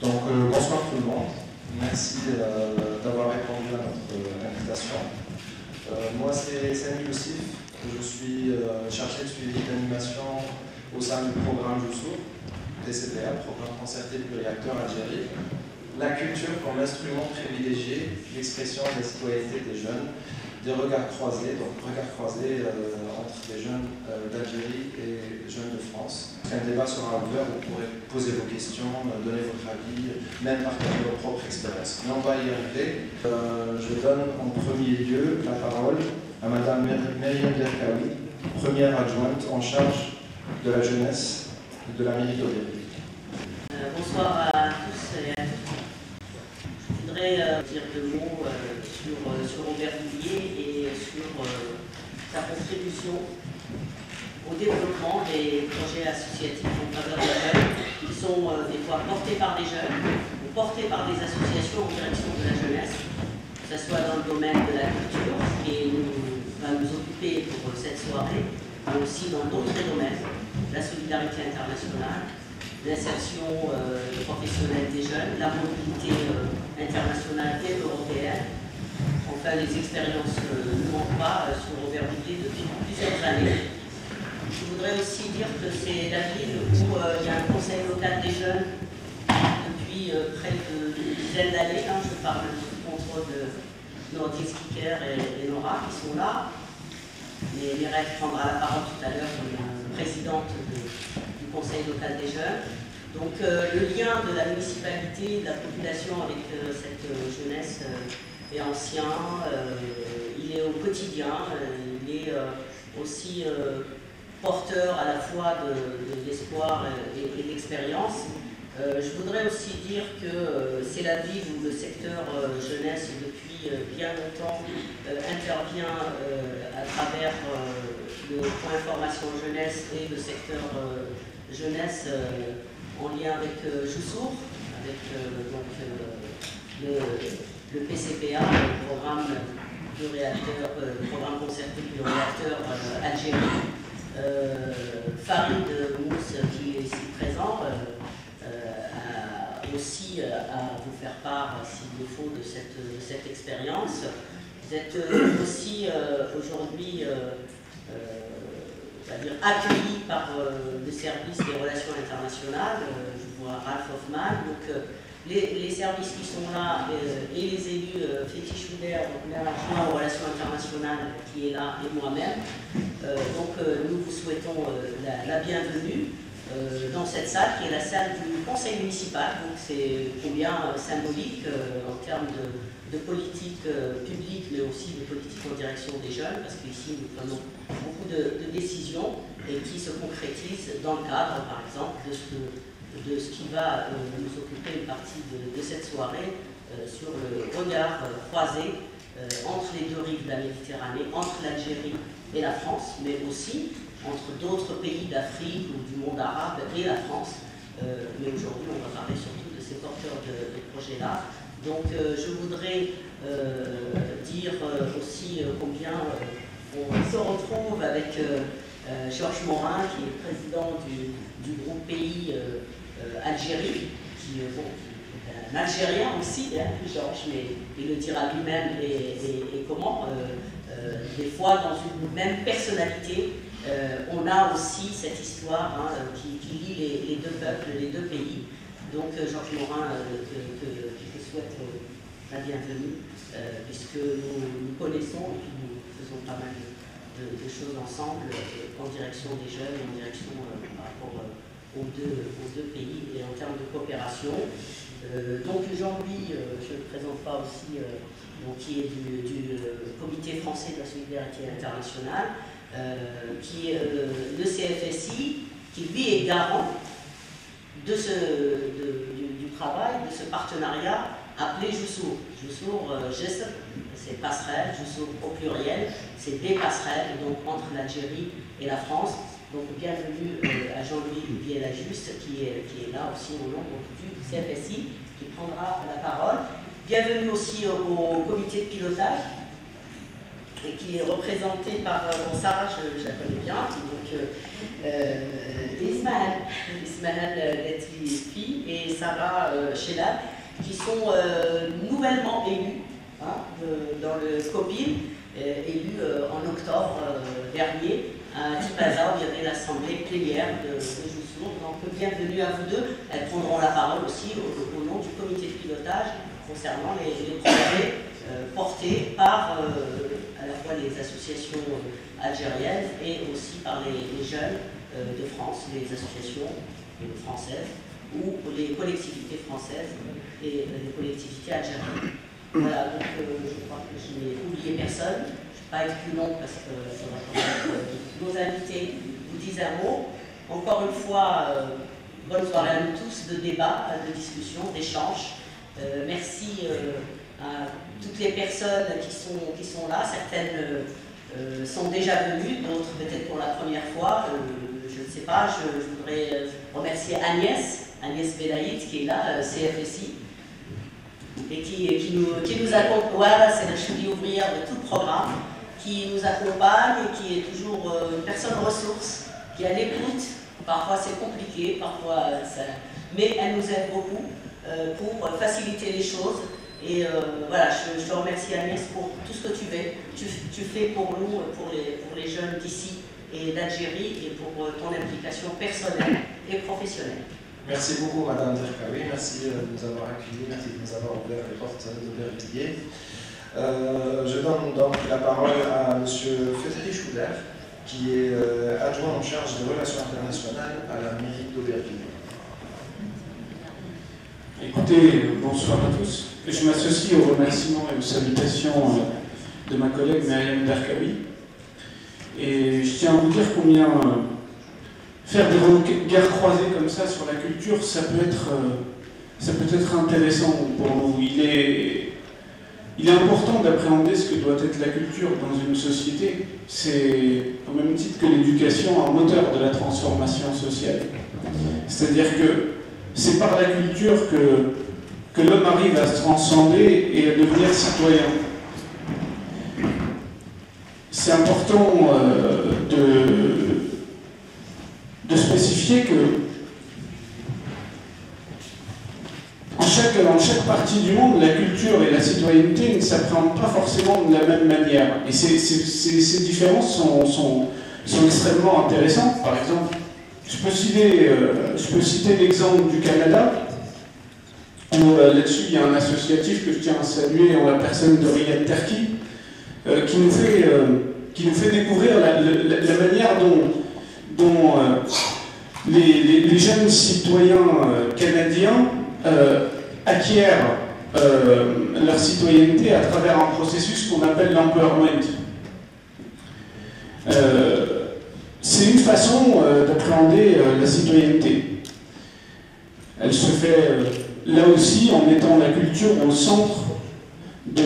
Bonsoir tout le monde. Merci d'avoir répondu à notre invitation. Moi, c'est Sami Youssif. Je suis chargé de suivi d'animation au sein du programme Youssou, TCPA, Programme Concerté Pluriacteur Algérie. La culture comme instrument privilégié, l'expression de la citoyenneté des jeunes, des regards croisés, entre les jeunes d'Algérie et les jeunes de France. Un débat sera ouvert, vous pourrez poser vos questions, donner votre avis, même partager vos propres expériences. Mais on va y arriver. Je donne en premier lieu la parole à Madame Myriam Derkaoui, première adjointe en charge de la jeunesse de la mairie d'Aubervilliers. Bonsoir à tous et à toutes. Je voudrais dire deux mots sur Aubervilliers et sur sa contribution au développement des projets associatifs en faveur des jeunes, qui sont des fois portés par des jeunes ou portés par des associations en direction de la jeunesse, que ce soit dans le domaine de la culture, qui va nous occuper pour cette soirée, mais aussi dans d'autres domaines, la solidarité internationale, l'insertion professionnelle des jeunes, la mobilité internationale et européenne. Enfin, les expériences ne manquent pas sur Aubervilliers depuis plusieurs années. Je voudrais aussi dire que c'est la ville où il y a un conseil local des jeunes depuis près d'une dizaine d'années. Je parle du contrôle de Nordic Speaker et Nora qui sont là. Mais Mireille prendra la parole tout à l'heure comme présidente du conseil local des jeunes. Donc le lien de la municipalité, de la population avec cette jeunesse est ancien, il est au quotidien, il est aussi porteur à la fois d'espoir et d'expérience. Je voudrais aussi dire que c'est la ville où le secteur jeunesse depuis bien longtemps intervient à travers le point formation jeunesse et le secteur jeunesse en lien avec Joussour, avec le PCPA, le programme programme concerté pluriacteur Algérie. Farid Mousse, qui est ici présent, a aussi à vous faire part, s'il le faut, de cette expérience. Vous êtes aussi aujourd'hui accueillis par le service des relations internationales. Je vois Ralph Hoffman. Donc, les services qui sont là et les élus, Féti Schouder, l'adjoint aux relations internationales qui est là, et moi-même. Nous vous souhaitons la bienvenue dans cette salle qui est la salle du conseil municipal. Donc c'est combien symbolique en termes de politique publique, mais aussi de politique en direction des jeunes, parce qu'ici nous prenons beaucoup de décisions et qui se concrétisent dans le cadre, par exemple, de ce qui va nous occuper une partie de cette soirée sur le regard croisé entre les deux rives de la Méditerranée, entre l'Algérie et la France, mais aussi entre d'autres pays d'Afrique ou du monde arabe et la France. Mais aujourd'hui, on va parler surtout de ces porteurs de projets-là. Donc, je voudrais dire aussi combien on se retrouve avec Georges Morin, qui est président du groupe pays Algérie, qui est un Algérien aussi, Georges, mais il le dira lui-même et comment. Des fois, dans une même personnalité, on a aussi cette histoire qui lie les deux peuples, les deux pays. Donc, Georges Morin, qui te souhaite la bienvenue, puisque nous connaissons et nous faisons pas mal de choses ensemble en direction des jeunes, en direction par rapport aux deux pays et en termes de coopération. Donc Jean-Louis, je ne le présente pas aussi, qui est du Comité français de la solidarité internationale, qui est le CFSI, qui lui est garant du travail, de ce partenariat appelé Joussour. Joussour, c'est passerelle, Joussour au pluriel, c'est des passerelles, donc entre l'Algérie et la France. Donc bienvenue à Jean-Louis Viella-Juste qui est là aussi au nom du CFSI, qui prendra la parole. Bienvenue aussi au comité de pilotage, et qui est représenté par Sarah, je la connais bien, donc Ismaël Letlifi et Sarah Chélan, qui sont nouvellement élus dans le COPIL, élus en octobre dernier, à Tipaza, où il y avait l'assemblée plénière de Joussour. Donc bienvenue à vous deux. Elles prendront la parole aussi au nom du comité de pilotage concernant les projets portés par à la fois les associations algériennes et aussi par les jeunes de France, les associations françaises ou les collectivités françaises et les collectivités algériennes. Voilà, donc je crois que je n'ai oublié personne. Je ne vais pas être plus long parce que ça va quand même nos invités vous disent un mot. Encore une fois, bonne soirée à nous tous de débat, de discussion, d'échange. Merci à toutes les personnes qui sont là. Certaines sont déjà venues, d'autres peut-être pour la première fois. Je ne sais pas, je voudrais remercier Agnès Belaïd qui est là, CFSI, et qui nous accompagne. Voilà, c'est la cheville ouvrière de tout le programme, qui nous accompagne et qui est toujours une personne ressource, qui est à l'écoute. Parfois c'est compliqué, parfois mais elle nous aide beaucoup pour faciliter les choses. Et voilà, je te remercie Agnès pour tout ce que tu fais pour nous, pour les jeunes d'ici et d'Algérie, et pour ton implication personnelle et professionnelle. Merci beaucoup Madame Derkaoui, merci de nous avoir accueillis, merci de nous avoir ouvert les portes de Bervilliers. Je donne donc la parole à M. Fethi Chouder, qui est adjoint en charge des relations internationales à la mairie d'Aubervilliers. Écoutez, bonsoir à tous. Je m'associe aux remerciements et aux salutations de ma collègue Myriam Derkaoui. Et je tiens à vous dire combien faire des regards croisés comme ça sur la culture, ça peut être intéressant pour nous. Il est important d'appréhender ce que doit être la culture dans une société. C'est, au même titre que l'éducation, un moteur de la transformation sociale. C'est-à-dire que c'est par la culture que l'homme arrive à se transcender et à devenir citoyen. C'est important de spécifier que en chaque partie du monde, la culture et la citoyenneté ne s'appréhendent pas forcément de la même manière. Et ces différences sont extrêmement intéressantes. Par exemple, je peux citer l'exemple du Canada, où là-dessus il y a un associatif que je tiens à saluer en la personne de Riyad Terki, qui nous fait découvrir la manière dont les jeunes citoyens canadiens acquièrent leur citoyenneté à travers un processus qu'on appelle l'empowerment. C'est une façon d'appréhender la citoyenneté. Elle se fait là aussi en mettant la culture au centre de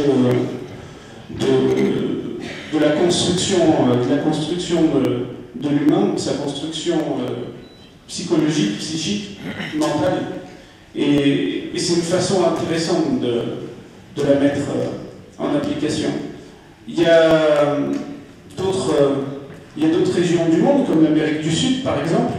la construction de l'humain, de sa construction psychologique, psychique, mentale. Et c'est une façon intéressante de la mettre en application. Il y a d'autres régions du monde, comme l'Amérique du Sud par exemple,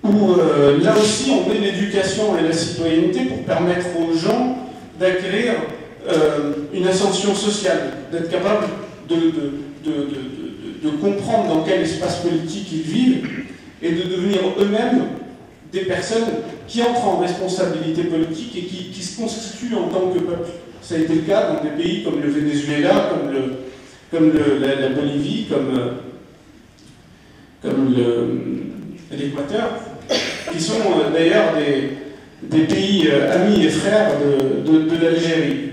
où là aussi on met l'éducation et la citoyenneté pour permettre aux gens d'acquérir une ascension sociale, d'être capable de comprendre dans quel espace politique ils vivent et de devenir eux-mêmes des personnes qui entrent en responsabilité politique et qui se constituent en tant que peuple. Ça a été le cas dans des pays comme le Venezuela, comme la Bolivie, comme l'Équateur, qui sont d'ailleurs des pays amis et frères de l'Algérie.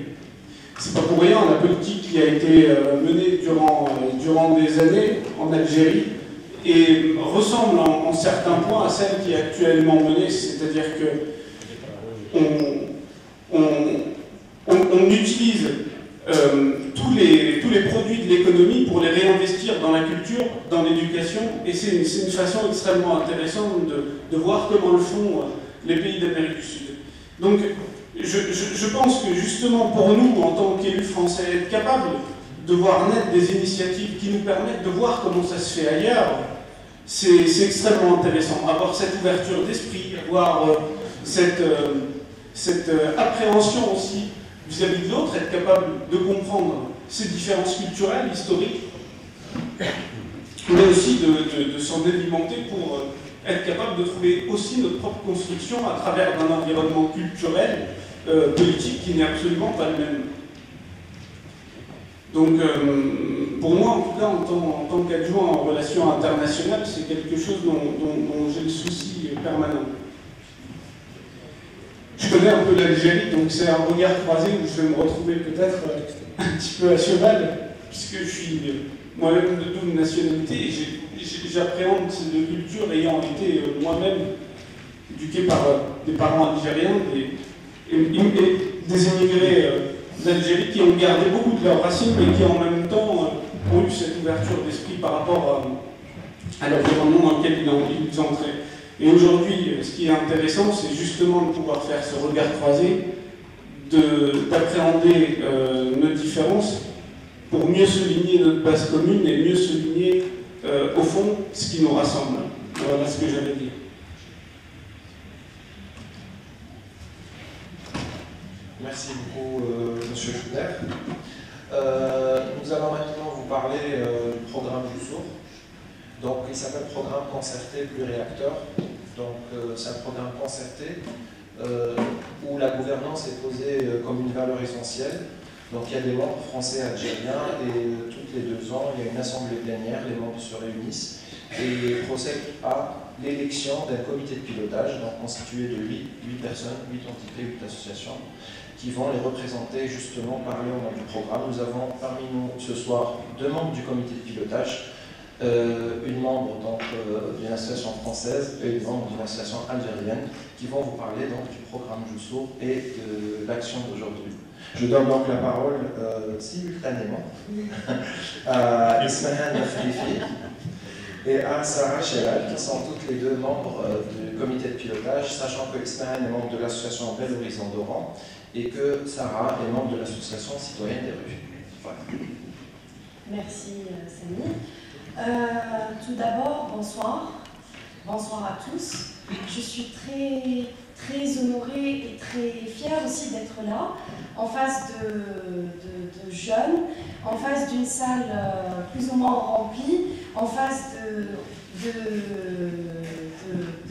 C'est pas pour rien, la politique qui a été menée durant des années en Algérie et ressemble en certains points à celle qui est actuellement menée, c'est-à-dire que on utilise tous les produits de l'économie pour les réinvestir dans la culture, dans l'éducation, et c'est une façon extrêmement intéressante de voir comment le font les pays d'Amérique du Sud. Donc, je pense que justement pour nous, en tant qu'élus français, être capable de voir naître des initiatives qui nous permettent de voir comment ça se fait ailleurs, c'est extrêmement intéressant. Avoir cette ouverture d'esprit, avoir cette appréhension aussi vis-à-vis de l'autre, être capable de comprendre ces différences culturelles, historiques, mais aussi de s'en alimenter pour être capable de trouver aussi notre propre construction à travers un environnement culturel, politique qui n'est absolument pas le même. Donc, pour moi, en tout cas, en tant qu'adjoint en relations internationales, c'est quelque chose dont j'ai le souci permanent. Je connais un peu l'Algérie, donc c'est un regard croisé où je vais me retrouver peut-être un petit peu à cheval, puisque je suis moi-même de double nationalité et j'appréhende ces deux cultures ayant été moi-même éduqué par des parents algériens et des immigrés d'Algérie qui ont gardé beaucoup de leurs racines mais qui en même temps ont eu cette ouverture d'esprit par rapport à l'environnement dans lequel ils entraient. Et aujourd'hui, ce qui est intéressant, c'est justement de pouvoir faire ce regard croisé, d'appréhender nos différences pour mieux souligner notre base commune et mieux souligner, au fond, ce qui nous rassemble. Voilà ce que j'allais dire. Merci beaucoup, Monsieur Schubert. Nous allons maintenant vous parler du programme Jusso. Donc, il s'appelle Programme concerté pluriacteur. Donc, c'est un programme concerté où la gouvernance est posée comme une valeur essentielle. Donc, il y a des membres français et algériens et toutes les 2 ans, il y a une assemblée plénière, les membres se réunissent et procèdent à l'élection d'un comité de pilotage, donc constitué de 8 personnes, 8 entités, 8 associations, qui vont les représenter justement, parler au nom du programme. Nous avons parmi nous ce soir 2 membres du comité de pilotage, une membre d'une association française et une membre d'une association algérienne qui vont vous parler donc du programme Jusso et de l'action d'aujourd'hui. Je donne donc la parole simultanément à Ismaël Nafrifi et à Sarah Chelal, qui sont toutes les 2 membres du comité de pilotage, sachant que Ismaël est membre de l'association Bel Horizon d'Oran et que Sarah est membre de l'association Citoyenne des rues. Voilà. Merci Samy. Tout d'abord, bonsoir. Bonsoir à tous. Je suis très honorée et très fière aussi d'être là, en face de jeunes, en face d'une salle plus ou moins remplie, en face de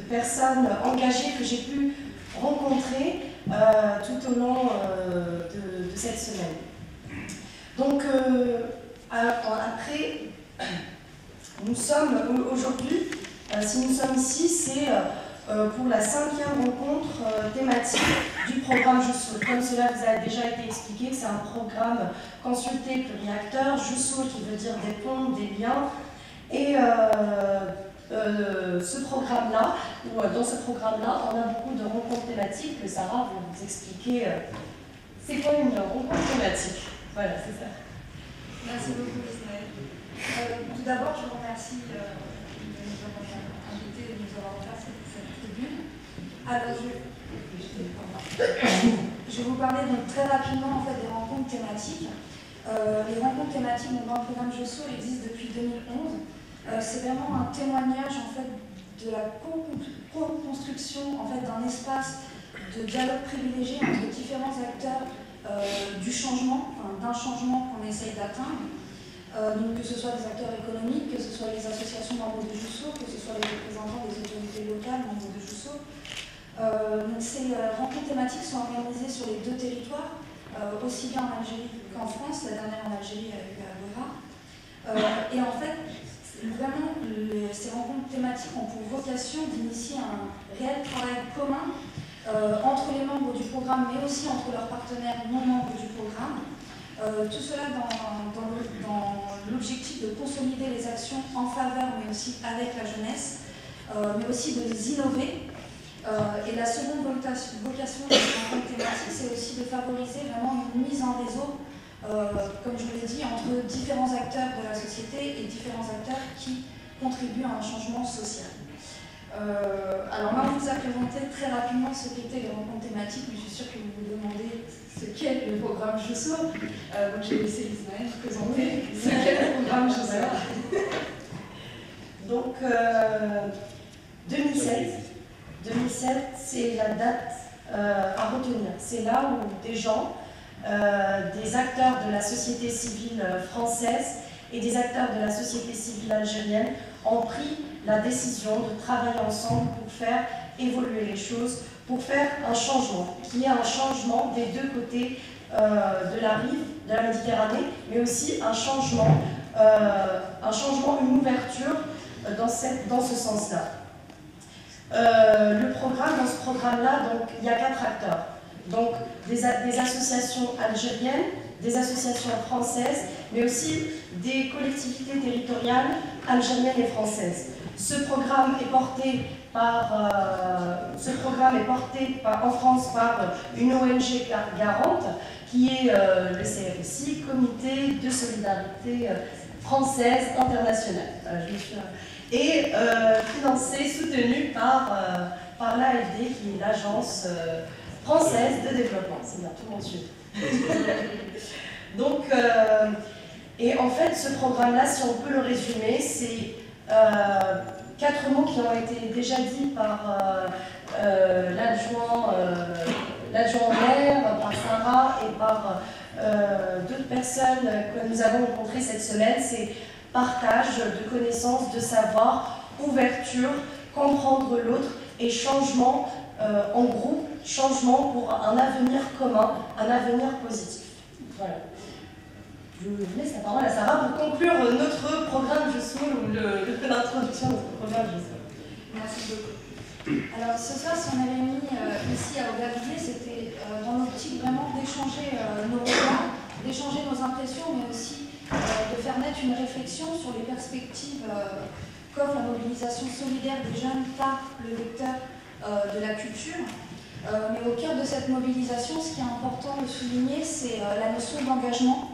personnes engagées que j'ai pu rencontrer tout au long de cette semaine. Donc, après, nous sommes aujourd'hui, si nous sommes ici, c'est pour la 5e rencontre thématique du programme Jusso. Comme cela vous a déjà été expliqué, c'est un programme consulté pluriacteur, Jusso qui veut dire des ponts, des liens. Et ce programme-là, ou dans ce programme-là, on a beaucoup de rencontres thématiques que Sarah va vous expliquer. C'est quoi une rencontre thématique? Voilà, c'est ça. Merci beaucoup, Ismaël. Tout d'abord, je vous remercie de nous avoir invités et de nous avoir offert cette tribune. Alors, je vais vous parler donc très rapidement en fait, des rencontres thématiques. Les rencontres thématiques dans le programme Jusso existent depuis 2011. C'est vraiment un témoignage en fait, de la co-construction en fait, d'un espace de dialogue privilégié entre différents acteurs du changement, d'un changement qu'on essaye d'atteindre. Donc que ce soit des acteurs économiques, que ce soit les associations membres de Jusso, que ce soit les représentants des autorités locales membres de Jusso. Donc ces rencontres thématiques sont organisées sur les 2 territoires, aussi bien en Algérie qu'en France. La dernière en Algérie a eu à Beira. Et en fait, vraiment, ces rencontres thématiques ont pour vocation d'initier un réel travail commun entre les membres du programme, mais aussi entre leurs partenaires non membres du programme. Tout cela dans l'objectif de consolider les actions en faveur, mais aussi avec la jeunesse, mais aussi de les innover. Et la seconde vocation de cette rencontre thématique, c'est aussi de favoriser vraiment une mise en réseau, comme je vous l'ai dit, entre différents acteurs de la société et différents acteurs qui contribuent à un changement social. Alors moi, je vous ai présenté très rapidement ce qu'étaient les rencontres thématiques, mais je suis sûre que vous vous demandez ce qu'est le programme Jusso. Donc j'ai laissé Ismaël présenter ce qu'est le programme Jusso. Donc 2007, c'est la date à retenir. C'est là où des gens, des acteurs de la société civile française et des acteurs de la société civile algérienne ont pris la décision de travailler ensemble pour faire évoluer les choses, pour faire un changement, qui est un changement des deux côtés de la rive de la Méditerranée, mais aussi un changement, une ouverture dans ce sens-là. Dans ce programme-là, il y a 4 acteurs. Donc, des associations algériennes, des associations françaises, mais aussi des collectivités territoriales algériennes et françaises. Ce programme est porté en France par une ONG garante, qui est le CFSI, Comité de solidarité française internationale. Et financé, soutenu par l'AFD, qui est l'Agence française de développement. C'est bien, tout le monde suit. Donc, et en fait, ce programme-là, si on peut le résumer, c'est 4 mots qui ont été déjà dit par l'adjoint maire, par Sarah et par d'autres personnes que nous avons rencontrées cette semaine. C'est partage de connaissances, de savoir, ouverture, comprendre l'autre et changement en groupe, changement pour un avenir commun, un avenir positif. Voilà. Je vous laisse la parole à Sarah pour conclure notre programme JUSMOL ou l'introduction de notre programme JUSMOL. Merci beaucoup. Alors ce soir, si on avait mis ici à Aubervilliers, c'était dans l'optique vraiment d'échanger nos regards, d'échanger nos impressions, mais aussi de faire naître une réflexion sur les perspectives qu'offre la mobilisation solidaire des jeunes par le vecteur de la culture. Mais au cœur de cette mobilisation, ce qui est important de souligner, c'est la notion d'engagement.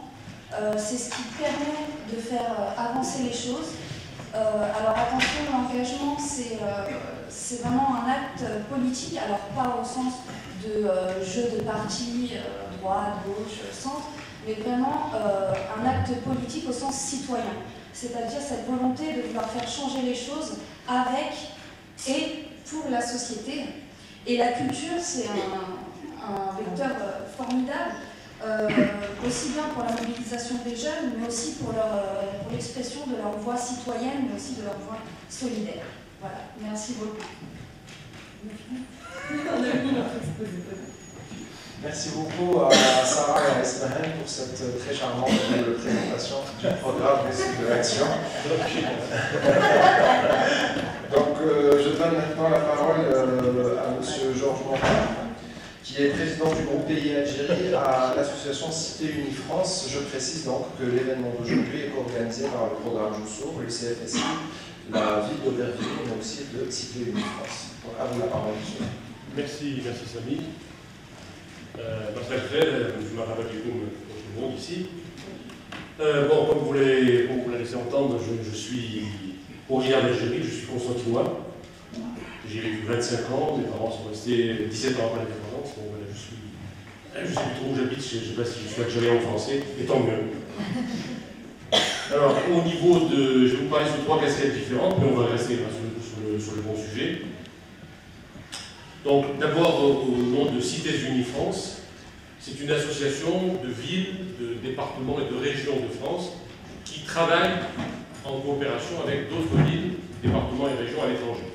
C'est ce qui permet de faire avancer les choses. Alors attention, l'engagement, c'est vraiment un acte politique, alors pas au sens de jeu de parti, droite, gauche, centre, mais vraiment un acte politique au sens citoyen. C'est-à-dire cette volonté de vouloir faire changer les choses avec et pour la société. Et la culture, c'est un vecteur formidable, aussi bien pour la mobilisation des jeunes, mais aussi pour l'expression de leur voix citoyenne, mais aussi de leur voix solidaire. Voilà, merci beaucoup. Merci beaucoup à Sarah et à Esmahen pour cette très charmante présentation du programme de l'action. Donc, je donne maintenant la parole à M. Georges Montin, qui est président du groupe Pays Algérie à l'association Cité Unie France. Je précise donc que l'événement d'aujourd'hui est organisé par le programme JUSOUR, le CFSI, la ville d'Aubervilliers, mais aussi de Cité Unie France. Donc, à vous la parole, monsieur. Merci Samy. Je m'appelle tout le monde ici. Bon, comme vous l'avez laissé entendre, je suis originaire d'Algérie, je suis constantinois. J'ai vécu 25 ans, mes parents sont restés 17 ans après l'indépendance. Donc voilà, je sais plus trop où j'habite, je ne sais pas si je suis algérien ou français, et tant mieux. Alors, au niveau de. Je vais vous parler sur 3 casquettes différentes, mais on va rester sur le bon sujet. Donc, d'abord, au nom de Cités Unies France, c'est une association de villes, de départements et de régions de France qui travaillent en coopération avec d'autres villes, départements et régions à l'étranger.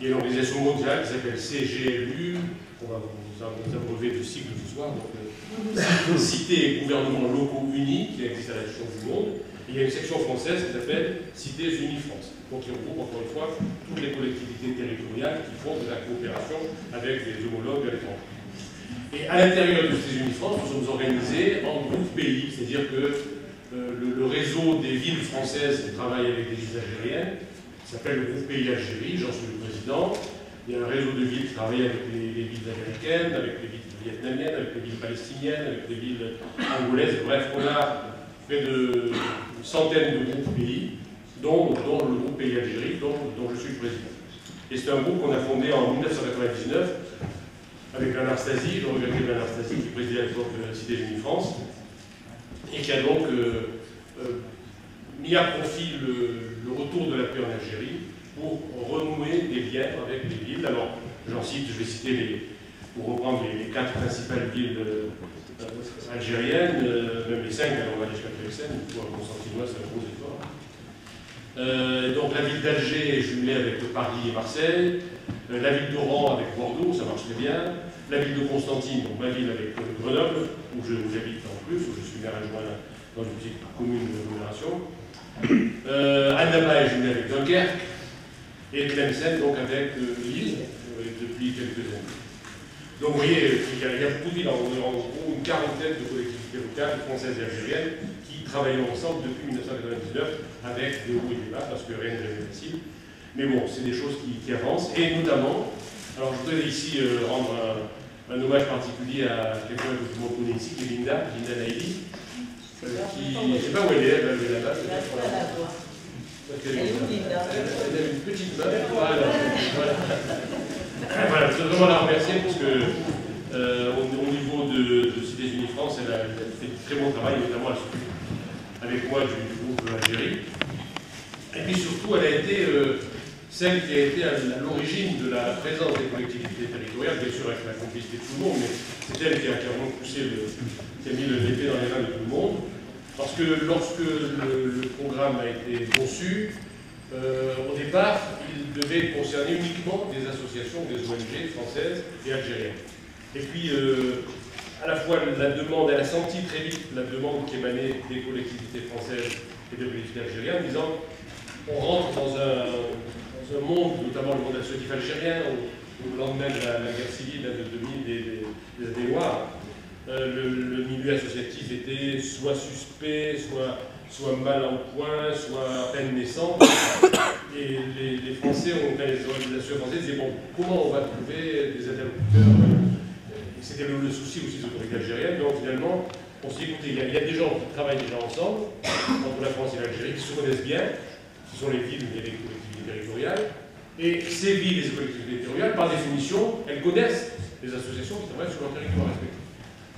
Il y a une organisation mondiale qui s'appelle CGLU, on va vous abreuver de cycle ce soir, donc Cités et gouvernements locaux unis, qui existe à l'échelle du monde. Et il y a une section française qui s'appelle Cités Unies France. Donc il regroupe encore une fois toutes les collectivités territoriales qui font de la coopération avec des homologues à l'étranger. Et à l'intérieur de Cités Unies France, nous sommes organisés en groupes pays, c'est-à-dire que le réseau des villes françaises qui travaillent avec des villes algériennes s'appelle le groupe Pays Algérie, j'en suis le président. Il y a un réseau de villes qui travaillent avec les villes américaines, avec les villes vietnamiennes, avec les villes palestiniennes, avec les villes angolaises. Bref, on a près de centaines de groupes pays, dont le groupe Pays Algérie, dont je suis le président. Et c'est un groupe qu'on a fondé en 1999 avec Anastasie, le regretté Anastasie, qui présidait à l'époque Cité Unie France, et qui a donc mis à profit le retour de la paix en Algérie pour renouer des liens avec les villes. Alors, j'en cite, je vais citer pour reprendre les 4 principales villes algériennes, même les 5, alors on va aller jusqu'à Tlemcen, pour un Constantinois, c'est un gros effort. Donc la ville d'Alger est jumelée avec Paris et Marseille, la ville d'Oran avec Bordeaux, ça marche très bien, la ville de Constantine, donc ma ville avec Grenoble, où j'habite en plus, où je suis maire adjoint dans une petite commune de l'agglomération. Annaba est jumelée avec Dunkerque, et Tlemcen donc avec Lille, depuis quelques années. Donc vous voyez, il y a beaucoup de villes, en gros une quarantaine de collectivités locales, françaises et algériennes, qui travaillent ensemble depuis 1999 avec des hauts et des bas, parce que rien n'est jamais facile. Mais bon, c'est des choses qui avancent, et notamment, alors je voudrais ici rendre un hommage particulier à quelqu'un que tout le monde connaît ici, qui est Linda Naïli, qui, je ne sais pas où elle est là-bas, peut-être. Elle a une petite main, voilà, je voudrais vraiment la remercier parce que au niveau de Cités Unies France, elle a fait du très bon travail, notamment avec moi du groupe Algérie. Et puis surtout, elle a été celle qui a été à l'origine de la présence des collectivités territoriales, bien sûr avec la complicité de tout le monde, mais c'est elle qui a vraiment poussé, qui a mis l'épée dans les mains de tout le monde. Parce que lorsque le programme a été conçu, au départ, il devait concerner uniquement des associations, des ONG françaises et algériennes. Et puis, à la fois, la demande, elle a senti très vite la demande qui émanait des collectivités françaises et des collectivités algériennes, disant on rentre dans un monde, notamment le monde associatif algérien, au lendemain de la guerre civile de 2000, des années noires. Le milieu associatif était soit suspect, soit mal en point, soit à peine naissant. Et les Français, les organisations françaises disaient bon, comment on va trouver des interlocuteurs? C'était le souci aussi des autorités algériennes. Donc finalement, on s'est dit écoutez, il y a des gens qui travaillent déjà ensemble, entre la France et l'Algérie, qui se connaissent bien. Ce sont les villes et les collectivités territoriales. Et ces villes et ces collectivités territoriales, par définition, elles connaissent les associations qui travaillent sur leur territoire respectif.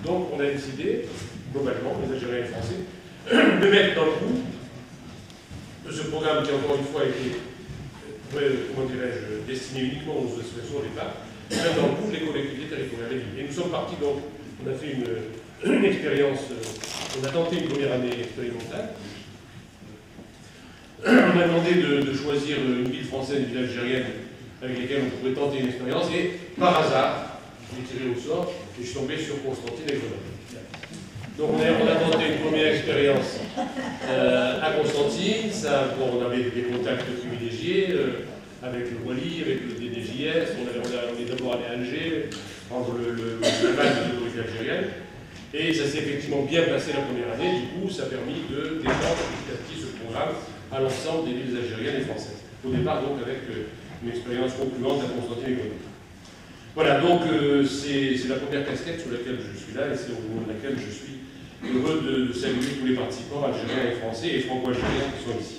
Donc on a décidé, globalement, les Algériens et les Français, de mettre dans le coup de ce programme qui, encore une fois, a été, comment dirais-je, destiné uniquement aux associations au départ, de mettre dans le coup les collectivités territoriales et villes. Et nous sommes partis, donc, on a fait une expérience, on a tenté une première année expérimentale. On m'a demandé de choisir une ville française et une ville algérienne avec lesquelles on pourrait tenter une expérience, et par hasard, j'ai tiré au sort et je suis tombé sur Constantine et Grenoble. Donc on a tenté une première expérience à Constantine. On avait des contacts privilégiés avec le Wali, avec le DDJS. On est d'abord allé à Alger, prendre le bal de l'autorité algérienne. Et ça s'est effectivement bien passé la première année. Du coup, ça a permis de d'étendre petit à petit ce programme à l'ensemble des villes algériennes et françaises. Au départ, donc, avec une expérience concluante à Constantine et Grenoble. Voilà, donc c'est la première casquette sur laquelle je suis là et c'est au moment de laquelle je suis heureux de saluer tous les participants algériens et français et franco-algériens qui sont ici.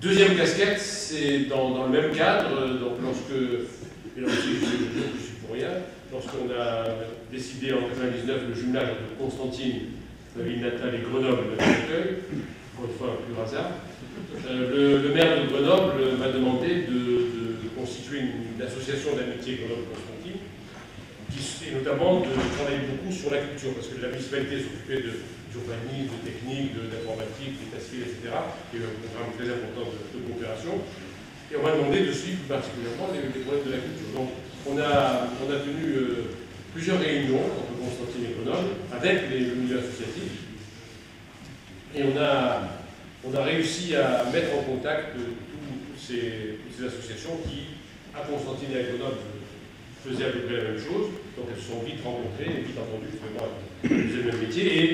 Deuxième casquette, c'est dans le même cadre, donc lorsque, et là aussi je suis pour rien, lorsqu'on a décidé en 1999 le jumelage entre Constantine, la ville natale, et Grenoble, le Accueil, encore une fois un pur hasard, le maire de Grenoble m'a demandé de constituer une association d'amitié Grenoble-Constantine, et notamment de travailler beaucoup sur la culture, parce que la municipalité s'occupait d'urbanisme, de technique, d'informatique, d'état civil, etc. Il y a eu un programme très important de coopération. Et on m'a demandé de suivre plus particulièrement les problèmes de la culture. Donc on a tenu plusieurs réunions entre Constantine et Grenoble avec le milieu associatif. Et on a réussi à mettre en contact toutes ces associations qui, à Constantine et à Grenoble, faisaient à peu près la même chose. Donc elles se sont vite rencontrées et vite entendues, vraiment, elles faisaient le même métier. Et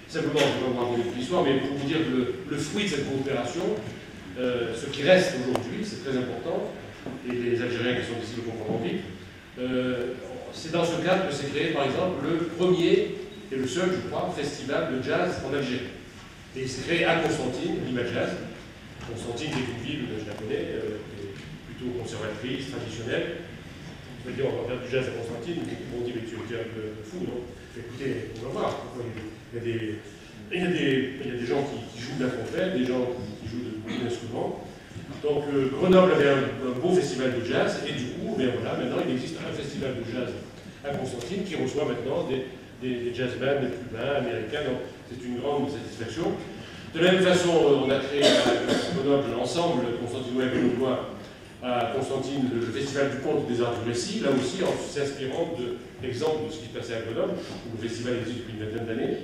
simplement, je ne vais pas vous raconter toute l'histoire, mais pour vous dire que le fruit de cette coopération, ce qui reste aujourd'hui, c'est très important, et les Algériens qui sont ici le comprendront vite, c'est dans ce cadre que s'est créé, par exemple, le premier et le seul, je crois, festival de jazz en Algérie. Et il s'est créé à Constantine, l'Ima Jazz. Constantine est une ville, je la connais, plutôt conservatrice, traditionnelle. Je veux dire, on va faire du jazz à Constantine, beaucoup m'ont dit, mais tu es un peu fou, non? Écoutez, on va voir. Il y a il y a des gens qui jouent de la trompette, des gens qui jouent de beaucoup d'instruments. Donc Grenoble avait un beau festival de jazz, et du coup, ben voilà, maintenant il existe un festival de jazz à Constantine qui reçoit maintenant des jazzmen, des cubains, américains, donc c'est une grande satisfaction. De la même façon, on a créé à Grenoble ensemble, Constantinois et Grenoblois, à Constantine, le festival du conte des arts du récit, là aussi en s'inspirant de l'exemple de ce qui se passait à Grenoble, où le festival existe depuis une vingtaine d'années.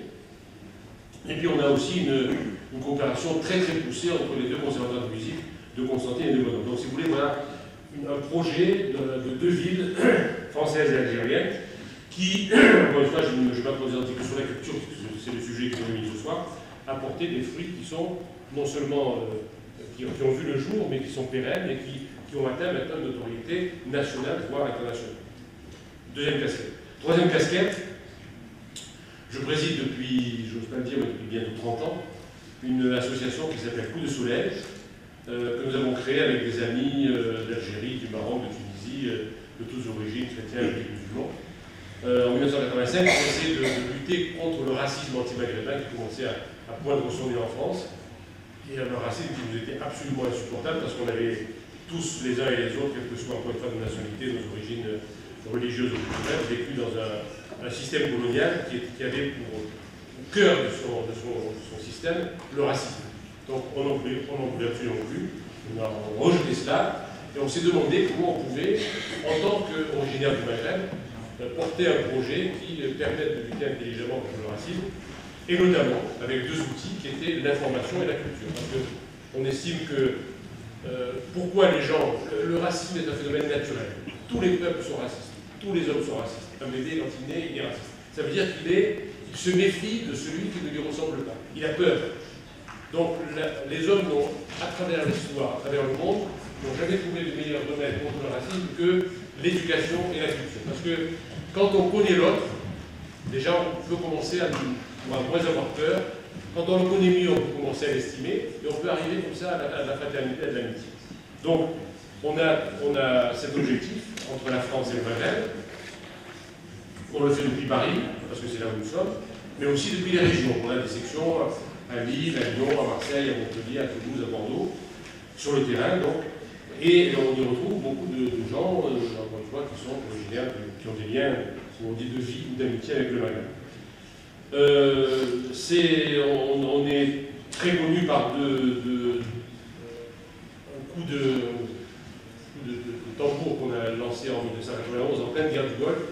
Et puis on a aussi une coopération très très poussée entre les deux conservatoires de musique de Constantine et de Grenoble. Donc si vous voulez, voilà un projet de deux villes françaises et algériennes qui, encore une fois, je ne vais pas poser un article sur la culture, parce que c'est le sujet que nous avons mis ce soir, apporter des fruits qui sont non seulement qui ont vu le jour, mais qui sont pérennes et qui ont atteint maintenant une notoriété nationale, voire internationale. Deuxième casquette. Troisième casquette, je préside depuis, j'ose pas le dire, mais depuis bientôt 30 ans, une association qui s'appelle Coup de Soleil, que nous avons créée avec des amis d'Algérie, du Maroc, de Tunisie, de toutes origines, chrétiennes et musulmans. En 1985, on essayait de lutter contre le racisme anti-maghrébin qui commençait à poindre son nez en France, et un racisme qui nous était absolument insupportable parce qu'on avait tous, les uns et les autres, quelle que soit encore une fois nos nationalités, nos origines religieuses ou culturelles, vécu dans un système colonial qui avait au cœur de son système le racisme. Donc on n'en voulait absolument plus, on a rejeté cela, et on s'est demandé comment on pouvait, en tant qu'originaire du Maghreb, porter un projet qui permette de lutter intelligemment contre le racisme, et notamment avec deux outils qui étaient l'information et la culture. Parce qu'on estime que pourquoi les gens, le racisme est un phénomène naturel. Tous les peuples sont racistes, tous les hommes sont racistes. Un bébé, quand il naît, il est raciste. Ça veut dire qu'il se méfie de celui qui ne lui ressemble pas. Il a peur. Donc les hommes, à travers l'histoire, à travers le monde, n'ont jamais trouvé de meilleur domaine contre le racisme que l'éducation et la culture. Parce que quand on connaît l'autre, déjà on peut commencer à moins avoir peur. Quand on le connaît mieux, on peut commencer à l'estimer, et on peut arriver comme ça à la fraternité, à de l'amitié. Donc on a cet objectif entre la France et le Maghreb. On le fait depuis Paris, parce que c'est là où nous sommes, mais aussi depuis les régions. On a des sections à Lille, à Lyon, à Marseille, à Montpellier, à Toulouse, à Bordeaux, sur le terrain, donc. Et on y retrouve beaucoup de gens, encore une fois, qui sont originaires, qui ont des liens, on dit, de vie ou d'amitié avec le Maghreb. On est très connu par un coup de tambour qu'on a lancé en 1991 en pleine guerre du Golfe,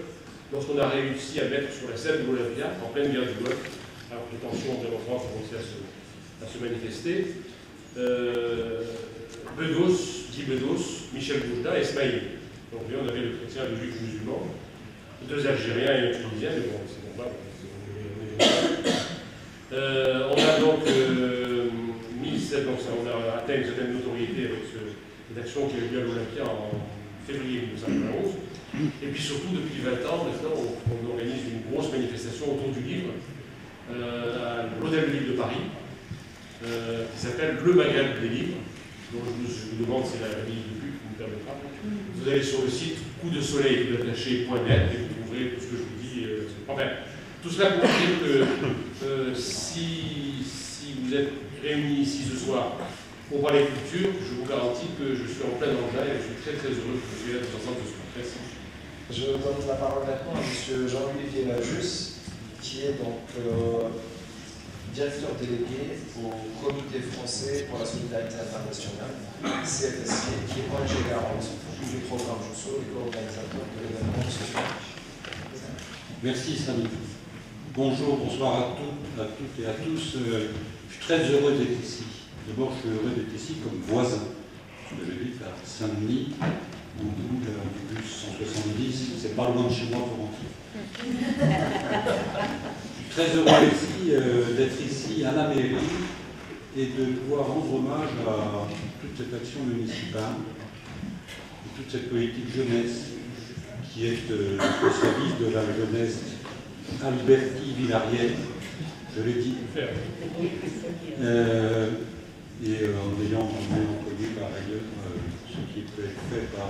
lorsqu'on a réussi à mettre sur la scène de l'Olympia, en pleine guerre du Golfe, alors que les tensions en France commençaient à se manifester, Guy Bedos, Michel Boujda et Smaïl. Donc on avait le chrétien, le juif musulman, deux Algériens et un Tunisien, mais bon, c'est normal. On a donc on a atteint une certaine notoriété avec cette action qui a eu lieu à l'Olympia en février 1991. Et puis surtout, depuis 20 ans, maintenant, on organise une grosse manifestation autour du livre à l'Hôtel du Livre de Paris, qui s'appelle Le Maghreb des livres. Donc je vous demande si la ligne de pub vous me permettra. Vous allez sur le site coupdesoleil.net et vous trouverez tout ce que je vous dis. Enfin, tout cela pour dire que si vous êtes réunis ici ce soir pour parler culture, je vous garantis que je suis en plein engin et je suis très très heureux que vous soyez là tous ensemble ce soir. Merci. Je donne la parole maintenant à M. Jean-Olivier Lajus, qui est donc directeur délégué au Comité français pour la solidarité internationale, CFSI, qui est ONG garante du programme Jusso et co-organisateur de l'événement de ce soir. Merci Samy. Bonjour, bonsoir à toutes et à tous. Je suis très heureux d'être ici. D'abord, je suis heureux d'être ici comme voisin. J'habite à Saint-Denis, au bout du bus 170, c'est pas loin de chez moi pour rentrer. Je suis très heureux aussi d'être ici à la mairie et de pouvoir rendre hommage à toute cette action municipale, et toute cette politique jeunesse qui est au service de la jeunesse Alberti-Villarienne, je l'ai dit, et en ayant connu par ailleurs ce qui peut être fait par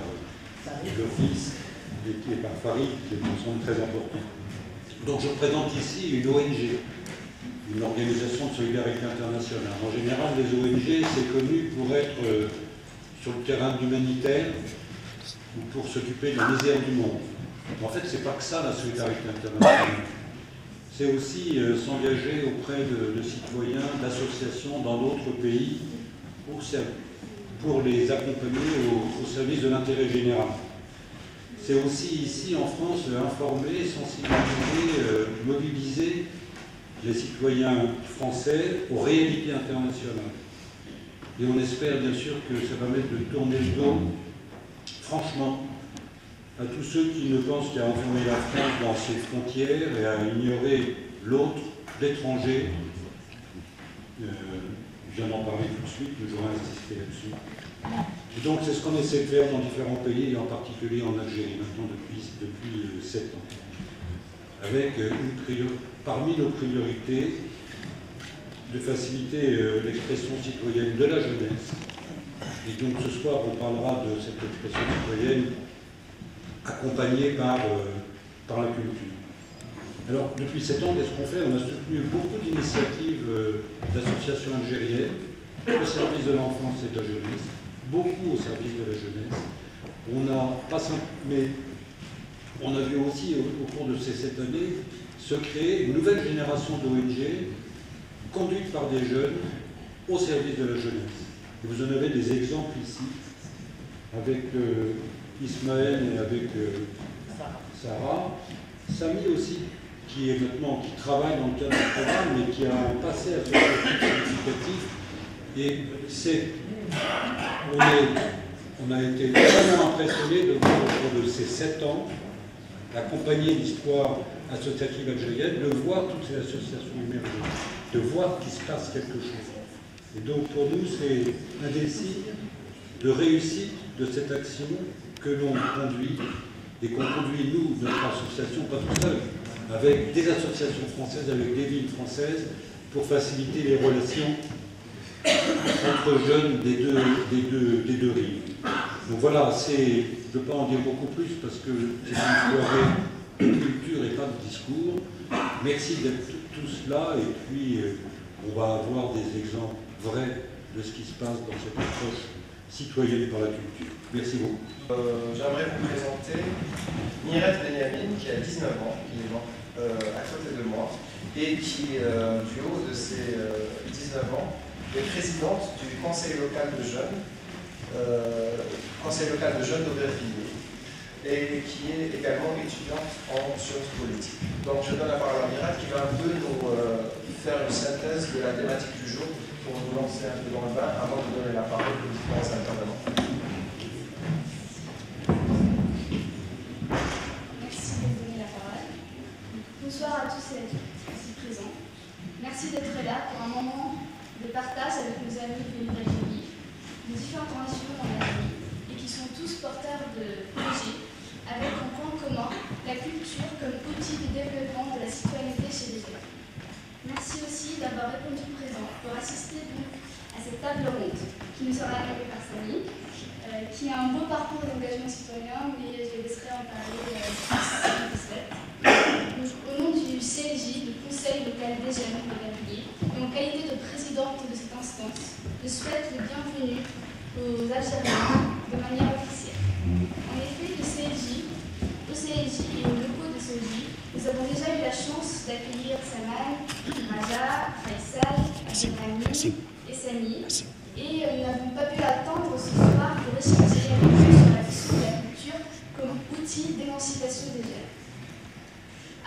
l'Office et par Farid, qui me semble très important. Donc je présente ici une ONG une organisation de solidarité internationale. En général, les ONG, c'est connu pour être sur le terrain humanitaire ou pour s'occuper de la misère du monde. En fait, c'est pas que ça, la solidarité internationale. C'est aussi s'engager auprès de citoyens, d'associations dans d'autres pays pour les accompagner au service de l'intérêt général. C'est aussi ici en France informer, sensibiliser, mobiliser les citoyens français aux réalités internationales. Et on espère bien sûr que ça va mettre de tourner le dos, franchement, à tous ceux qui ne pensent qu'à enfermer la France dans ses frontières et à ignorer l'autre, l'étranger. Je viens d'en parler tout de suite, mais j'aurais insisté là-dessus. Et donc c'est ce qu'on essaie de faire dans différents pays, et en particulier en Algérie, maintenant depuis 7 ans. Avec parmi nos priorités, de faciliter l'expression citoyenne de la jeunesse. Et donc ce soir, on parlera de cette expression citoyenne accompagnée par la culture. Alors, depuis 7 ans, qu'est-ce qu'on fait? On a soutenu beaucoup d'initiatives d'associations algériennes au service de l'enfance et de la jeunesse, beaucoup au service de la jeunesse. On a vu aussi, au cours de ces 7 années, se créer une nouvelle génération d'ONG conduite par des jeunes au service de la jeunesse. Et vous en avez des exemples ici, avec Ismaël et avec Sarah. Samy aussi, qui travaille dans le cadre du programme, mais qui a un passé associatif significatif. Et on a été vraiment impressionnés de voir au cours de ces 7 ans d'accompagner l'histoire associative algérienne, de voir toutes ces associations émerger, de voir qu'il se passe quelque chose. Et donc pour nous, c'est un des signes de réussite de cette action que l'on conduit, et qu'on conduit nous, notre association, pas tout seul, avec des associations françaises, avec des villes françaises, pour faciliter les relations entre jeunes des deux rives. Donc voilà, je ne peux pas en dire beaucoup plus parce que c'est une soirée de culture et pas de discours. Merci d'être tous là, et puis on va avoir des exemples vrais de ce qui se passe dans cette approche citoyenne par la culture. Merci beaucoup. J'aimerais vous présenter Miret Benyamin, qui a 19 ans, qui est à côté de moi, et qui, du haut de ses 19 ans, est présidente du conseil local de jeunes, d'Aubervilliers, et qui est également étudiante en sciences politiques. Donc je donne la parole à Miret, qui va un peu nous faire une synthèse de la thématique du jour pour nous lancer un peu dans le bain avant de donner la parole aux différents intervenants. Merci de me donner la parole. Bonsoir à tous et à toutes ici présents. Merci d'être là pour un moment de partage avec nos amis venus d'Algérie, nos différents internationaux dans l'Algérie, et qui sont tous porteurs de projets avec en point commun la culture comme outil de développement de la citoyenneté chez les jeunes. Merci aussi d'avoir répondu présent pour assister donc à cette table ronde qui nous sera animée par Samy, qui a un beau parcours d'engagement citoyen, mais je laisserai en parler au nom du CLJ, du Conseil local des jeunes de l'Algérie, et en qualité de présidente de cette instance, je souhaite le bienvenu aux Algériens de manière officielle. En effet, au CLJ et aux locaux de CLJ, nous avons déjà eu la chance d'accueillir Saman, Raja, Faisal, Abdelrahim et Samy, et nous n'avons pas pu attendre ce soir pour échanger avec eux sur la question de la culture comme outil d'émancipation des jeunes.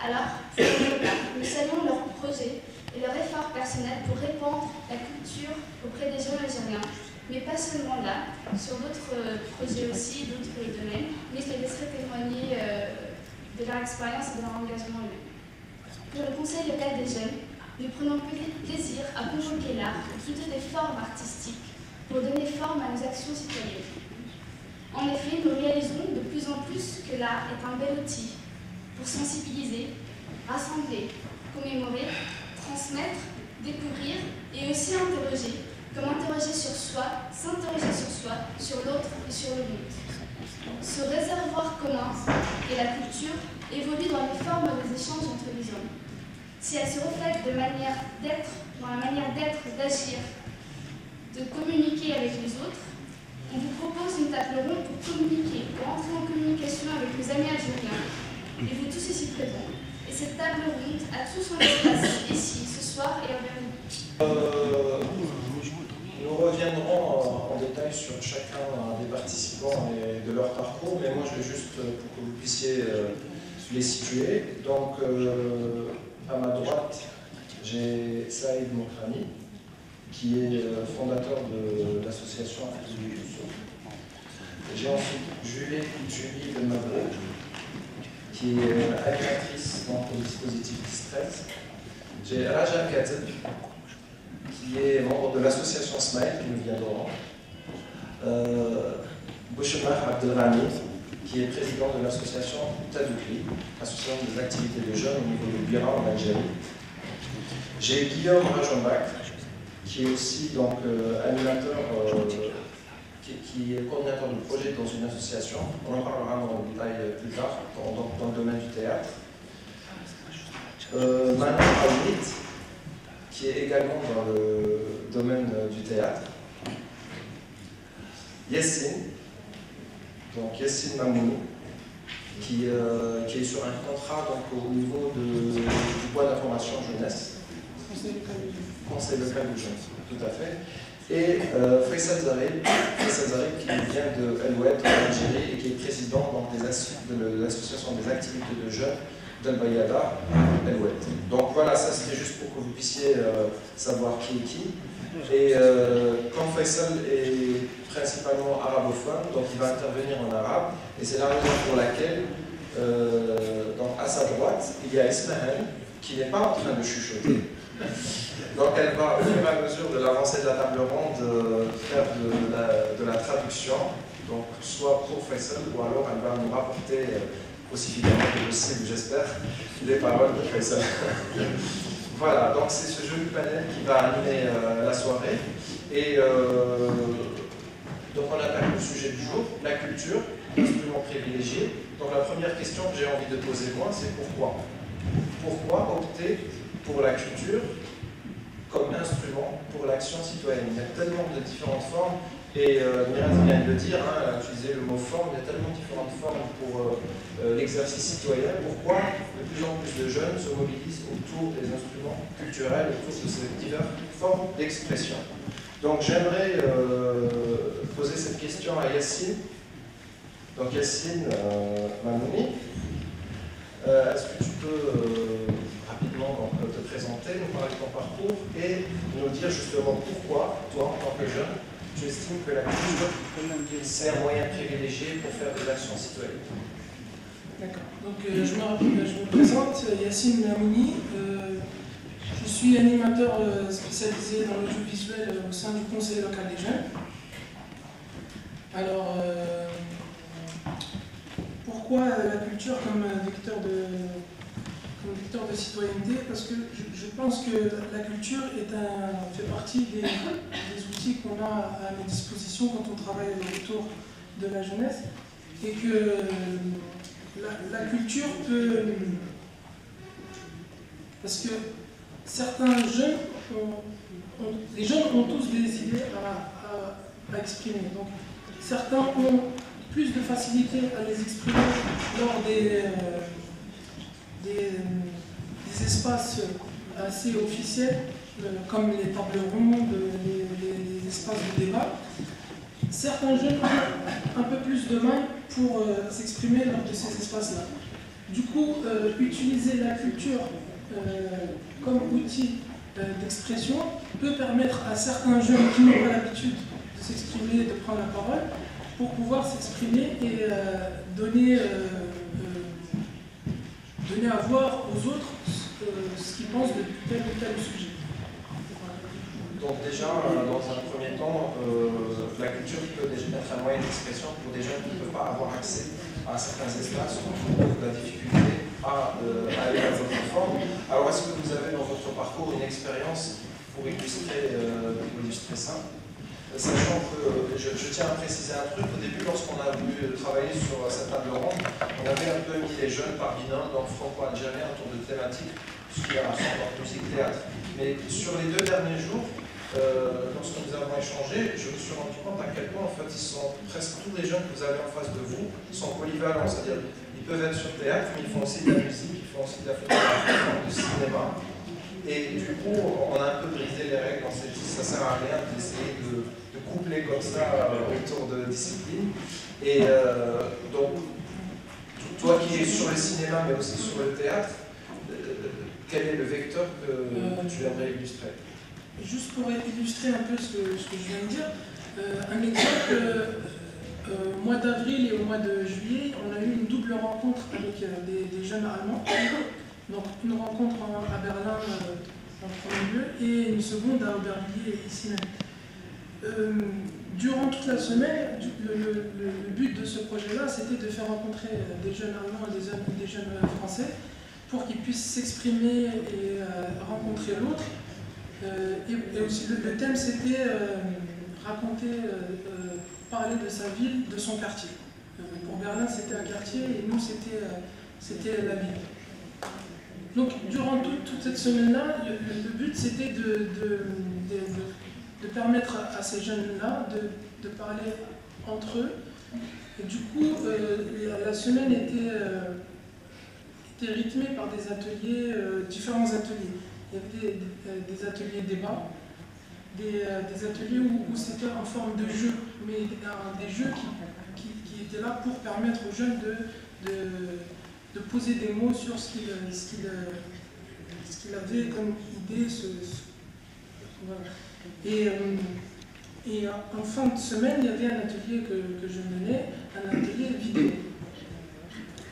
Alors, nous saluons leur projet et leur effort personnel pour répandre la culture auprès des jeunes algériens, mais pas seulement là, sur d'autres projets aussi, d'autres domaines, mais je les laisserai témoigner de leur expérience et de leur engagement eux-mêmes. Pour le Conseil local des jeunes, nous prenons plaisir à convoquer l'art, ou plutôt des formes artistiques, pour donner forme à nos actions citoyennes. En effet, nous réalisons de plus en plus que l'art est un bel outil pour sensibiliser, rassembler, commémorer, transmettre, découvrir et aussi interroger, comme interroger sur soi, s'interroger sur soi, sur l'autre et sur le monde. Ce réservoir commun et la culture évolue dans les formes des échanges entre les hommes. si elle se reflète dans la manière d'être, d'agir, de communiquer avec les autres, on vous propose une table ronde pour communiquer, pour entrer en communication avec nos amis algériens, et vous tous ici présents. Et cette table ronde a tout son espace ici, ce soir et envers nous. Nous reviendrons en détail sur chacun des participants et de leur parcours, mais moi je vais juste, pour que vous puissiez les situer. Donc, à ma droite, j'ai Saïd Mokrani, qui est fondateur de l'association Afri Youssou. J'ai ensuite Julie Belmabro, qui est animatrice dans le dispositif Distress. J'ai Raja Kateb, qui est membre de l'association Smile, qui nous vient d'Oran. Bouchemar Abdelrahmi, qui est président de l'association Tadoukli, association des activités de jeunes au niveau de Bira en Algérie. J'ai Guillaume Rajombach, qui est aussi donc, animateur, qui est coordinateur de projet dans une association. On en parlera dans le détail plus tard, dans le domaine du théâtre. Manon Aoulit, qui est également dans le domaine du théâtre. Yassine, donc Yassine Mamouni, qui est sur un contrat donc, au niveau du bois d'information jeunesse. Conseil local de jeunesse, tout à fait. Et Faisal Zareb, qui vient de El Oued en Algérie et qui est président donc, de l'association des activités de jeunes d'El Bayada, El Oued. Donc voilà, ça c'était juste pour que vous puissiez savoir qui est qui. Et comme Faisal est principalement arabophone, donc il va intervenir en arabe, et c'est la raison pour laquelle, donc à sa droite, il y a Ismaël, qui n'est pas en train de chuchoter. Donc elle va, au fur et à mesure de l'avancée de la table ronde, faire de la traduction, donc soit pour Faisal, ou alors elle va nous rapporter, aussi fidèlement que possible, j'espère, les paroles de Faisal. Voilà, donc c'est ce joli panel qui va animer la soirée. Et donc on attaque le sujet du jour, la culture, instrument privilégié. Donc la première question que j'ai envie de poser moi, c'est pourquoi? Pourquoi opter pour la culture comme instrument pour l'action citoyenne? Il y a tellement de différentes formes, et Myriam vient de le dire, hein, elle a utilisé le mot forme, il y a tellement de différentes formes pour l'exercice citoyen. Pourquoi de plus en plus de jeunes se mobilisent autour des instruments culturels, autour de ces diverses formes d'expression? Donc j'aimerais poser cette question à Yassine. Donc Yassine Mamouni, est-ce que tu peux rapidement donc, te présenter, nous parler de ton parcours et nous dire justement pourquoi, toi en tant que jeune, tu estimes que la culture c'est un moyen privilégié pour faire des actions citoyennes? D'accord. Donc je me présente, Yassine Mamouni. Je suis animateur spécialisé dans l'audiovisuel au sein du Conseil local des jeunes. Alors, pourquoi la culture comme vecteur de citoyenneté? Parce que je pense que la culture fait partie des outils qu'on a à notre disposition quand on travaille autour de la jeunesse, et que la culture peut... Parce que certains jeunes, les jeunes ont tous des idées à exprimer. Donc, certains ont plus de facilité à les exprimer lors des espaces assez officiels, comme les tables rondes, les espaces de débat. Certains jeunes ont un peu plus de mal pour s'exprimer lors de ces espaces-là. Du coup, utiliser la culture comme outil d'expression peut permettre à certains jeunes qui n'ont pas l'habitude de s'exprimer, de prendre la parole, pour pouvoir s'exprimer et donner à voir aux autres ce qu'ils pensent de tel ou tel sujet. Donc déjà, dans un premier temps, la culture peut déjà être un moyen d'expression pour des jeunes qui ne peuvent pas avoir accès à certains espaces où on trouve la difficulté à aller à votre forme. Alors est-ce que vous avez dans votre parcours une expérience pour illustrer ça? Sachant que je tiens à préciser un truc, au début lorsqu'on a voulu travailler sur cette table ronde, on avait un peu mis les jeunes par binôme, donc franco-algériens, autour de thématiques ce qui est rapport musique, théâtre. Mais sur les 2 derniers jours, lorsque nous avons échangé, je me suis rendu compte à quel point en fait, presque tous les jeunes que vous avez en face de vous sont polyvalents, c'est-à-dire ils peuvent être sur théâtre, mais ils font aussi de la musique, ils font aussi de la photographie, du cinéma. Et du coup, on a un peu brisé les règles, on s'est dit ça sert à rien d'essayer de coupler comme ça autour de disciplines. Et donc, toi qui es sur le cinéma, mais aussi sur le théâtre, quel est le vecteur que tu aimerais illustrer? Juste pour illustrer un peu ce que je viens de dire, un exemple, au mois d'avril et au mois de juillet, on a eu une double rencontre avec des jeunes Allemands. Donc une rencontre à Berlin en premier lieu et une seconde à Aubervilliers ici même. Durant toute la semaine, le but de ce projet-là, c'était de faire rencontrer des jeunes Allemands et des jeunes Français pour qu'ils puissent s'exprimer et rencontrer l'autre. Et aussi le thème c'était raconter, parler de sa ville, de son quartier. Pour Berlin c'était un quartier et nous c'était la ville. Donc durant toute cette semaine-là, le but c'était de permettre à ces jeunes-là de parler entre eux. Et du coup, la semaine était rythmée par des ateliers, différents ateliers. Il y avait des ateliers débat, des ateliers où c'était en forme de jeu, mais des jeux qui étaient là pour permettre aux jeunes de poser des mots sur ce qu'il avait comme idée. Voilà. Et en fin de semaine, il y avait un atelier que je menais, un atelier vidéo.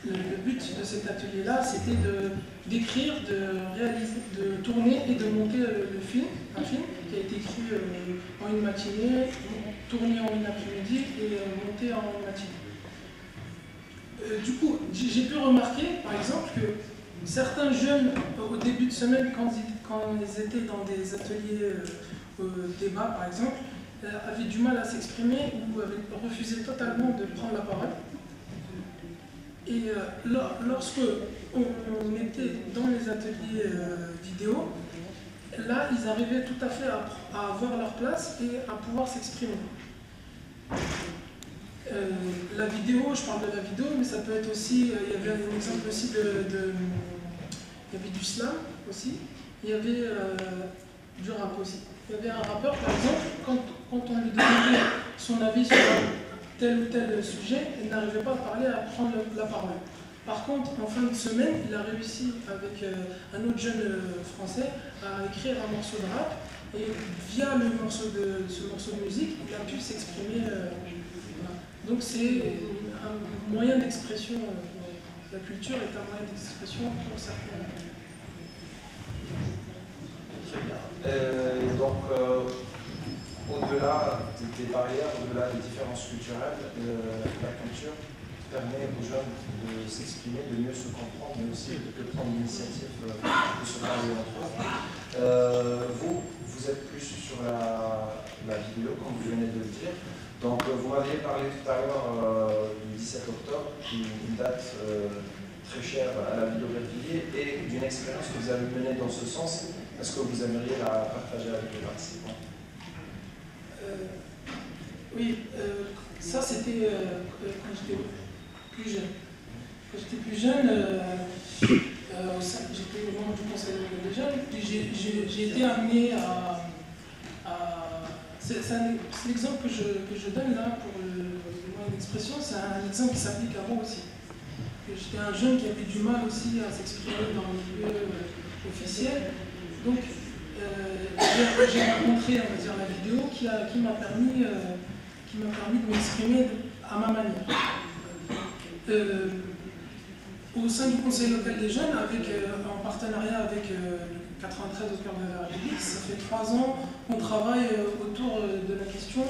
Le but de cet atelier-là, c'était d'écrire, de réaliser, de tourner et de monter un film qui a été écrit en une matinée, tourné en une après-midi et monté en une matinée. Du coup, j'ai pu remarquer, par exemple, que certains jeunes, au début de semaine, quand ils étaient dans des ateliers débat, par exemple, avaient du mal à s'exprimer ou avaient refusé totalement de prendre la parole. Et lorsque on était dans les ateliers vidéo, là, ils arrivaient tout à fait à avoir leur place et à pouvoir s'exprimer. La vidéo, je parle de la vidéo, mais ça peut être aussi, il y avait un exemple aussi il y avait du slam aussi, il y avait du rap aussi. Il y avait un rappeur, par exemple, quand on lui demandait son avis sur tel ou tel sujet, il n'arrivait pas à parler, à prendre la parole. Par contre, en fin de semaine, il a réussi avec un autre jeune français à écrire un morceau de rap et via ce morceau de musique, il a pu s'exprimer. Voilà. Donc c'est un moyen d'expression. La culture est un moyen d'expression pour certains. Très bien. Donc, au-delà des barrières, au-delà des différences culturelles, la culture permet aux jeunes de s'exprimer, de mieux se comprendre, mais aussi de prendre l'initiative de se parler entre eux. Vous êtes plus sur la vidéo, comme vous venez de le dire. Donc, vous m'aviez parlé tout à l'heure du 17 octobre, une date très chère à la ville d'Aubervilliers, et d'une expérience que vous avez menée dans ce sens. Est-ce que vous aimeriez la partager avec les participants? Oui, ça c'était quand j'étais plus jeune. Quand j'étais plus jeune, j'étais au membre du conseil des jeunes, puis j'ai été amené à c'est l'exemple que je donne là pour mon expression, c'est un exemple qui s'applique à moi aussi. J'étais un jeune qui avait du mal aussi à s'exprimer dans le milieu officiel. Donc, j'ai rencontré, on va dire, la vidéo qui m'a permis de m'exprimer à ma manière. Au sein du Conseil local des jeunes, en partenariat avec 93 au cœur de la République, ça fait 3 ans qu'on travaille autour de la question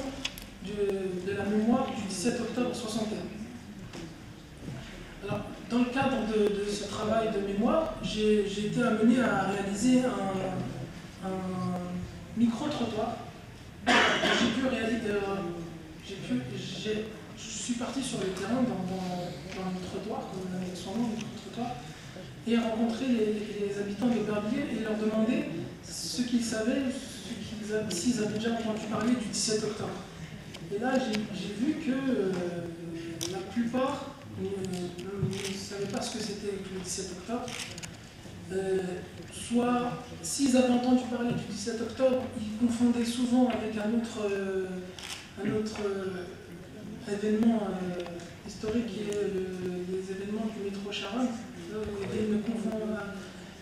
de la mémoire du 17 octobre 61. Alors, dans le cadre de ce travail de mémoire, j'ai été amené à réaliser un micro-trottoir. Je suis parti sur le terrain dans le trottoir, comme son nom, le micro-trottoir, et rencontrer les habitants d'Aubervilliers et leur demander ce qu'ils savaient, s'ils avaient déjà entendu parler du 17 octobre. Et là, j'ai vu que la plupart ne savaient pas ce que c'était que le 17 octobre. Soit, s'ils avaient entendu parler du 17 octobre, ils confondaient souvent avec un autre événement historique qui est les événements du métro Charonne. Il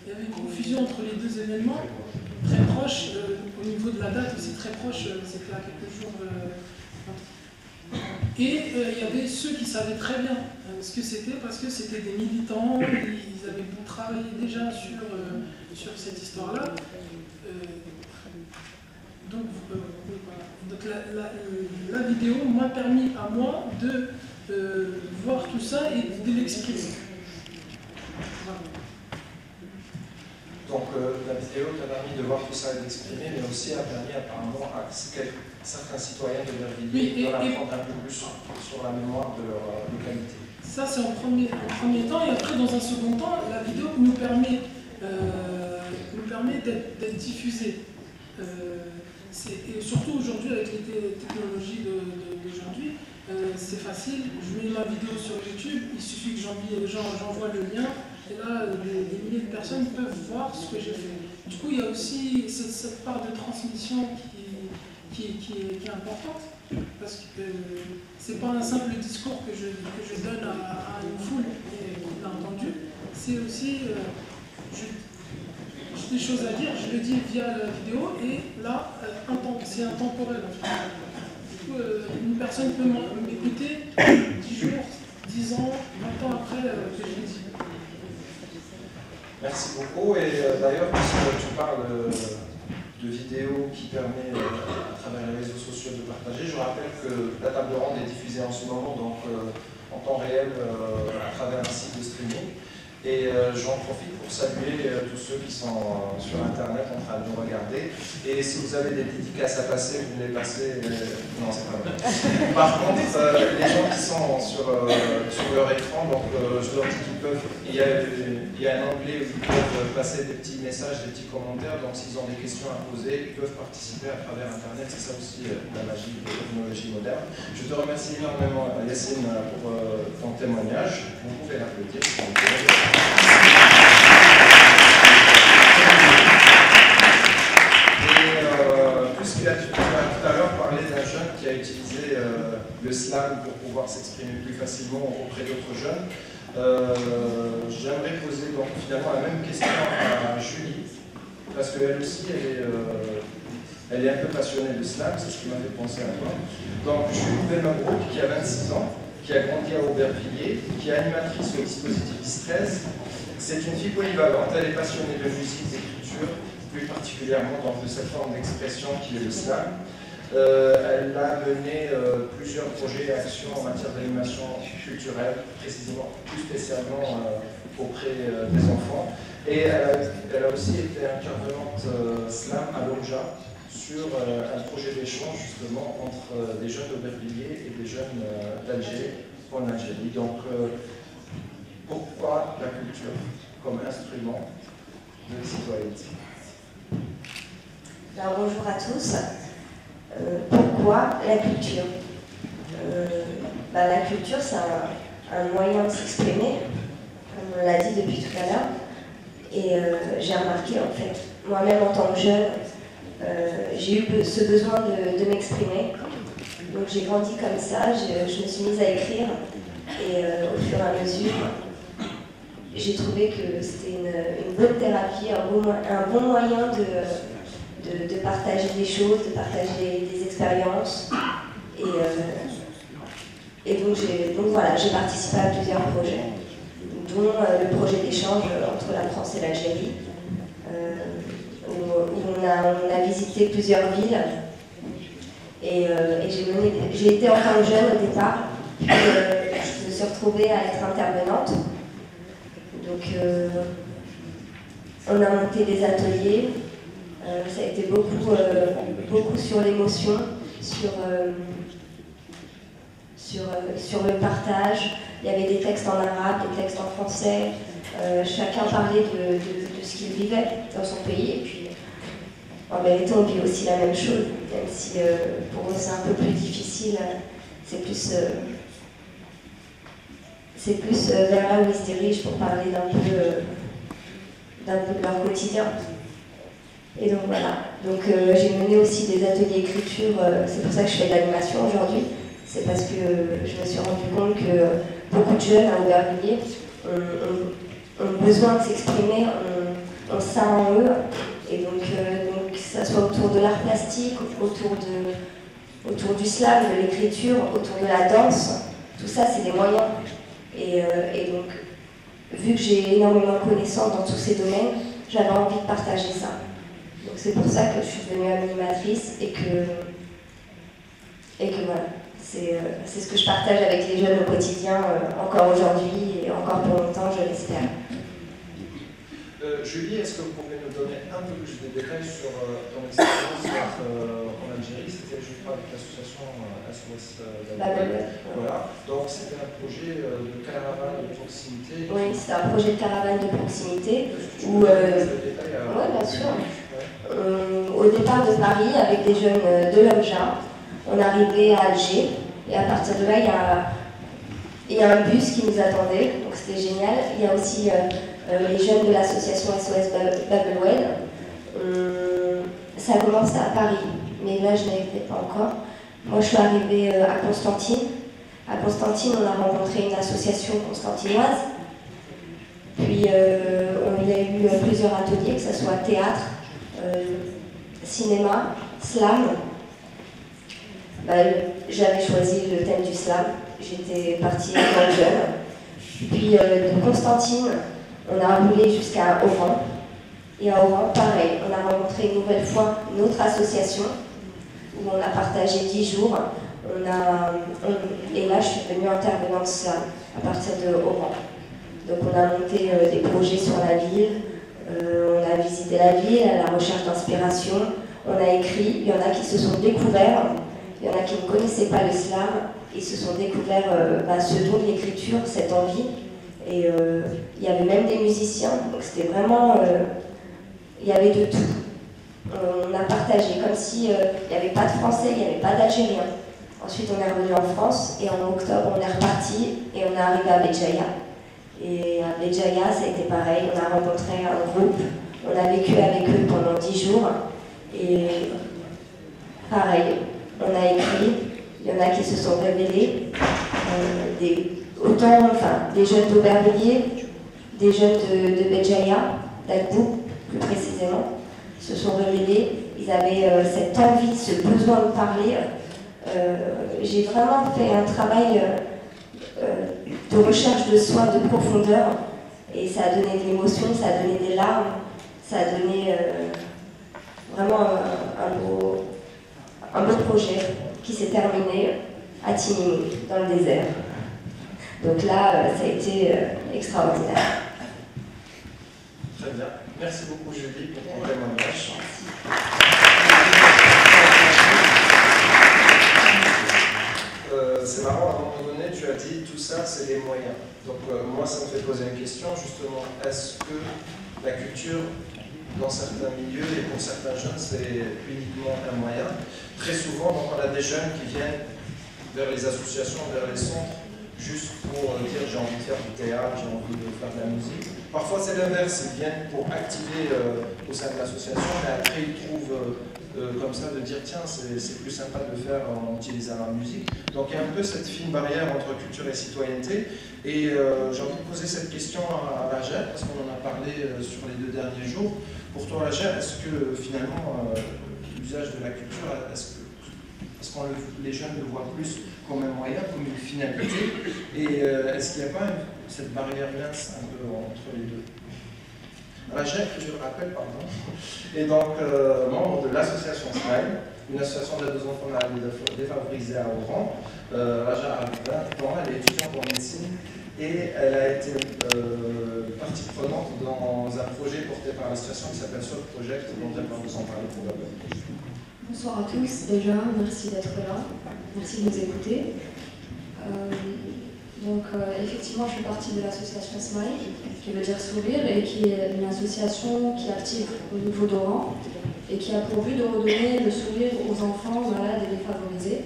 y avait une confusion entre les deux événements, très proches, au niveau de la date aussi très proche, c'était à quelques jours. Et il y avait ceux qui savaient très bien ce que c'était, parce que c'était des militants, ils avaient travaillé déjà sur cette histoire-là. Donc la vidéo m'a permis à moi de voir tout ça et de l'exprimer. Voilà. Donc la vidéo t'a permis de voir tout ça et d'exprimer, mais aussi a permis apparemment à certains citoyens d'Aubervilliers d'en apprendre un peu plus sur la mémoire de leur localité. Ça c'est en premier temps, et après dans un second temps, la vidéo nous permet d'être diffusée. Et surtout aujourd'hui avec les technologies d'aujourd'hui, c'est facile, je mets ma vidéo sur YouTube, il suffit que j'envoie le lien, et là des milliers de personnes peuvent voir ce que j'ai fait. Du coup il y a aussi cette part de transmission qui est importante, parce que c'est pas un simple discours que je donne à une foule qui l'a entendu, c'est aussi j'ai des choses à dire, je le dis via la vidéo, et là, c'est intemporel. Du coup, une personne peut m'écouter 10 jours, 10 ans, 20 ans après que je l'ai dit. Merci beaucoup, et d'ailleurs, puisque tu parles de vidéos qui permet à travers les réseaux sociaux de partager, je rappelle que la table ronde est diffusée en ce moment, donc en temps réel, à travers un site de streaming. Et j'en profite pour saluer tous ceux qui sont sur Internet en train de nous regarder. Et si vous avez des dédicaces à passer, vous les passez. Non, c'est pas vrai. Par contre, les gens qui sont sur leur écran, donc je leur dis qu'ils peuvent. Il y a un onglet où ils peuvent passer des petits messages, des petits commentaires. Donc s'ils ont des questions à poser, ils peuvent participer à travers Internet. C'est ça aussi la magie de la technologie moderne. Je te remercie énormément, Yacine, pour ton témoignage. Vous pouvez l'applaudir. Puisqu'il a tout à l'heure parlé d'un jeune qui a utilisé le slam pour pouvoir s'exprimer plus facilement auprès d'autres jeunes, j'aimerais poser donc finalement la même question à Julie, parce qu'elle aussi elle est un peu passionnée de slam, c'est ce qui m'a fait penser à toi. Donc Julie Belmabrouk, qui a 26 ans, qui a grandi à Aubervilliers, qui est animatrice au dispositif 13. C'est une fille polyvalente, elle est passionnée de musique, d'écriture, plus particulièrement dans cette forme d'expression qui est le slam. Elle a mené plusieurs projets et actions en matière d'animation culturelle, précisément, plus spécialement auprès des enfants. Et elle a aussi été intervenante slam à l'ONJA sur un projet d'échange justement entre des jeunes d'Aubervilliers et des jeunes d'Alger en Algérie. Donc, pourquoi la culture comme instrument de citoyenneté? Alors, bonjour à tous. Pourquoi la culture? La culture, c'est un moyen de s'exprimer, comme on l'a dit depuis tout à l'heure. Et j'ai remarqué, en fait, moi-même en tant que jeune, j'ai eu ce besoin de m'exprimer. Donc j'ai grandi comme ça, je me suis mise à écrire. Et au fur et à mesure, j'ai trouvé que c'était une bonne thérapie, un bon moyen de partager des choses, de partager des expériences. Et donc voilà, j'ai participé à plusieurs projets, dont le projet d'échange entre la France et l'Algérie, où on a visité plusieurs villes. Et j'ai été en tant que jeune au départ, puis je me suis retrouvée à être intervenante. Donc on a monté des ateliers, ça a été beaucoup sur l'émotion, sur le partage. Il y avait des textes en arabe, des textes en français, Chacun parlait de ce qu'il vivait dans son pays, et puis en vérité on vit aussi la même chose, même si pour eux c'est un peu plus difficile, c'est plus vers là où ils se dirigent pour parler d'un peu de leur quotidien. Et donc voilà, donc j'ai mené aussi des ateliers d'écriture, c'est pour ça que je fais de l'animation aujourd'hui, c'est parce que je me suis rendu compte que beaucoup de jeunes à Aubervilliers ont besoin de s'exprimer, ont ça en eux, et donc que ça soit autour de l'art plastique, autour du slam, de l'écriture, autour de la danse, tout ça c'est des moyens. Et donc, vu que j'ai énormément de connaissances dans tous ces domaines, j'avais envie de partager ça. Donc c'est pour ça que je suis devenue animatrice et que voilà, c'est ce que je partage avec les jeunes au quotidien, encore aujourd'hui et encore pour longtemps, je l'espère. Julie, est-ce que vous pouvez nous donner un peu plus de détails sur ton expérience en Algérie? C'était, je crois, avec l'association SOS d'Algérie. Voilà. Donc c'était un projet de caravane de proximité. Oui, c'était un projet de caravane de proximité. Oui, bien sûr. Au départ de Paris, avec des jeunes de l'OMJA, on arrivait à Alger. Et à partir de là, il y a un bus qui nous attendait. Donc c'était génial. Il y a aussi les jeunes de l'association SOS Babelwell. Ça a commencé à Paris, mais là je n'y étais pas encore. Moi je suis arrivée à Constantine. À Constantine, on a rencontré une association constantinoise. Puis on y a eu plusieurs ateliers, que ce soit théâtre, cinéma, slam. J'avais choisi le thème du slam. J'étais partie étant jeune. Puis de Constantine, on a roulé jusqu'à Oran. Et à Oran, pareil, on a rencontré une nouvelle fois une autre association où on a partagé 10 jours. Et là, je suis devenue intervenante slam à partir de Oran. Donc on a monté des projets sur la ville, on a visité la ville à la recherche d'inspiration, on a écrit, il y en a qui se sont découverts, il y en a qui ne connaissaient pas le slam, ils se sont découverts ce don de l'écriture, cette envie. Et il y avait même des musiciens, donc c'était vraiment... il y avait de tout. On a partagé, comme s'il n'y avait pas de Français, il n'y avait pas d'Algériens. Ensuite, on est revenu en France, et en octobre, on est reparti, et on est arrivé à Béjaïa. Et à Béjaïa, ça a été pareil, on a rencontré un groupe, on a vécu avec eux pendant 10 jours, et pareil, on a écrit, il y en a qui se sont révélés, des jeunes d'Aubervilliers, des jeunes de Béjaïa, d'Albouk plus précisément, se sont révélés, ils avaient cette envie, ce besoin de parler. J'ai vraiment fait un travail de recherche de soi, de profondeur, et ça a donné de l'émotion, ça a donné des larmes, ça a donné vraiment un beau projet qui s'est terminé à Tinimou, dans le désert. Donc là, ça a été extraordinaire. Très bien. Merci beaucoup Julie pour ton témoignage. C'est marrant, à un moment donné, tu as dit tout ça, c'est des moyens. Donc moi, ça me fait poser une question, justement, est-ce que la culture, dans certains milieux et pour certains jeunes, c'est uniquement un moyen? Très souvent, donc, on a des jeunes qui viennent vers les associations, vers les centres, juste pour dire j'ai envie de faire du théâtre, j'ai envie de faire de la musique. Parfois c'est l'inverse, ils viennent pour activer au sein de l'association, mais après ils trouvent comme ça de dire tiens c'est plus sympa de le faire en utilisant la musique. Donc il y a un peu cette fine barrière entre culture et citoyenneté. Et j'ai envie de poser cette question à Lager, parce qu'on en a parlé sur les 2 derniers jours. Pour toi Lager, est-ce que finalement l'usage de la culture, est-ce que les jeunes le voient plus comme un moyen, comme une finalité, et est-ce qu'il n'y a pas cette barrière mince un peu entre les deux? Lager, je le rappelle, pardon, est donc membre de l'association Smile, une association d'aide aux enfants défavorisés à Oran. Lager a 20 ans, elle est étudiante en médecine, et elle a été partie prenante dans un projet porté par l'association qui s'appelle Soul Project, dont elle va vous en parler probablement. Bonsoir à tous, déjà, merci d'être là, merci de nous écouter. Donc effectivement, je fais partie de l'association Smile, qui veut dire sourire, et qui est une association qui est active au niveau d'Oran et qui a pour but de redonner le sourire aux enfants malades et défavorisés.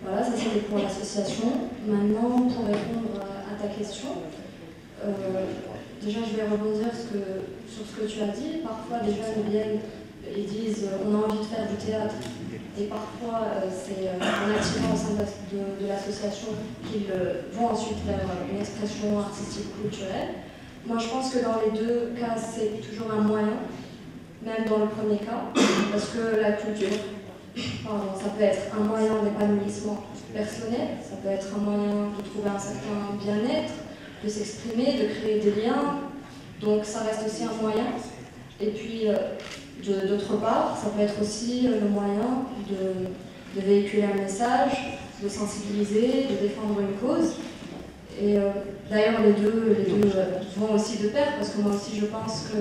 Voilà, ça c'était pour l'association. Maintenant, pour répondre à ta question, déjà je vais rebondir sur ce que tu as dit. Parfois, des jeunes viennent et disent on a envie de faire du théâtre. Et parfois, c'est en activant au sein de l'association qu'ils vont ensuite vers une expression artistique culturelle. Moi, je pense que dans les deux cas, c'est toujours un moyen, même dans le premier cas, parce que la culture, ça peut être un moyen d'épanouissement personnel, ça peut être un moyen de trouver un certain bien-être, de s'exprimer, de créer des liens, donc ça reste aussi un moyen. Et puis, d'autre part, ça peut être aussi le moyen de véhiculer un message, de sensibiliser, de défendre une cause. Et d'ailleurs, les deux vont aussi de pair, parce que moi aussi, je pense que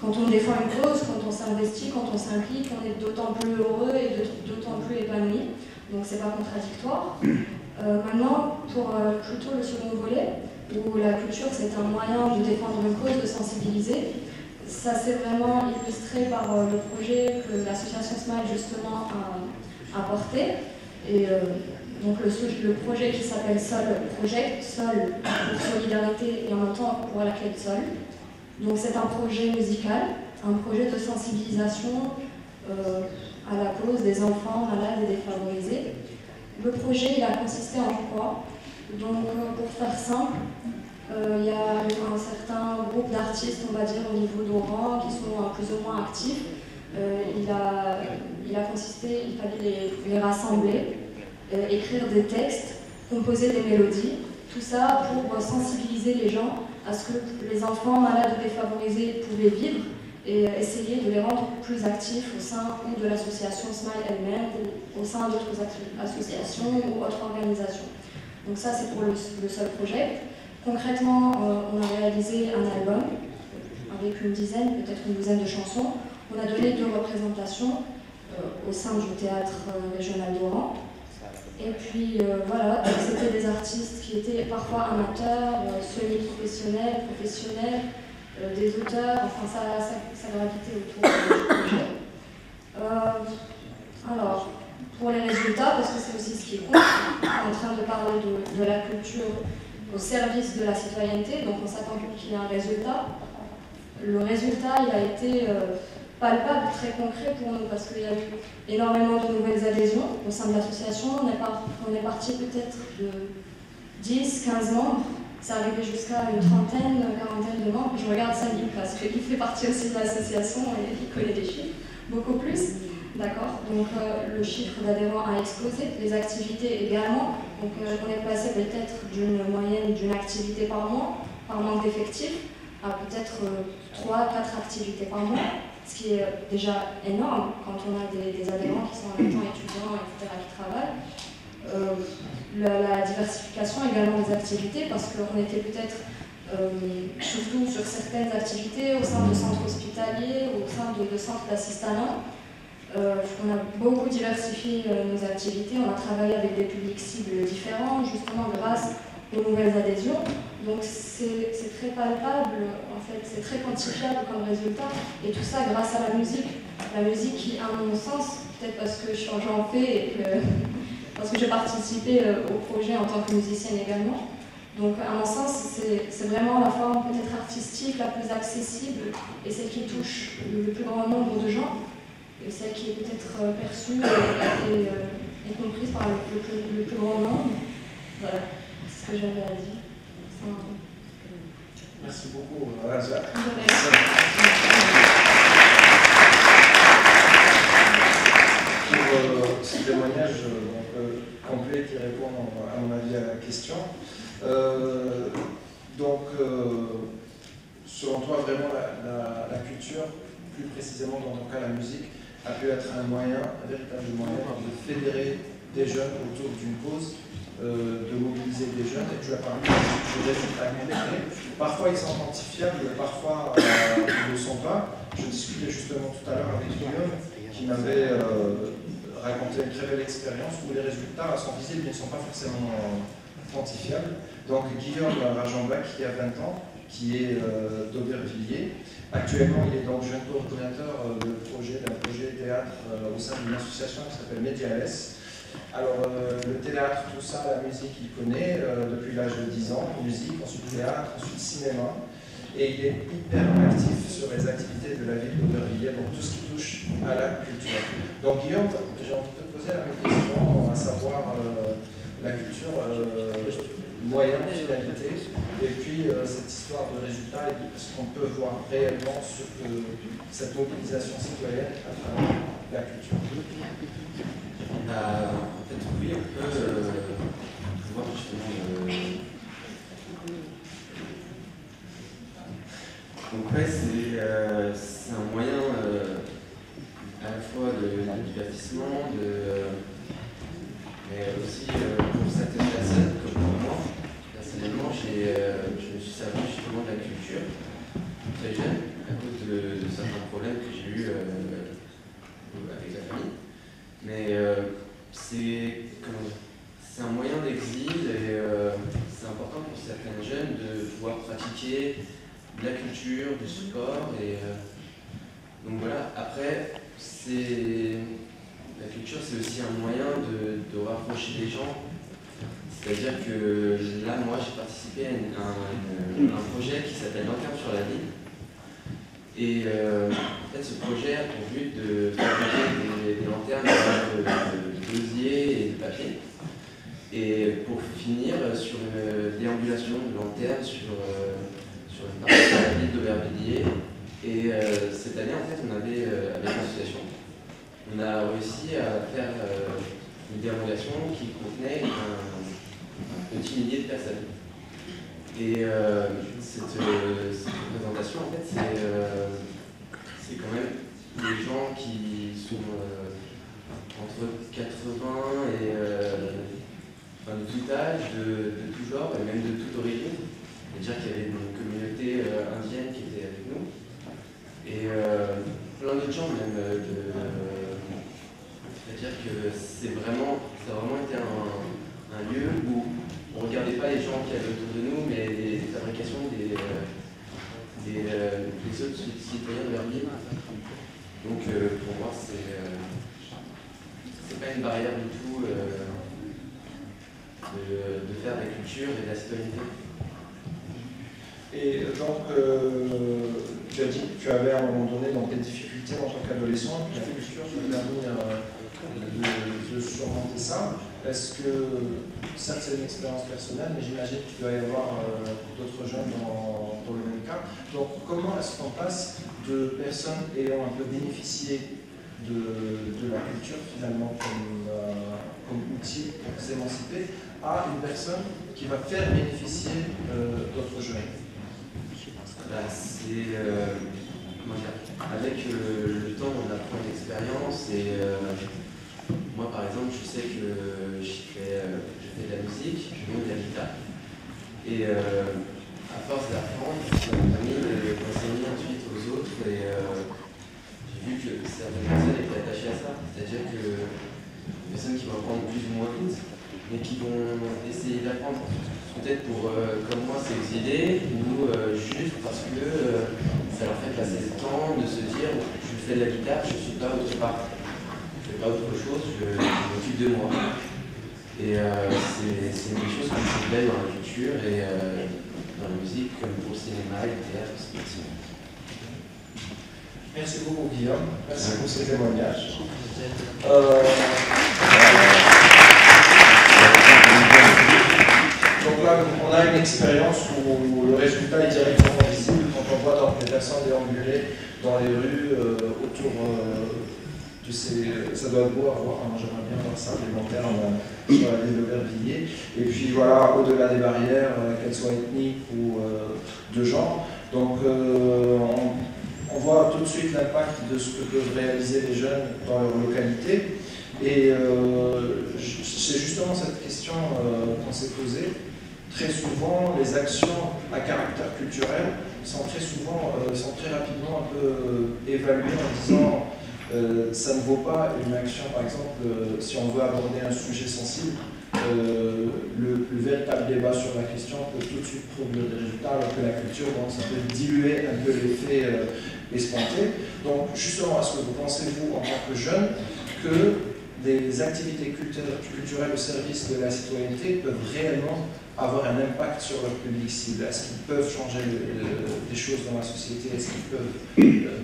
quand on défend une cause, quand on s'investit, quand on s'implique, on est d'autant plus heureux et d'autant plus épanoui. Donc, c'est pas contradictoire. Maintenant, pour plutôt le second volet, où la culture, c'est un moyen de défendre une cause, de sensibiliser. Ça s'est vraiment illustré par le projet que l'association Smile justement a porté. Et donc le projet qui s'appelle Sol Project, Sol pour solidarité et en même temps pour la quête Sol. Donc c'est un projet musical, un projet de sensibilisation à la cause des enfants malades et défavorisés. Le projet il a consisté en quoi? Donc pour faire simple, il y a un certain groupe d'artistes, on va dire, au niveau d'Oran, qui sont plus ou moins actifs. Il a consisté, il fallait les rassembler, écrire des textes, composer des mélodies, tout ça pour sensibiliser les gens à ce que les enfants malades ou défavorisés pouvaient vivre et essayer de les rendre plus actifs au sein de l'association Smile elle-même ou au sein d'autres associations ou autres organisations. Donc ça, c'est pour le seul projet. Concrètement, on a réalisé un album avec une dizaine, peut-être une douzaine de chansons. On a donné 2 représentations au sein du théâtre régional d'Oran. Et puis voilà, c'était des artistes qui étaient parfois amateurs, semi-professionnels, professionnels, des auteurs, enfin ça gravitait autour du projet. Alors, pour les résultats, parce que c'est aussi ce qui compte, on est en train de parler de la culture au service de la citoyenneté, donc on s'attend qu'il y ait un résultat. Le résultat, il a été palpable, très concret pour nous, parce qu'il y a eu énormément de nouvelles adhésions au sein de l'association. On est parti peut-être de 10, 15 membres, c'est arrivé jusqu'à une trentaine, quarantaine de membres. Je regarde Samy parce qu'il fait partie aussi de l'association et il connaît des chiffres, beaucoup plus. D'accord, donc le chiffre d'adhérents a explosé, les activités également. Donc on est passé peut-être d'une moyenne d'une activité par mois, par manque d'effectifs, à peut-être 3-4 activités par mois, ce qui est déjà énorme quand on a des adhérents qui sont en même temps étudiants, etc., qui travaillent. La diversification également des activités, parce qu'on était peut-être surtout sur certaines activités au sein de centres hospitaliers, au sein de centres d'assistanat. On a beaucoup diversifié nos activités, on a travaillé avec des publics cibles différents, justement grâce aux nouvelles adhésions. Donc c'est très palpable, en fait, c'est très quantifiable comme résultat, et tout ça grâce à la musique. La musique qui, à mon sens, peut-être parce que j'en fais et parce que j'ai participé au projet en tant que musicienne également. Donc à mon sens, c'est vraiment la forme peut-être artistique la plus accessible et celle qui touche le plus grand nombre de gens. Et celle qui est peut-être perçue et comprise par le plus grand nombre. Voilà, c'est ce que j'avais à dire. Merci beaucoup, Raja. Pour ce témoignage complet qui répond, à mon avis, à la question. Selon toi, vraiment, la culture, plus précisément dans ton cas la musique, a pu être un véritable moyen de fédérer des jeunes autour d'une cause, de mobiliser des jeunes, et tu as parlé de résultats concrets. Parfois ils sont quantifiables, parfois ils ne le sont pas. Je discutais justement tout à l'heure avec Guillaume qui m'avait raconté une très belle expérience où les résultats sont visibles mais ne sont pas forcément quantifiables. Donc Guillaume Rajan-Black, qui a 20 ans, qui est d'Aubervilliers. Actuellement, il est donc jeune coordinateur d'un projet théâtre au sein d'une association qui s'appelle Mediales. Alors, le théâtre, tout ça, la musique, il connaît depuis l'âge de 10 ans. Musique, ensuite théâtre, ensuite cinéma. Et il est hyper actif sur les activités de la ville d'Aubervilliers, donc tout ce qui touche à la culture. Donc Guillaume, j'ai envie de te poser la même question, à savoir la culture, moyen, finalité, et puis cette histoire de résultats et ce qu'on peut voir réellement sur cette mobilisation citoyenne à travers la culture. En fait, oui, on peut voir justement donc ouais, c'est un moyen à la fois de divertissement, mais aussi pour certaines personnes, comme pour moi. Personnellement, je me suis servi justement de la culture très jeune à cause de certains problèmes que j'ai eus avec la famille. Mais c'est un moyen d'exil et c'est important pour certains jeunes de pouvoir pratiquer de la culture, du sport. Et donc voilà, après, la culture c'est aussi un moyen de rapprocher les gens. C'est-à-dire que là, moi, j'ai participé à un projet qui s'appelle Lanterne sur la ville. Et en fait, ce projet a pour but de fabriquer des lanternes de d'osier et de papier. Et pour finir sur une déambulation de lanternes sur une partie de la ville d'Aubervilliers. Et cette année, en fait, on avait, avec l'association, on a réussi à faire une déambulation qui contenait un petit millier de personnes. Et cette représentation, en fait, c'est quand même des gens qui sont entre 80 et de tout âge, de tout genre, et même de toute origine. C'est-à-dire qu'il y avait une communauté indienne qui était avec nous. Et plein d'autres gens même. C'est-à-dire que ça a vraiment été un lieu où on ne regardait pas les gens qui avaient autour de nous, mais les fabrications des autres citoyens de leur ville. Donc pour moi, c'est pas une barrière du tout de faire de la culture et de la citoyenneté. Et donc, tu as dit que tu avais à un moment donné des difficultés en tant qu'adolescent, et puis la culture t'a permis de surmonter ça. Est-ce que, certes c'est une expérience personnelle, mais j'imagine qu'il doit y avoir d'autres jeunes dans le même cas. Donc comment est-ce qu'on passe de personnes ayant un peu bénéficié de la culture finalement comme outil pour s'émanciper à une personne qui va faire bénéficier d'autres jeunes? Avec le temps, on apprend une expérience et moi, par exemple, je sais que je fais de la musique, je joue de la guitare. Et à force d'apprendre, ça m'a permis d'enseigner ensuite aux autres. Et j'ai vu que certaines personnes étaient attachées à ça. C'est-à-dire que des personnes qui vont apprendre plus ou moins vite, mais qui vont essayer d'apprendre. Peut-être pour, comme moi, s'exiler, ou juste parce que ça leur fait passer le temps de se dire je fais de la guitare, je ne suis pas autre part. Pas autre chose, je m'occupe de moi. Et c'est une des choses que je trouve belle dans la culture et dans la musique, comme pour le cinéma et le théâtre. Merci beaucoup Guillaume, merci pour ces témoignages. Donc là, on a une expérience où le résultat est directement visible quand on voit donc les personnes déambuler dans les rues autour de ces... Ça doit être beau à voir, hein, j'aimerais bien voir ça, les lanternes sur la ville d'Aubervilliers. Et puis voilà, au-delà des barrières, qu'elles soient ethniques ou de genre. Donc on voit tout de suite l'impact de ce que peuvent réaliser les jeunes dans leur localité. Et c'est justement cette question qu'on s'est posée. Très souvent, les actions à caractère culturel sont très rapidement un peu évaluées en disant ça ne vaut pas une action, par exemple, si on veut aborder un sujet sensible, le véritable débat sur la question peut tout de suite produire des résultats, alors que la culture, bon, ça peut diluer un peu l'effet escompté. Donc, justement, est-ce que vous pensez, vous, en tant que jeune, que des activités culturelles au service de la citoyenneté peuvent réellement avoir un impact sur leur public cible? Est-ce qu'ils peuvent changer des choses dans la société? Est-ce qu'ils peuvent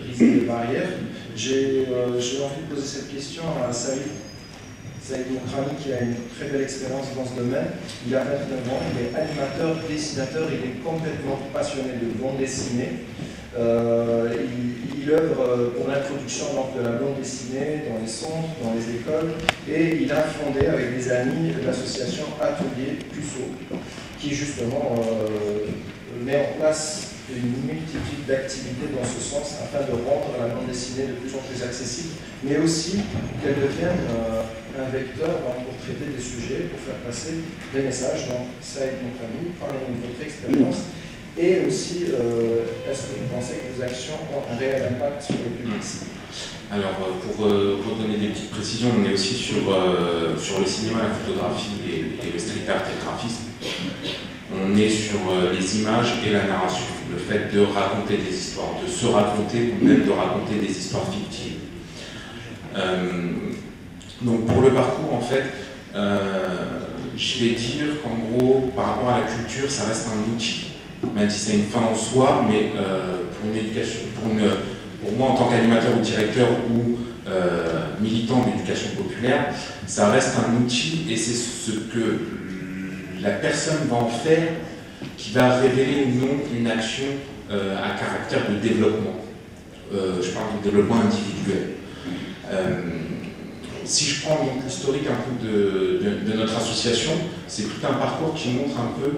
briser des barrières? J'ai envie de poser cette question à Saïd Mokrani, qui a une très belle expérience dans ce domaine. Il a 29 ans, il est animateur, dessinateur, il est complètement passionné de bande dessinée. Il œuvre pour l'introduction de la bande dessinée dans les centres, dans les écoles, et il a fondé avec des amis l'association Atelier Puceau, qui justement met en place une multitude d'activités dans ce sens afin de rendre la bande dessinée de plus en plus accessible, mais aussi qu'elle devienne un vecteur pour traiter des sujets, pour faire passer des messages. Donc, Saïd Mokrani, parlez-nous de votre expérience. Et aussi, est-ce que vous pensez que vos actions ont un réel impact sur le public? Alors, pour redonner des petites précisions, on est aussi sur le cinéma, la photographie et le street art et le graphisme. On est sur les images et la narration, le fait de raconter des histoires, de se raconter ou même de raconter des histoires fictives. Donc pour le parcours, en fait, je vais dire qu'en gros, par rapport à la culture, ça reste un outil. Même si c'est une fin en soi, mais pour une éducation, pour moi en tant qu'animateur ou directeur ou militant d'éducation populaire, ça reste un outil et c'est ce que la personne va en faire qui va révéler ou non une action à caractère de développement. Je parle de développement individuel. Si je prends donc l'historique un peu de notre association, c'est tout un parcours qui montre un peu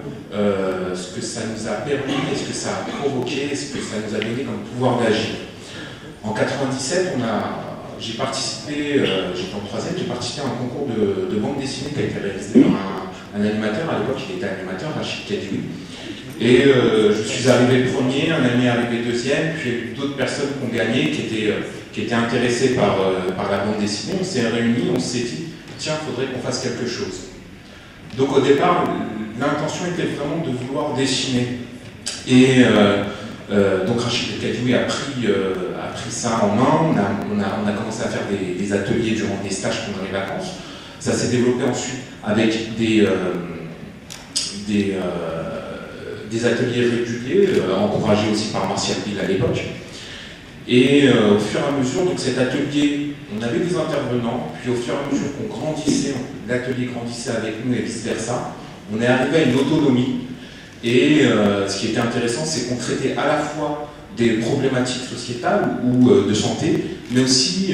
ce que ça nous a permis, et ce que ça a provoqué, et ce que ça nous a donné comme pouvoir d'agir. En 97, j'ai participé, j'étais en 3e, j'ai participé à un concours de bande dessinée qui a été réalisé par un animateur, à l'époque il était animateur, Rachid Kadioui. Et je suis arrivé premier, un ami est arrivé deuxième, puis il y a eu d'autres personnes qui ont gagné, qui étaient intéressées par la bande dessinée. On s'est réunis, on s'est dit, tiens, il faudrait qu'on fasse quelque chose. Donc au départ, l'intention était vraiment de vouloir dessiner. Et donc Rachid Kadioui a pris ça en main, on a commencé à faire des ateliers durant des stages pendant les vacances. Ça s'est développé ensuite avec des ateliers réguliers, encouragés aussi par Martial Bill à l'époque. Et au fur et à mesure, donc cet atelier, on avait des intervenants, puis au fur et à mesure qu'on grandissait, l'atelier grandissait avec nous et vice-versa, on est arrivé à une autonomie. Et ce qui était intéressant, c'est qu'on traitait à la fois des problématiques sociétales ou de santé, mais aussi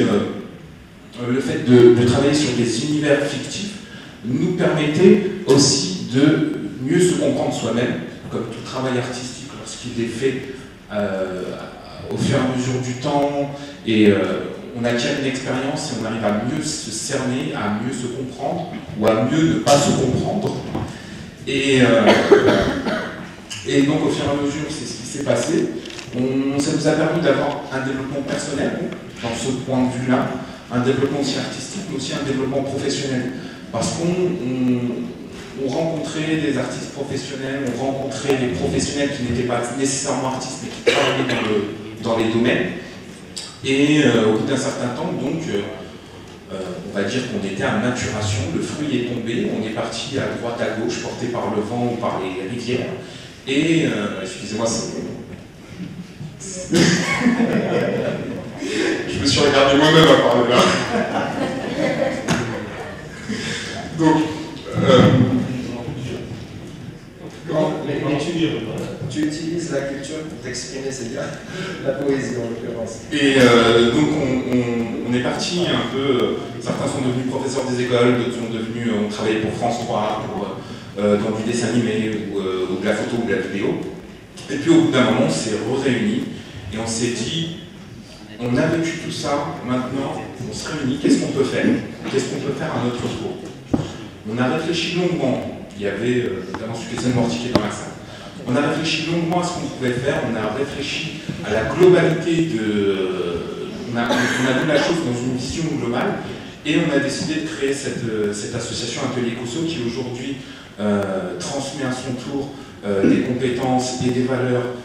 le fait de travailler sur des univers fictifs nous permettait aussi de mieux se comprendre soi-même, comme tout travail artistique lorsqu'il est fait au fur et à mesure du temps, et on acquiert une expérience et on arrive à mieux se cerner, à mieux se comprendre, ou à mieux ne pas se comprendre. Et donc au fur et à mesure, c'est ce qui s'est passé. Ça nous a permis d'avoir un développement personnel, dans ce point de vue-là, un développement aussi artistique, mais aussi un développement professionnel. Parce qu'on rencontrait des artistes professionnels, on rencontrait des professionnels qui n'étaient pas nécessairement artistes, mais qui travaillaient dans les domaines. Et au bout d'un certain temps, donc, on va dire qu'on était à maturation, le fruit est tombé, on est parti à droite, à gauche, porté par le vent ou par les rivières. Et, excusez-moi, je me suis regardé moi-même à parler là. Donc, tu utilises la culture pour t'exprimer, c'est bien, la poésie en l'occurrence. Et donc on est parti un peu, certains sont devenus professeurs des écoles, d'autres sont devenus, on travaillait pour France 3, dans du dessin animé ou de la photo ou de la vidéo. Et puis au bout d'un moment on s'est réunis et on s'est dit, on a vécu tout ça, maintenant on se réunit, qu'est-ce qu'on peut faire? Qu'est-ce qu'on peut faire à notre tour? On a réfléchi longuement, il y avait notamment Suzanne Mortier dans la salle. On a réfléchi longuement à ce qu'on pouvait faire, on a réfléchi à la globalité on a vu la chose dans une vision globale et on a décidé de créer cette association Atelier Cosso qui aujourd'hui transmet à son tour des compétences et des valeurs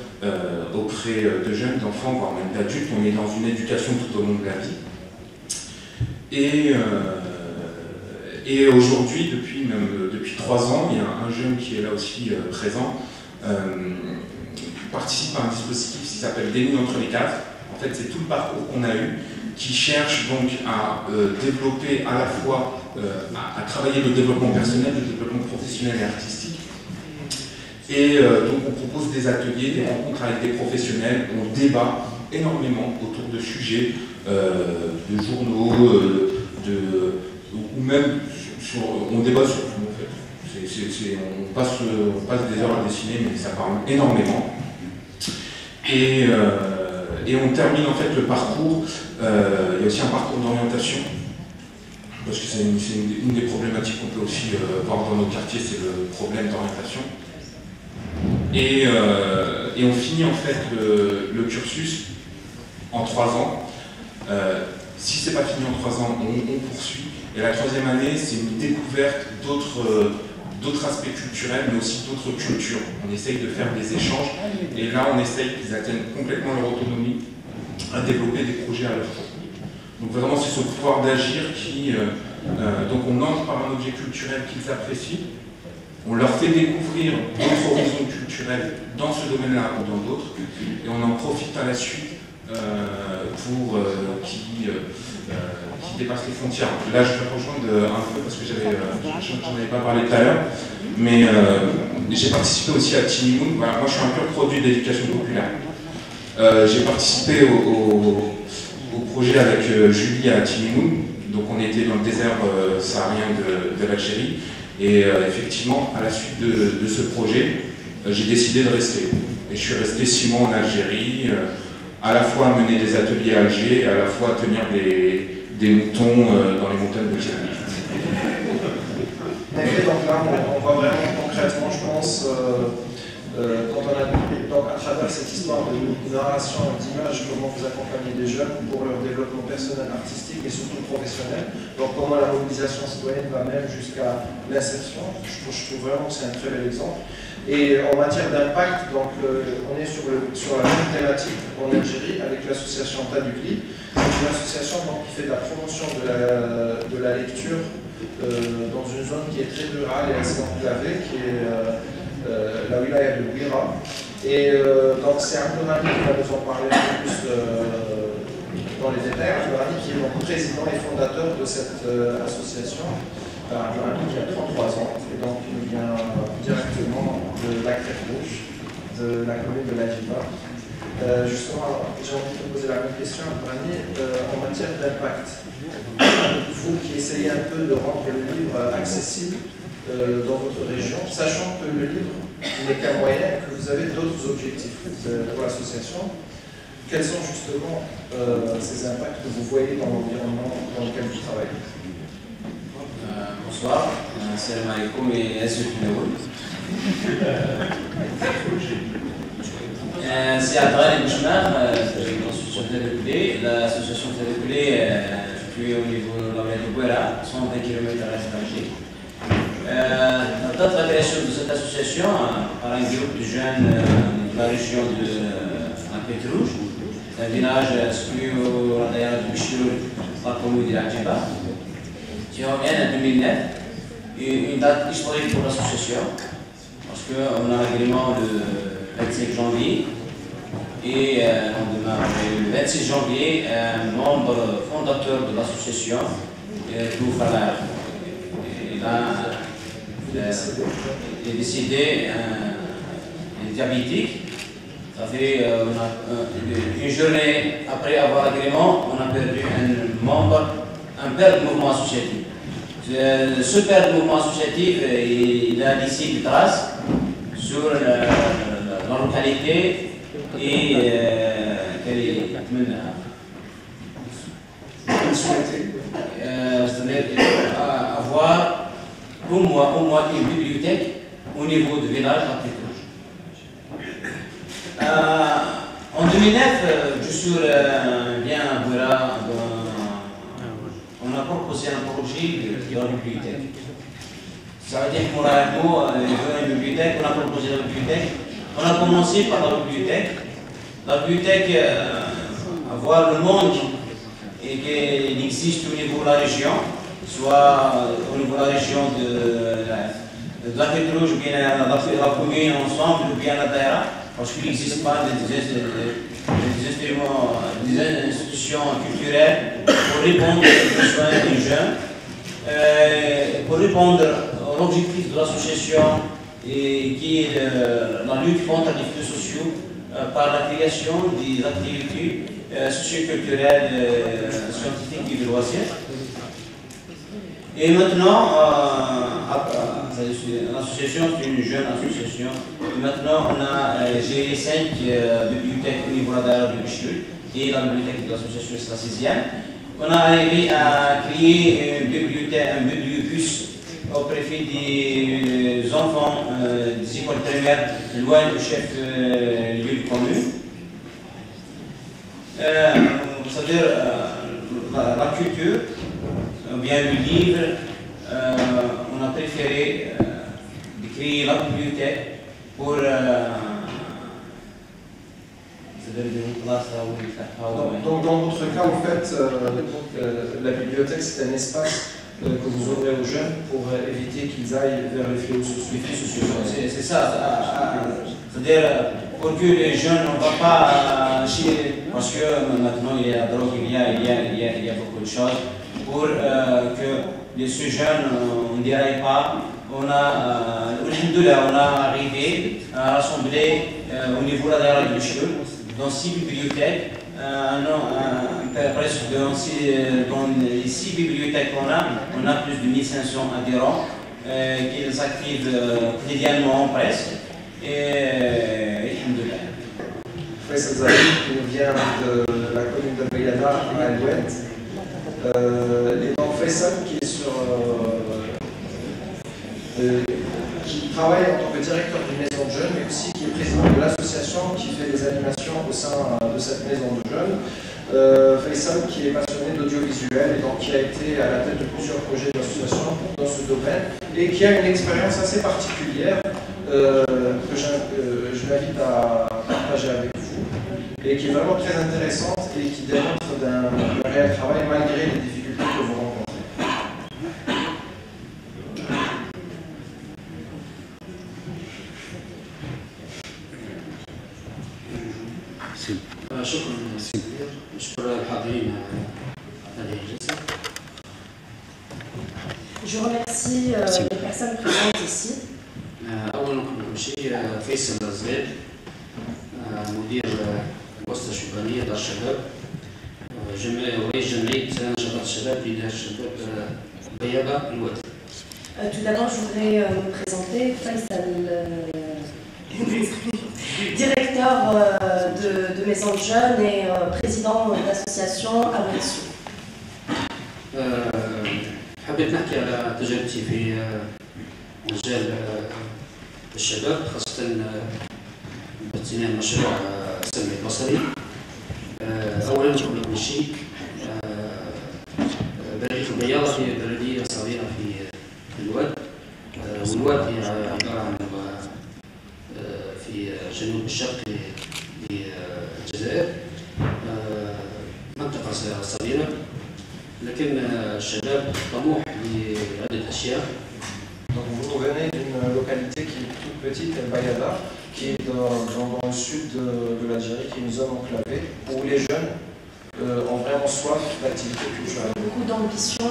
auprès de jeunes, d'enfants, voire même d'adultes. On est dans une éducation tout au long de la vie. Et aujourd'hui, depuis 3 ans, il y a un jeune qui est là aussi présent, participe à un dispositif qui s'appelle Démine entre les cases. En fait, c'est tout le parcours qu'on a eu, qui cherche donc à développer à la fois, à travailler le développement personnel, le développement professionnel et artistique. Et donc on propose des ateliers, des rencontres avec des professionnels, on débat énormément autour de sujets, de journaux, ou même on débat sur tout en fait. On passe des heures à dessiner, mais ça parle énormément. Et on termine en fait le parcours, il y a aussi un parcours d'orientation, parce que c'est une des problématiques qu'on peut aussi voir dans nos quartiers, c'est le problème d'orientation. Et on finit en fait le cursus en 3 ans. Si c'est pas fini en 3 ans, on poursuit. Et la 3e année, c'est une découverte d'autres aspects culturels, mais aussi d'autres cultures. On essaye de faire des échanges, et là on essaye qu'ils atteignent complètement leur autonomie, à développer des projets à leur tour. Donc vraiment c'est ce pouvoir d'agir qui... donc on entre par un objet culturel qu'ils apprécient, on leur fait découvrir d'autres horizons culturels dans ce domaine-là ou dans d'autres, et on en profite à la suite pour qui dépasse les frontières. Là, je vais rejoindre un peu parce que j'en avais pas parlé tout à l'heure, mais j'ai participé aussi à Timimoun. Voilà, moi, je suis un pur produit d'éducation populaire. J'ai participé au projet avec Julie à Timimoun. Donc, on était dans le désert saharien de l'Algérie. Et effectivement, à la suite de ce projet, j'ai décidé de rester. Et je suis resté 6 mois en Algérie, à la fois mener des ateliers à Alger, et à la fois tenir des moutons dans les montagnes de Tiranis. Donc là, on voit vraiment concrètement, je pense, quand on a donc à travers cette histoire de narration et d'image, comment vous accompagnez des jeunes pour leur développement personnel, artistique et surtout professionnel. Donc comment la mobilisation citoyenne va même jusqu'à l'insertion. Je trouve vraiment que c'est un très bel exemple. Et en matière d'impact, donc on est sur la même thématique en Algérie avec l'association Tadoukli. C'est une association donc, qui fait de la promotion de la lecture dans une zone qui est très rurale et assez enclavée, qui est la wilaya de Ouira. Et donc c'est Abdourahmi qui va nous en parler un peu plus dans les détails. Abdourahmi qui est donc président et fondateur de cette association. Abdourahmi qui a 33 ans et donc il vient directement de la Crête Rouge, de la commune de La Djiba. Justement, j'ai envie de te poser la même question, Abdourahmi, en matière d'impact. Vous qui essayez un peu de rendre le livre accessible dans votre région, sachant que le livre n'est qu'un moyen et que vous avez d'autres objectifs pour l'association, quels sont justement ces impacts que vous voyez dans l'environnement dans lequel vous travaillez? Bonsoir, salam alaikum et assoufinoul. C'est Adrien Bouchmar, l'association Tadoukli. L'association Tadoukli, je suis au niveau de la ville de Ouira, 120 km à l'est d'Alger. La date de la création de cette association par un groupe de jeunes de la région de la Crête Rouge, un village situé au radar de Bichirou, la commune de La Djiba, qui revient en 2009, une date historique pour l'association, parce qu'on a l'agrément le 25 janvier, et le 26 janvier, un membre fondateur de l'association, Lou Falah, il est décédé, il est diabétique. Ça fait une journée après avoir l'agrément, on a perdu un membre, un père du mouvement associatif. Ce père du mouvement associatif, il a laissé des traces sur la localité et c'est-à-dire avoir au moins une bibliothèque au niveau du village à Crête Rouge. En 2009, je suis bien à Bouira, on a proposé un projet qui est la bibliothèque. Ça veut dire qu'on a une bibliothèque, on a proposé la bibliothèque. On a commencé par la bibliothèque. La bibliothèque, voir le monde et qu'il existe au niveau de la région, soit au niveau de la région de la Fétrouge ou bien la commune ensemble ou bien la Daïra, parce qu'il n'existe pas des institutions culturelles pour répondre aux besoins des jeunes, pour répondre à l'objectif de l'association qui est la lutte contre les flux sociaux par la création des activités socioculturelles, scientifiques et de loisirs. Et maintenant, l'association est une jeune association. Et maintenant, on a géré 5 bibliothèques au niveau de la Daïra de Bichul et la bibliothèque de l'association c'est la 6e. On a arrivé à créer une bibliothèque, un bibliobus au préfet des enfants des écoles primaires, loin du chef-lieu de commune. C'est-à-dire la culture, ou bien le livre, on a préféré créer la bibliothèque pour donc dans votre cas, en fait, la bibliothèque c'est un espace que vous ouvrez aux jeunes pour éviter qu'ils aillent vers les fléaux sociaux. C'est ça. C'est-à-dire pour que les jeunes ne vont pas chier, parce que maintenant il y a la drogue, il y a beaucoup de choses, pour que ces jeunes ne déraillent pas. On a arrivé à rassembler au niveau de la Daïra de Bichul dans 6 bibliothèques. Presque dans les 6 bibliothèques qu'on a plus de 1500 adhérents qui s'activent quotidiennement presque. Et Faisal Zahid qui nous vient de la commune de Bayada à Alouette. Et donc Faisal qui est qui travaille en tant que directeur d'une maison de jeunes, mais aussi qui est président de l'association qui fait des animations au sein de cette maison de jeunes. Faisal qui est passionné d'audiovisuel et donc qui a été à la tête de plusieurs projets d'association dans ce domaine et qui a une expérience assez particulière que je l'invite à partager avec vous et qui est vraiment très intéressante et qui démontre d'un réel travail malgré les difficultés que vous rencontrez. Je remercie les personnes présentes ici. أولا كل شيء فيصل الزغير مدير الوسطى الشبانية دار الشباب رئيس جمعية نشاطات الشباب في دار الشباب بيابة الواد. Tout d'abord, je voudrais me présenter, Faisal, directeur de maison de jeunes et président d'association Avensu. حبيت نحكي على تجربتي في مجال الشباب خاصة باغتنام مشروع السمع البصري. أولا قبل كل شيء بلدية البياضة هي بلدية صغيرة في الواد، والواد هي عبارة عن في جنوب الشرقي للجزائر، منطقة صغيرة لكن الشباب طموح لعدة أشياء. Donc vous venez d'une localité qui est toute petite, El Bayada, qui est dans le sud de l'Algérie, qui est une zone enclavée, où les jeunes ont vraiment soif d'activité culturelle. Beaucoup d'ambition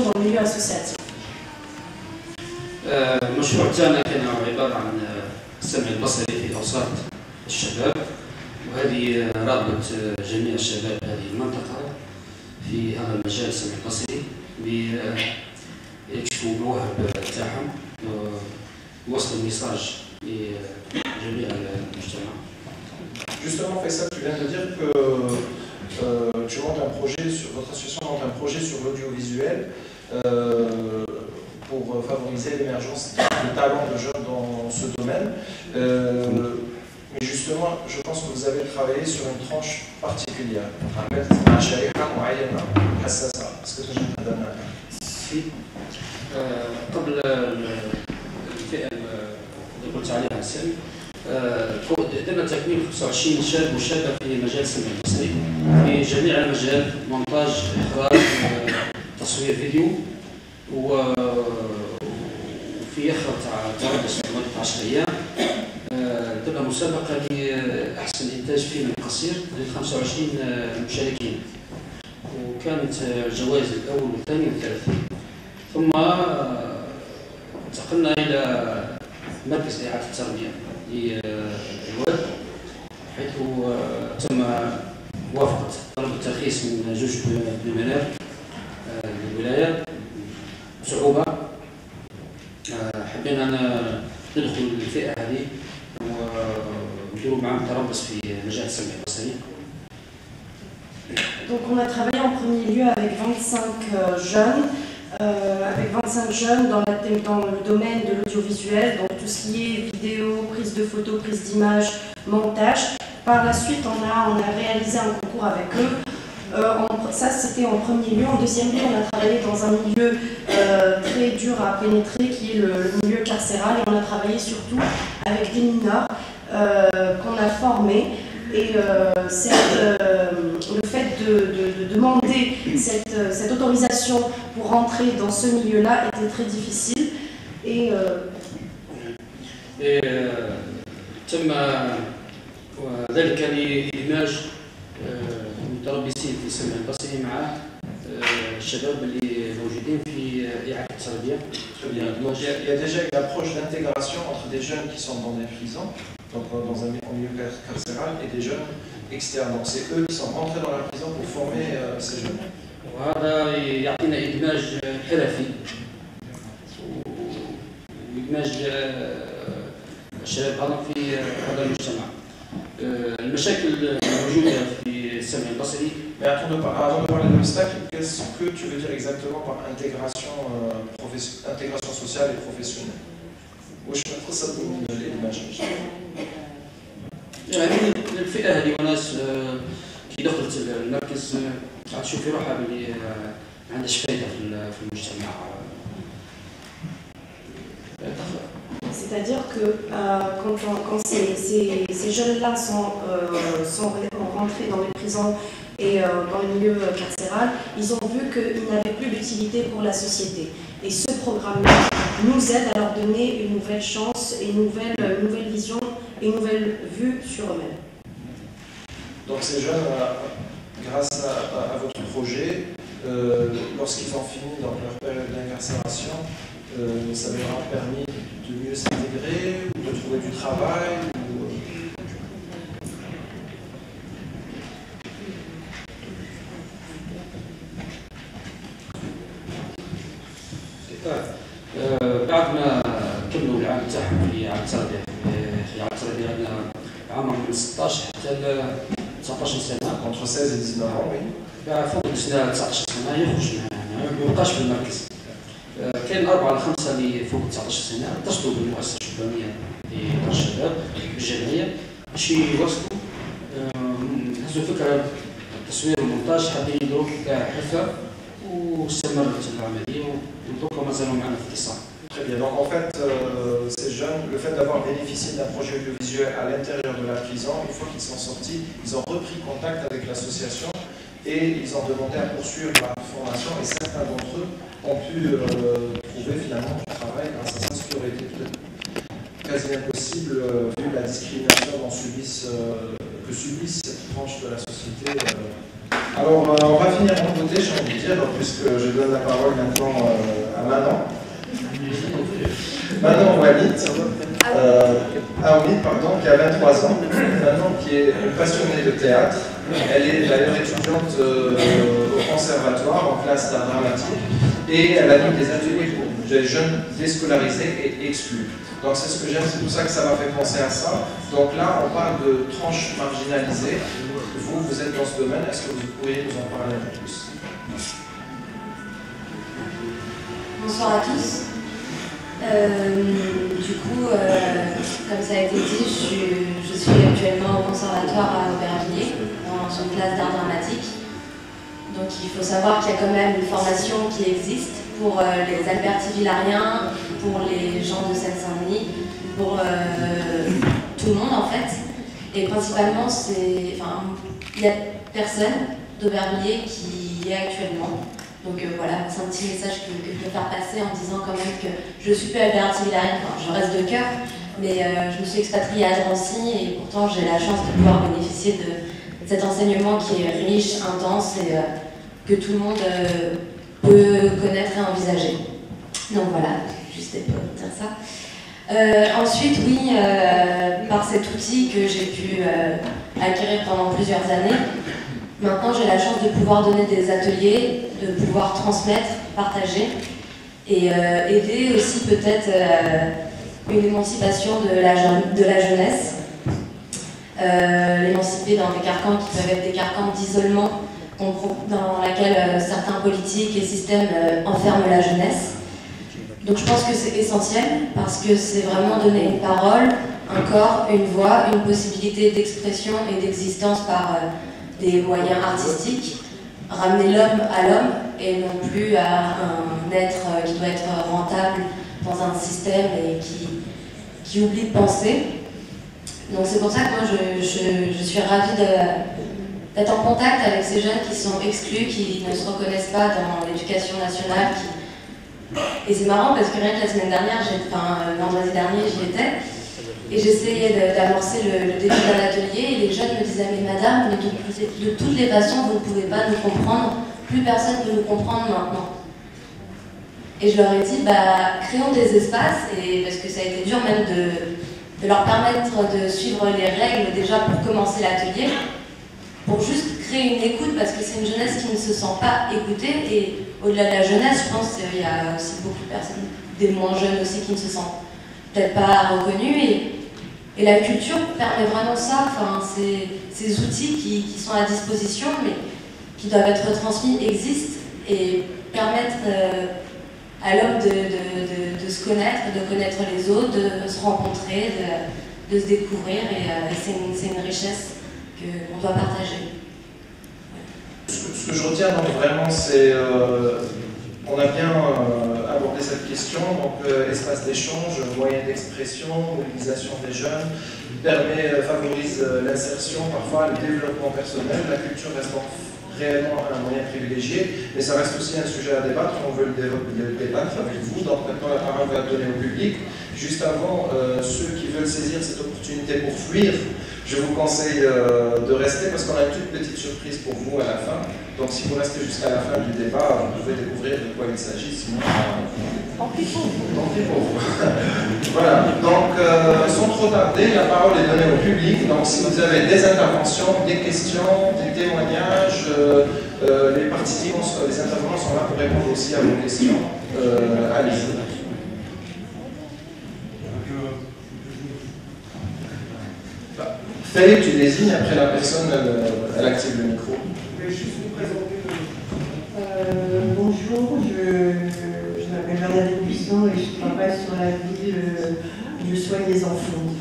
dans le milieu associatif. المشروع تاعنا كان عبارة عن السمع البصري في أوساط الشباب، وهذه رغبة جميع الشباب هذه المنطقة في هذا المجال السمع البصري ليكشفوا المواهب تاعهم ووصلوا الميساج لجميع المجتمع. Justement, Faisal, tu viens de dire que votre association monte un projet sur l'audiovisuel pour favoriser l'émergence de talents de jeunes dans ce domaine. Et justement, je pense que vous avez travaillé sur une tranche particulière. Est-ce que tu peux me donner قبل الفئة اللي قلت عليها سامي درنا تكوين 25 شاب وشابة في مجال السمع البصري في جميع المجال، مونتاج، إخراج، تصوير فيديو وفي آخر تربص لمدة 10 أيام. درنا مسابقة لأحسن إنتاج فيلم قصير ل 25 مشاركين، وكانت جوائز الأول والثاني والثالث. ثم انتقلنا إلى مركز إعادة التربية للواد، حيث تم موافقة طلب الترخيص من جوج بلمنار للولاية بصعوبة. حبينا ندخل الفئة هذه ونديروا معهم تربص في مجال السمع البصري. Donc on a travaillé en premier lieu avec 25 jeunes. Avec 25 jeunes dans le domaine de l'audiovisuel, donc tout ce qui est vidéo, prise de photos, prise d'images, montage. Par la suite, on a réalisé un concours avec eux. Ça, c'était en premier lieu. En deuxième lieu, on a travaillé dans un milieu très dur à pénétrer, qui est le milieu carcéral. Et on a travaillé surtout avec des mineurs qu'on a formés. Et le fait de demander cette autorisation pour rentrer dans ce milieu-là était très difficile. Et تم ذلك لإدماج المتربصين في السمع البصري مع الشباب اللي موجودين في إعادة التربية. Donc il y a déjà une approche d'intégration entre des jeunes qui sont dans des prisons, donc dans un milieu carcéral, et des jeunes externes. Donc c'est eux qui sont rentrés dans la prison pour former ces jeunes. وهذا يعطينا إدماج حرفي وإدماج الشباب هذا في هذا المجتمع. المشاكل الموجودة في السمع البصري. Mais avant de parler de l'obstacle, qu'est-ce que tu veux dire exactement par intégration, intégration sociale et professionnelle? واش قصد الإدماج؟ يعني الفئة هذه وناس كي دخلت المركز غتشوف في روحها بلي ما عندهاش فايدة في المجتمع. C'est-à-dire que quand ces jeunes-là sont rentrés dans les prisons et dans le milieu carcéral, ils ont vu qu'ils n'avaient plus d'utilité pour la société. Et ce programme-là nous aide à leur donner une nouvelle chance, et une nouvelle vision et une nouvelle vue sur eux-mêmes. Donc ces jeunes, grâce à votre projet, lorsqu'ils ont fini dans leur période d'incarcération, ça leur a permis de mieux s'intégrer, ou de trouver du travail, بعد ما كملوا العام تاعهم في إعادة التربية، في إعادة التربية عندنا عمرهم من 16 حتى ل 19 سنة. entre 16 et 19 ans, oui. فوق السنة 19 سنة يخرج ما يبقاش في المركز. كاين 4 ل 5 اللي فوق 19 سنة اتصلوا بالمؤسسة الشبابية لدار الشباب بالجمعية باش يواصلوا هزوا فكرة التصوير والمونتاج، حابين يديروا كحرفة واستمرت العملية ودوكا مازالوا معنا في الاتصال. Très bien. Donc en fait, ces jeunes, le fait d'avoir bénéficié d'un projet audiovisuel à l'intérieur de la prison, une fois qu'ils sont sortis, ils ont repris contact avec l'association et ils ont demandé à poursuivre la formation, et certains d'entre eux ont pu trouver finalement du travail grâce à ça, ce qui aurait été quasi impossible vu la discrimination que subissent cette tranche de la société. Alors on va finir en beauté, j'ai envie de dire, puisque je donne la parole maintenant à Manon. Manon Walid, qui a 23 ans, Manon qui est une passionnée de théâtre. Elle est d'ailleurs étudiante au conservatoire en classe d'art dramatique, et elle anime des ateliers pour des jeunes déscolarisés et exclus. Donc c'est ce que j'aime, c'est pour ça que ça m'a fait penser à ça. Donc là on parle de tranches marginalisées. Vous êtes dans ce domaine, est-ce que vous pourriez nous en parler un peu plus? Bonsoir à tous. Du coup, comme ça a été dit, je suis conservatoire à Aubervilliers, dans une classe d'art dramatique. Donc il faut savoir qu'il y a quand même une formation qui existe pour les Alberti-Villariens, pour les gens de Seine-Saint-Denis, pour tout le monde en fait. Et principalement, il y a personne d'Aubervilliers qui y est actuellement. Donc voilà, c'est un petit message que je peux faire passer en disant quand même que je suis plus Alberti-Villarienne, enfin, je reste de cœur, mais je me suis expatriée à Drancy et pourtant j'ai la chance de pouvoir bénéficier de cet enseignement qui est riche, intense et que tout le monde peut connaître et envisager. Donc voilà, juste pour dire ça. Ensuite, oui, par cet outil que j'ai pu acquérir pendant plusieurs années, maintenant j'ai la chance de pouvoir donner des ateliers, de pouvoir transmettre, partager et aider aussi peut-être une émancipation de la jeunesse, l'émanciper dans des carcans qui peuvent être des carcans d'isolement dans lesquels certains politiques et systèmes enferment la jeunesse. Donc je pense que c'est essentiel parce que c'est vraiment donner une parole, un corps, une voix, une possibilité d'expression et d'existence par des moyens artistiques, ramener l'homme à l'homme et non plus à un être qui doit être rentable dans un système et qui oublie de penser. Donc c'est pour ça que moi je suis ravie d'être en contact avec ces jeunes qui sont exclus, qui ne se reconnaissent pas dans l'éducation nationale. Et c'est marrant parce que rien que la semaine dernière, vendredi dernier, j'y étais et j'essayais d'amorcer le début d'un atelier et les jeunes me disaient « Mais madame, mais de toutes les façons, vous ne pouvez pas nous comprendre, plus personne ne peut nous comprendre maintenant. » Et je leur ai dit « Créons des espaces, et parce que ça a été dur même de leur permettre de suivre les règles déjà pour commencer l'atelier, pour juste créer une écoute parce que c'est une jeunesse qui ne se sent pas écoutée et au-delà de la jeunesse, je pense qu'il y a aussi beaucoup de personnes, des moins jeunes aussi, qui ne se sentent peut-être pas reconnues et la culture permet vraiment ça, ces outils qui sont à disposition mais qui doivent être transmis existent et permettent à l'homme de se connaître, de connaître les autres, de se rencontrer, de se découvrir et c'est une richesse qu'on doit partager. Ce que je retiens donc vraiment, c'est on a bien abordé cette question, donc espace d'échange, moyen d'expression, mobilisation des jeunes, favorise l'insertion, parfois le développement personnel, la culture reste donc réellement un moyen privilégié, mais ça reste aussi un sujet à débattre, on veut le débattre avec vous, donc maintenant la parole va être donnée au public. Juste avant, ceux qui veulent saisir cette opportunité pour fuir, je vous conseille de rester parce qu'on a une toute petite surprise pour vous à la fin. Donc si vous restez jusqu'à la fin du débat, vous pouvez découvrir de quoi il s'agit. Sinon, tant pis pour vous. Tant pis pour vous. Voilà. Donc sans trop tarder, la parole est donnée au public. Donc si vous avez des interventions, des questions, des témoignages, les participants, les intervenants sont là pour répondre aussi à vos questions. Allez-y. Fais, tu désignes, après la personne, elle active le micro. Je vais juste vous présenter. Bonjour, je m'appelle Bernadette Buisson et je travaille sur la ville où je soigne les enfants.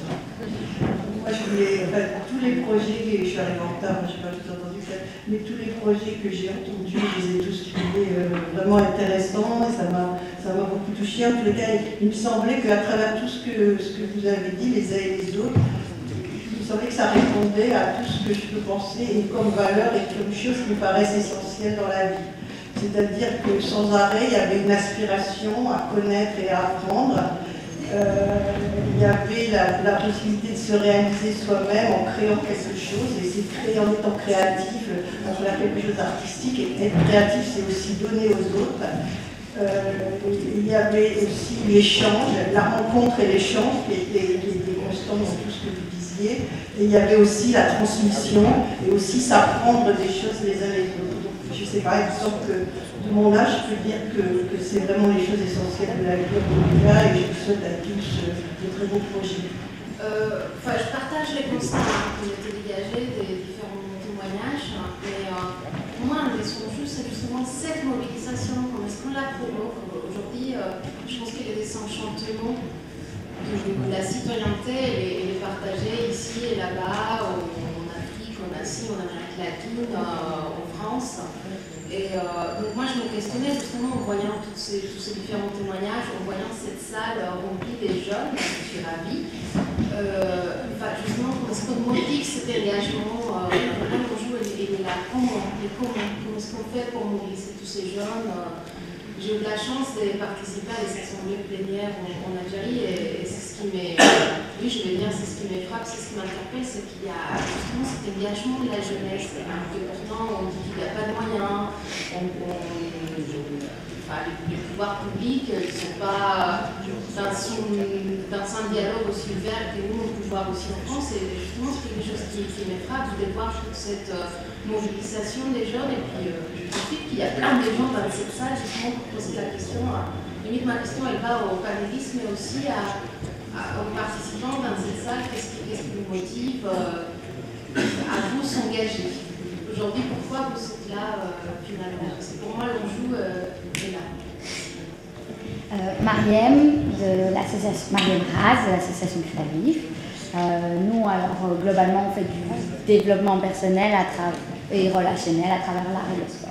Moi, je voulais, tous les projets, je suis arrivée en retard, je n'ai pas tout entendu, mais tous les projets que j'ai entendus, je les ai tous trouvés vraiment intéressants et ça m'a beaucoup touchée. En tous les cas, il me semblait qu'à travers tout ce que vous avez dit, les uns et les autres, il me semblait que ça répondait à tout ce que je peux penser comme valeur et comme chose qui me paraissent essentielles dans la vie. C'est-à-dire que sans arrêt, il y avait une aspiration à connaître et à apprendre. Il y avait la possibilité de se réaliser soi-même en créant quelque chose, et c'est créer en étant créatif, en faire quelque chose d'artistique, et être créatif, c'est aussi donner aux autres. Il y avait aussi l'échange, la rencontre et l'échange qui étaient constants dans tout ce que vous disiez, et il y avait aussi la transmission, et aussi s'apprendre des choses les uns les autres. Donc, je ne sais pas, il me semble que de mon âge, je peux dire que c'est vraiment les choses essentielles de la vie en tout cas, et je vous souhaite à tous de très beaux projets. Je partage les constats qui ont été dégagés des différents témoignages, mais pour moi, un des enjeux, c'est justement cette mobilisation, comment est-ce qu'on la provoque aujourd'hui. Je pense qu'il y a des enchantements de la citoyenneté et les partager ici et là-bas, Catherine en France. Et donc moi je me questionnais justement en voyant tous ces différents témoignages, en voyant cette salle remplie des jeunes, je suis ravie. Justement, ce qu'on motive cet engagement, le jour il est là, comment est-ce qu'on fait pour mobiliser tous ces jeunes. J'ai eu la chance de participer à des assemblées plénières en Algérie et c'est ce qui oui, je vais dire, c'est ce qui m'effrappe, c'est ce qui m'interpelle, c'est qu'il y a justement cet engagement de la jeunesse. Et pourtant, on dit qu'il n'y a pas de moyens, les pouvoirs publics ne sont pas dans un dialogue aussi ouvert que nous, on peut voir aussi en France. Et justement, c'est quelque chose qui m'effrappe de voir toute cette mobilisation des jeunes. Et puis, je trouve qu'il y a plein de gens dans cette salle justement pour poser la question. Limite, ma question, elle va aux panélistes, mais aussi aux participants dans cette salle. Qu'est-ce qui vous motive à vous s'engager? Aujourd'hui, pourquoi vous êtes là finalement? Parce que pour moi, l'enjeu est là. Mariem, de l'association Mariem Raz, de l'association Créatif. Nous, alors, globalement, on fait du développement personnel et relationnel à travers l'art et le sport.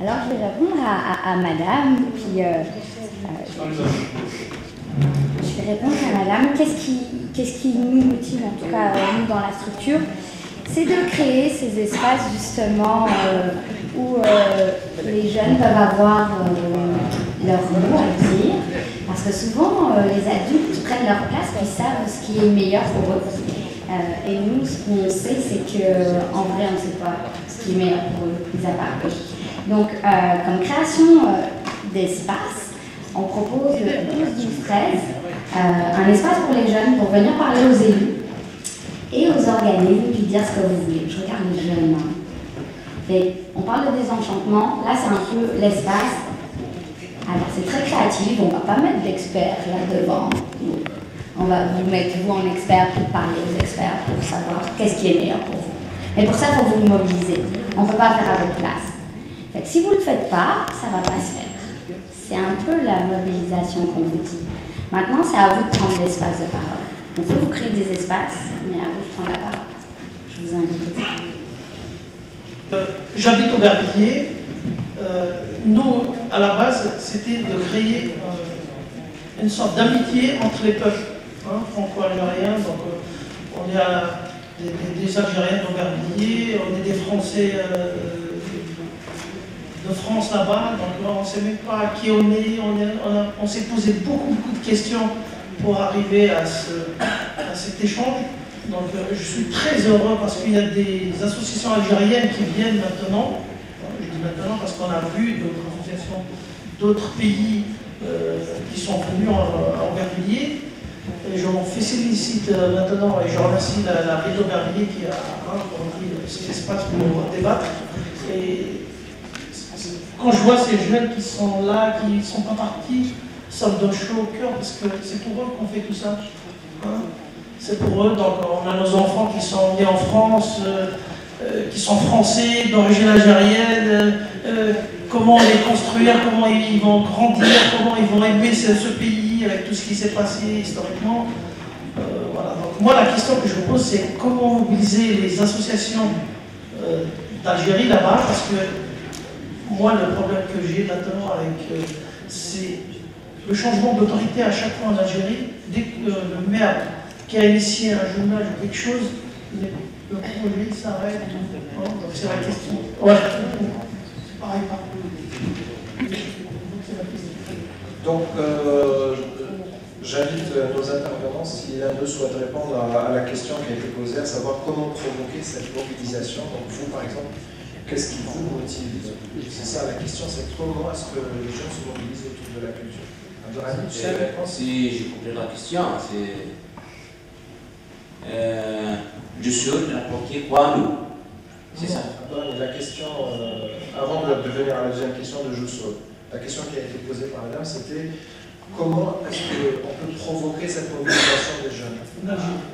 Alors, je vais répondre à madame, puis je vais répondre à madame. Qu'est-ce qui nous motive, en tout cas, nous, dans la structure? C'est de créer ces espaces, justement, où les jeunes peuvent avoir leur mot à dire. Parce que souvent, les adultes prennent leur place et savent ce qui est meilleur pour eux. Et nous, ce qu'on sait, c'est qu'en vrai, on ne sait pas ce qui est meilleur pour eux, mis à part eux. Donc, comme création d'espace, on propose le 12-12-13, un espace pour les jeunes pour venir parler aux élus et aux organismes, puis dire ce que vous voulez. Je regarde les jeunes. On parle de désenchantement, là c'est un peu l'espace. Alors c'est très créatif, on ne va pas mettre d'experts là devant. On va vous mettre vous en expert pour parler aux experts pour savoir qu'est-ce qui est meilleur pour vous. Mais pour ça, il faut vous mobiliser. On ne peut pas faire à votre place. Si vous ne le faites pas, ça ne va pas se faire. C'est un peu la mobilisation qu'on vous dit. Maintenant, c'est à vous de prendre l'espace de parole. On peut vous créer des espaces, mais à vous de prendre la parole. Je vous invite. J'habite au Vervilliers. Nous, à la base, c'était de créer une sorte d'amitié entre les peuples franco-algériens. Donc, on est des Algériens d'Aubervilliers, on est des Français de France là-bas. Donc, on ne sait même pas qui on est. On s'est posé beaucoup de questions pour arriver à cet échange. Donc, je suis très heureux parce qu'il y a des associations algériennes qui viennent maintenant. Je dis maintenant parce qu'on a vu d'autres associations d'autres pays qui sont venus en Aubervilliers. Et je m'en félicite maintenant et je remercie la ville d'Aubervilliers qui a repris cet espace pour débattre. Et quand je vois ces jeunes qui sont là, qui ne sont pas partis, ça me donne chaud au cœur parce que c'est pour eux qu'on fait tout ça. C'est pour eux, donc on a nos enfants qui sont nés en France, qui sont français, d'origine algérienne, comment les construire, comment ils vont grandir, comment ils vont aimer ce pays avec tout ce qui s'est passé historiquement. Voilà. Donc, moi, la question que je me pose, c'est comment mobiliser les associations d'Algérie là-bas, parce que moi, le problème que j'ai maintenant c'est le changement d'autorité à chaque fois en Algérie. Dès que le maire qui a initié un journal ou quelque chose, le projet s'arrête. Donc c'est la question. Ouais. Pareil. Donc, j'invite nos intervenants, si l'un d'eux souhaite répondre à la question qui a été posée, à savoir comment provoquer cette mobilisation. Donc vous, par exemple, qu'est-ce qui vous motive? C'est ça la question, c'est comment est-ce que les gens se mobilisent autour de la culture? Si j'ai compris la question, c'est je suis rapporté quoi à nous? C'est ça. La question, avant de venir à la deuxième question de Jussol, la question qui a été posée par madame, c'était comment est-ce qu'on peut provoquer cette mobilisation des jeunes?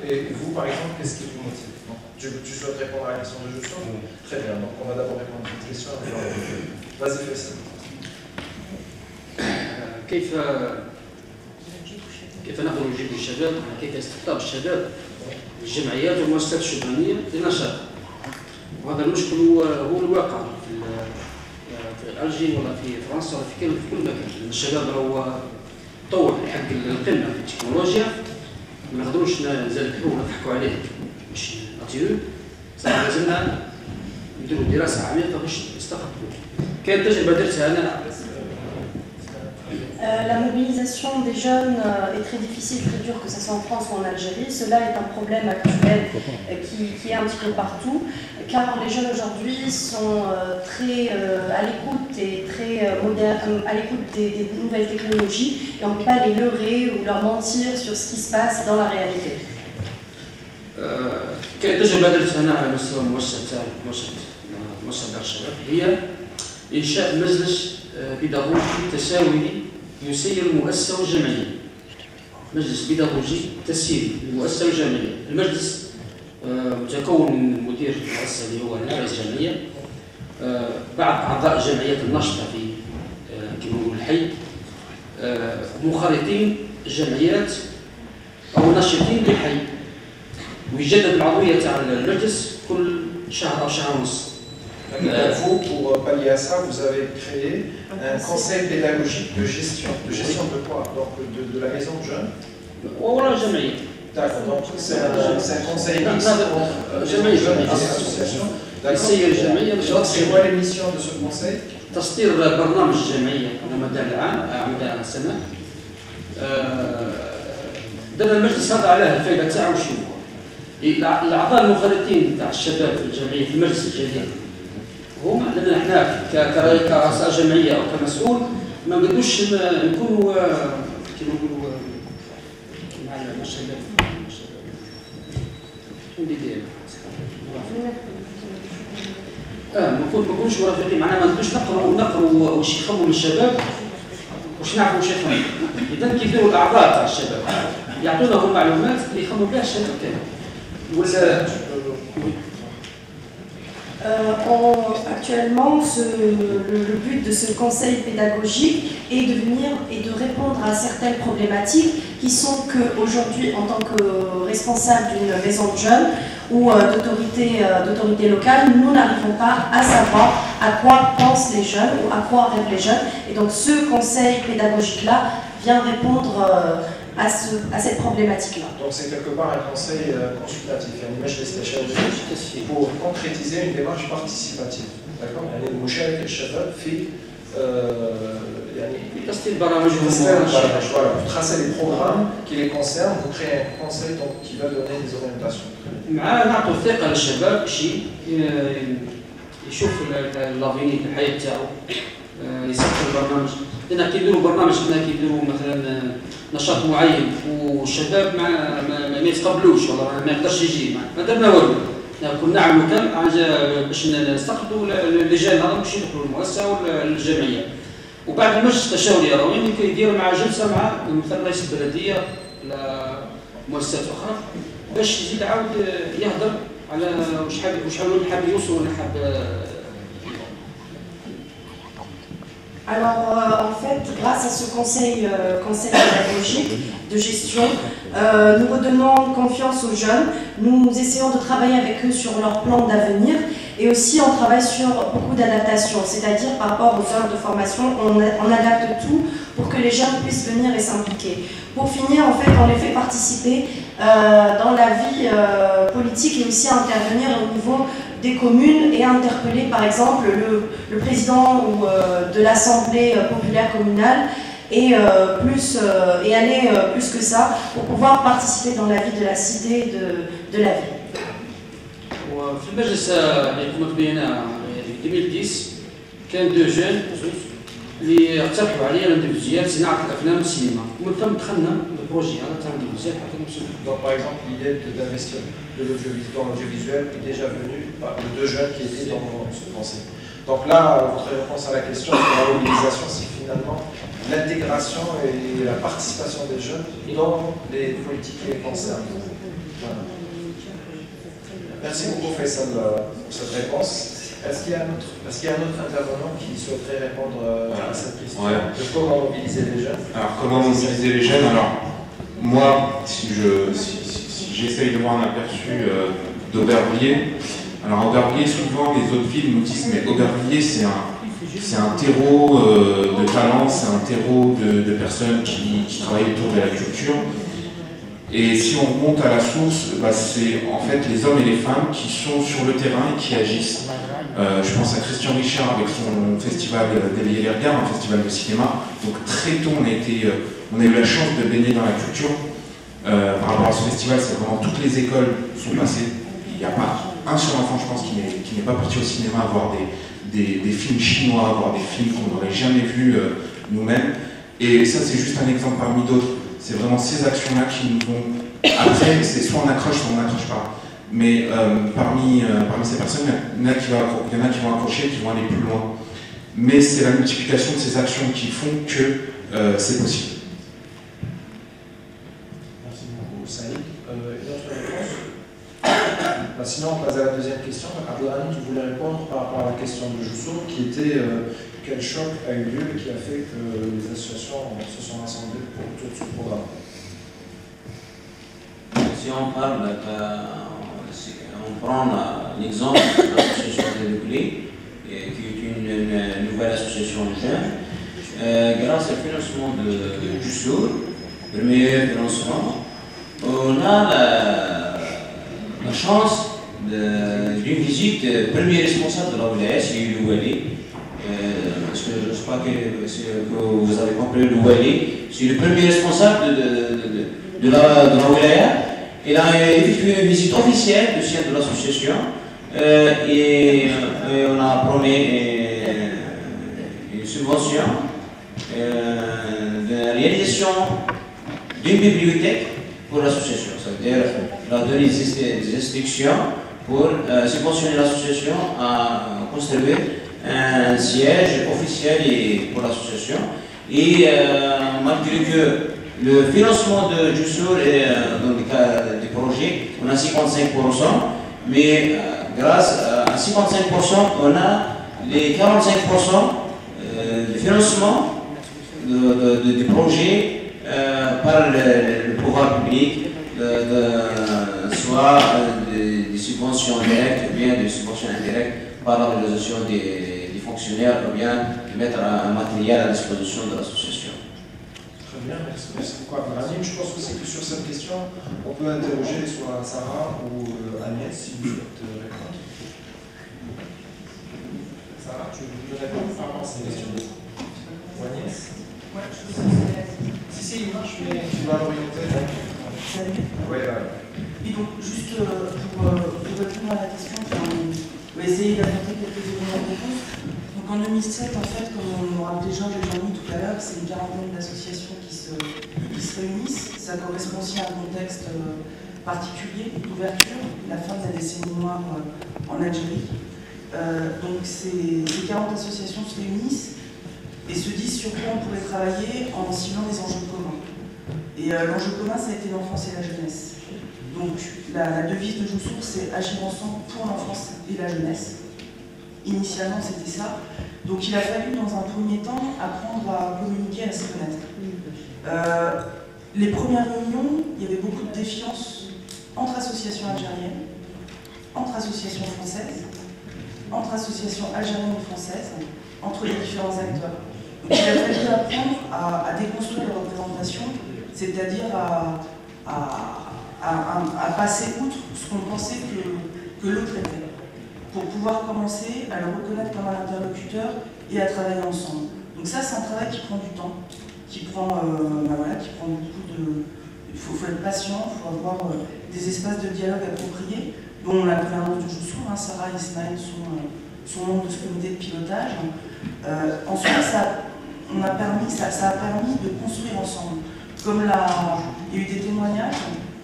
Et vous, par exemple, qu'est-ce qui vous motive? Tu souhaites répondre à la question de Jussol? Très bien, donc on va d'abord répondre à cette question. Vas-y, fais ça. كيف نقدر نجيب الشباب؟ كيف استقطاب الشباب الجمعيات والمؤسسات الشبابيه لنشاط؟ وهذا المشكل هو الواقع في الجزائر ولا في فرنسا ولا في كل مكان. الشباب راهو طور حق القمه في التكنولوجيا، ما نقدروش نزلكوا ونضحكوا عليه باش نعطيوه، صح لازمنا نديروا دراسه عميقه باش نستقبلوا. كانت تجربه درتها انا. La mobilisation des jeunes est très difficile, très dure, que ce soit en France ou en Algérie. Cela est un problème actuel qui est un petit peu partout, car les jeunes aujourd'hui sont très à l'écoute et très modernes, à l'écoute des nouvelles technologies, et on ne peut pas les leurrer ou leur mentir sur ce qui se passe dans la réalité. كانت تجربه درتها انا على مستوى المؤسسه تاعي، مؤسسه دار الشباب، هي انشاء مجلس بيداغوجي تساوي يسير المؤسسة والجمعية. مجلس بيداغوجي تسيير المؤسسة والجمعية. المجلس متكون من مدير المؤسسة اللي هو رئيس الجمعية، بعض أعضاء الجمعيات الناشطة في كما نقول الحي، منخرطين الجمعيات أو ناشطين بالحي، ويجدد العضوية تاع المجلس كل شهر أو شهر ونص. Vous, pour pallier à ça, vous avez créé un conseil pédagogique de gestion. De gestion de quoi? Donc de la maison de jeunes? D'accord, donc c'est un conseil mixte entre les jeunes et les associations. D'accord. Donc c'est quoi les missions de ce conseil? تصدير برنامج الجمعية على مدى العام، على مدى السنة. درنا المجلس هذا على الفائدة تاعو شنو هو؟ الأعضاء المنخرطين تاع الشباب في الجمعية في المجلس الجديد هما لأن احنا كرؤساء جمعية أو كمسؤول ما نقدروش نكونوا كيما نقولوا مع الشباب. ما نكونش مرافقين، معناها ما نقدروش نقروا واش يخموا الشباب واش نعرفوا واش يخموا. إذا كيديروا الأعضاء تاع الشباب يعطونهم المعلومات اللي يخموا بها الشباب تاعهم. ولا Actuellement, le but de ce conseil pédagogique est de venir et de répondre à certaines problématiques qui sont qu'aujourd'hui, en tant que responsable d'une maison de jeunes ou d'autorité locale, nous n'arrivons pas à savoir à quoi pensent les jeunes ou à quoi rêvent les jeunes. Et donc ce conseil pédagogique-là vient répondre à cette problématique-là. Donc c'est quelque part un conseil consultatif, une image spéciale pour concrétiser une démarche participative. D'accord? يعني المشاركة الشباب في يعني تسطير برامج voilà, vous tracez les programmes qui les concernent, vous créez un conseil qui va donner des orientations. مع نعطوا الثقة للشباب شيء يشوف لافيني في الحياة تاعو، يسطر البرنامج. لأن كيديروا برنامج هنا كيديروا مثلا نشاط معين والشباب ما يتقبلوش والله ما يقدرش يجي، ما درنا والو. كنا نعملوا كم حاجه باش نستقبلوا اللجان هذا باش يدخلوا المؤسسه والجمعيه. وبعد المجلس التشاوري راهو كيديروا مع جلسه مع مثلا رئيس البلديه ولا مؤسسات اخرى باش يزيد عاود يهضر على واش حاب يوصل ولا حاب. Alors, en fait, grâce à ce conseil pédagogique de gestion, nous redonnons confiance aux jeunes, nous essayons de travailler avec eux sur leur plan d'avenir et aussi on travaille sur beaucoup d'adaptations, c'est-à-dire par rapport aux heures de formation, on adapte tout pour que les jeunes puissent venir et s'impliquer. Pour finir, en fait, on les fait participer dans la vie politique et aussi intervenir au niveau des communes et interpeller par exemple le président ou de l'Assemblée populaire communale et aller plus que ça pour pouvoir participer dans la vie de la cité de la ville. وفي المجلس اللي قمت به انا في 2010 كان دو جون اللي اقترحوا عليا الاندفزيات صناعه الافلام والسينما ومن ثم دخلنا البروجي هذا تاع الاندفزيات حتى نمشيو. Donc par exemple l'idée d'investir dans l'audiovisuel est déjà venue par les deux jeunes qui étaient dans ce conseil. Donc là, votre réponse à la question de la mobilisation, c'est finalement l'intégration et la participation des jeunes dans les politiques qui les concernent. Voilà. Merci beaucoup Faisal pour cette réponse. Est-ce qu'il y a un autre intervenant qui souhaiterait répondre à cette question de comment mobiliser les jeunes? Alors comment mobiliser les jeunes? Alors moi, si j'essaye de voir un aperçu d'Aubervilliers, Alors Aubervilliers, souvent les autres villes nous disent mais Aubervilliers c'est un terreau de talent, c'est un terreau de personnes qui travaillent autour de la culture. Et si on remonte à la source, bah, c'est en fait les hommes et les femmes qui sont sur le terrain et qui agissent. Je pense à Christian Richard avec son festival d'Éveiller les regards, un festival de cinéma. Donc très tôt on a eu la chance de baigner dans la culture. Par rapport à ce festival, c'est vraiment toutes les écoles sont passées. Il n'y a pas un seul enfant, je pense, qui n'est pas parti au cinéma voir des films chinois, voir des films qu'on n'aurait jamais vus nous-mêmes. Et ça, c'est juste un exemple parmi d'autres. C'est vraiment ces actions-là qui nous vont... Après, c'est soit on accroche, soit on n'accroche pas. Mais parmi ces personnes, il y en a qui vont accrocher, qui vont aller plus loin. Mais c'est la multiplication de ces actions qui font que c'est possible. Merci beaucoup, Saïd. Une autre réponse? Sinon, on passe à la deuxième question. Abdelrahim, tu voulais répondre par rapport à la question de Joussour, qui était quel choc a eu lieu et qui a fait que les associations se sont rassemblées autour de ce programme? Si on parle, on prend l'exemple de l'association Téléclé, qui est une nouvelle association de jeunes, grâce au financement de Joussour, premier financement, on a la chance d'une visite premier responsable de la wilaya, c'est Louali. Parce que je crois que vous avez compris, Louali, c'est le premier responsable de la wilaya. Il a effectué une visite officielle du siège de l'association et on a promis une subvention de réalisation d'une bibliothèque pour l'association. Ça veut dire leur donner des instructions pour subventionner l'association à construire un siège officiel pour l'association. Et malgré que le financement de Joussour est dans le cas du projet, on a 55%, mais grâce à 55%, on a les 45% de financement du projet par le pouvoir public, soit des subventions directes ou bien des subventions indirectes par l'organisation des fonctionnaires ou bien de mettre un matériel à disposition de l'association. Très bien, merci beaucoup Abdelrahim. Je pense aussi que sur cette question, on peut interroger soit Sarah ou Agnès si vous souhaitez répondre. Sarah, tu veux répondre par rapport à cette question? Ou Agnès? Ouais, Si, il marche, mais tu vas l'orienter. Oui, voilà. Et donc, juste pour répondre à la question, on va essayer d'apporter quelques éléments de réponse. Donc en 2007, en fait, comme on aura déjà mis tout à l'heure, c'est une quarantaine d'associations qui se réunissent. Ça correspond aussi à un contexte particulier d'ouverture, la fin de la décennie noire en Algérie. Donc ces 40 associations se réunissent et se disent sur quoi on pourrait travailler en ciblant des enjeux communs. Et l'enjeu commun, ça a été l'enfance et la jeunesse. Donc la devise de Joussour, c'est agir ensemble pour l'enfance et la jeunesse. Initialement, c'était ça. Donc il a fallu, dans un premier temps, apprendre à communiquer, à se connaître. Les premières réunions, il y avait beaucoup de défiance entre associations algériennes, entre associations françaises, entre associations algériennes et françaises, entre les différents acteurs. Donc il a fallu apprendre à déconstruire la représentation, c'est-à-dire à passer outre ce qu'on pensait que l'autre était, pour pouvoir commencer à le reconnaître comme un interlocuteur et à travailler ensemble. Donc ça, c'est un travail qui prend du temps, qui prend beaucoup de... Il faut être patient, il faut avoir des espaces de dialogue appropriés, dont la gouvernance de Joussour, Sarah et Ismaël sont membres de ce comité de pilotage. Ensuite, ça a permis de construire ensemble. Comme il y a eu des témoignages,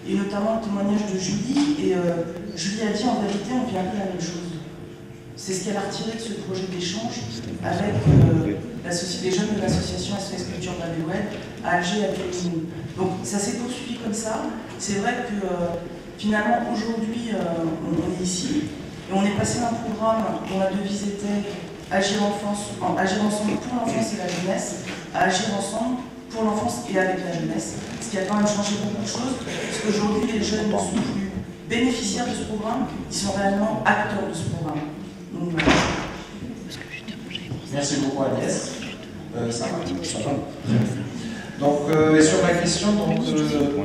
et notamment le témoignage de Julie, et Julie a dit en vérité on vit un peu la même chose. C'est ce qu'elle a retiré de ce projet d'échange avec les jeunes de l'association SOS Culture Babelwed à Alger, à Kéline. Donc ça s'est poursuivi comme ça. C'est vrai que finalement aujourd'hui on est ici et on est passé d'un programme dont la devise était agir ensemble pour l'enfance et la jeunesse à agir ensemble pour l'enfance et avec la jeunesse. Ce qui a quand même changé beaucoup de choses, parce qu'aujourd'hui les jeunes ne sont plus bénéficiaires de ce programme, ils sont réellement acteurs de ce programme. Donc, voilà. Merci beaucoup Agnès. Ça va. Donc, et sur la question, donc,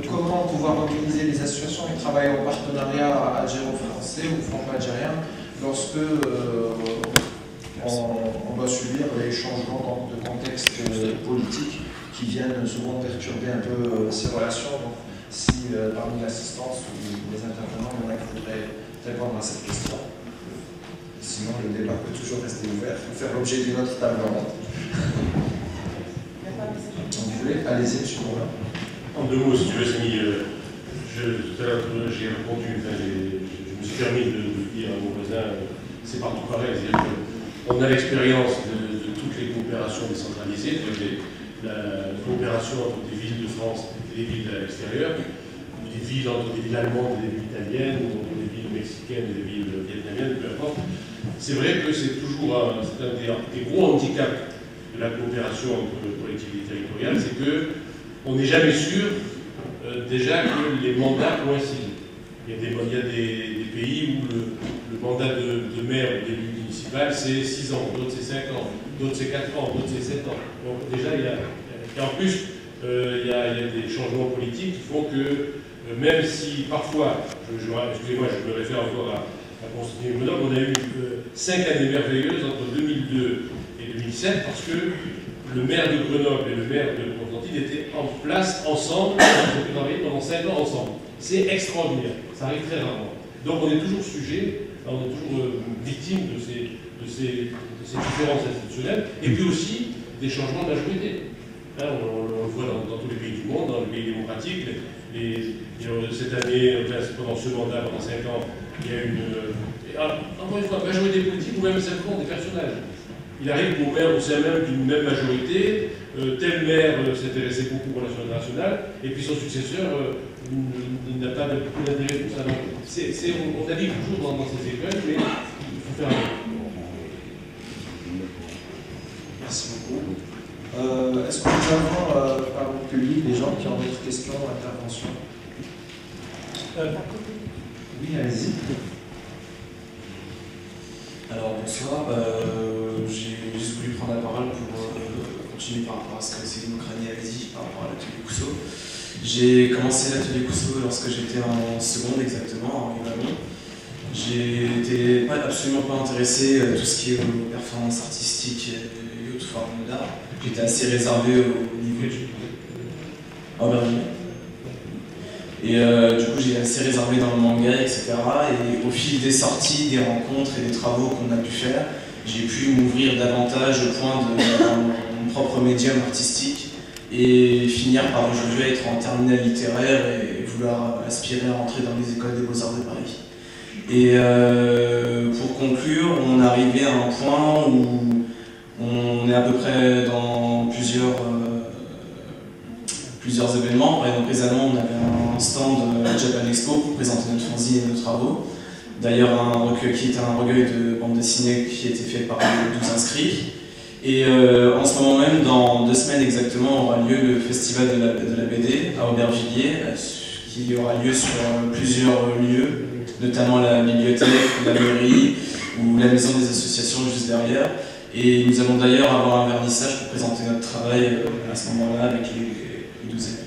comment pouvoir mobiliser les associations qui travaillent en partenariat algéro-français ou franco-algérien lorsque on va subir les changements de contexte politique qui viennent souvent perturber un peu ces relations. Donc, si parmi l'assistance ou les intervenants, il y en a qui voudraient répondre à cette question. Sinon, le débat peut toujours rester ouvert, faire l'objet d'une autre table ronde. Vous voulez, allez-y, M. Moulin. En deux mots, si tu veux, Samy, tout à l'heure, j'ai répondu, je me suis permis de dire à mon voisin, c'est partout pareil, c'est-à-dire qu'on a l'expérience de toutes les coopérations décentralisées, la coopération entre des villes de France et des villes à l'extérieur, des villes entre des villes allemandes et des villes italiennes, ou entre des villes mexicaines et des villes vietnamiennes, peu importe. C'est vrai que c'est toujours un des gros handicaps de la coopération entre collectivités territoriales, c'est qu'on n'est jamais sûr déjà que les mandats coïncident. Il y a des pays où le mandat de maire ou d'élu municipal c'est 6 ans, d'autres c'est 5 ans, d'autres c'est 4 ans, d'autres c'est 7 ans. Donc déjà, et en plus, il y a des changements politiques qui font que même si parfois, excusez-moi, je me réfère encore à Constantin Grenoble, on a eu 5 années merveilleuses entre 2002 et 2007 parce que le maire de Grenoble et le maire de Constantine étaient en place ensemble, ils ont travaillé pendant 5 ans ensemble. C'est extraordinaire, ça arrive très rarement. Donc on est toujours sujet, on est toujours victime de ces différences institutionnelles et puis aussi des changements de majorité. Là, on le voit dans tous les pays du monde, dans les pays démocratiques. Cette année, pendant ce mandat, pendant 5 ans, il y a encore une fois, majorité politique ou même simplement des personnages. Il arrive au maire au sein même d'une même majorité, tel maire s'intéressait beaucoup aux relations internationales, et puis son successeur n'a pas beaucoup d'intérêt pour ça. On navigue toujours dans ces écoles, mais il faut faire un... Merci beaucoup. Est-ce que nous avons parmi le public des gens qui ont d'autres questions ou interventions? Oui, allez-y. Alors bonsoir, j'ai juste voulu prendre la parole pour continuer par rapport à ce que Céline Crani avait dit par rapport à l'atelier Cousseau. J'ai commencé l'atelier Cousseau lorsque j'étais en seconde exactement, en Yvelines. J'étais absolument pas intéressé à tout ce qui est performance artistique et autres formes d'art. J'étais assez réservé au niveau du Aubervilliers. Et du coup, j'ai assez réservé dans le manga, etc. Et au fil des sorties, des rencontres et des travaux qu'on a pu faire, j'ai pu m'ouvrir davantage au point d'avoir mon propre médium artistique et finir par aujourd'hui être en terminale littéraire et vouloir aspirer à rentrer dans les écoles des Beaux-Arts de Paris. Et pour conclure, on est arrivé à un point où on est à peu près dans plusieurs événements. Par exemple, récemment, on avait un stand à Japan Expo pour présenter notre fanzine et nos travaux. D'ailleurs, qui était un recueil de bande dessinée qui a été fait par 12 inscrits. Et en ce moment même, dans 2 semaines exactement, aura lieu le festival de la BD à Aubervilliers, qui aura lieu sur plusieurs lieux, notamment la bibliothèque, la mairie ou la maison des associations juste derrière. Et nous allons d'ailleurs avoir un vernissage pour présenter notre travail à ce moment-là avec les 12 élèves.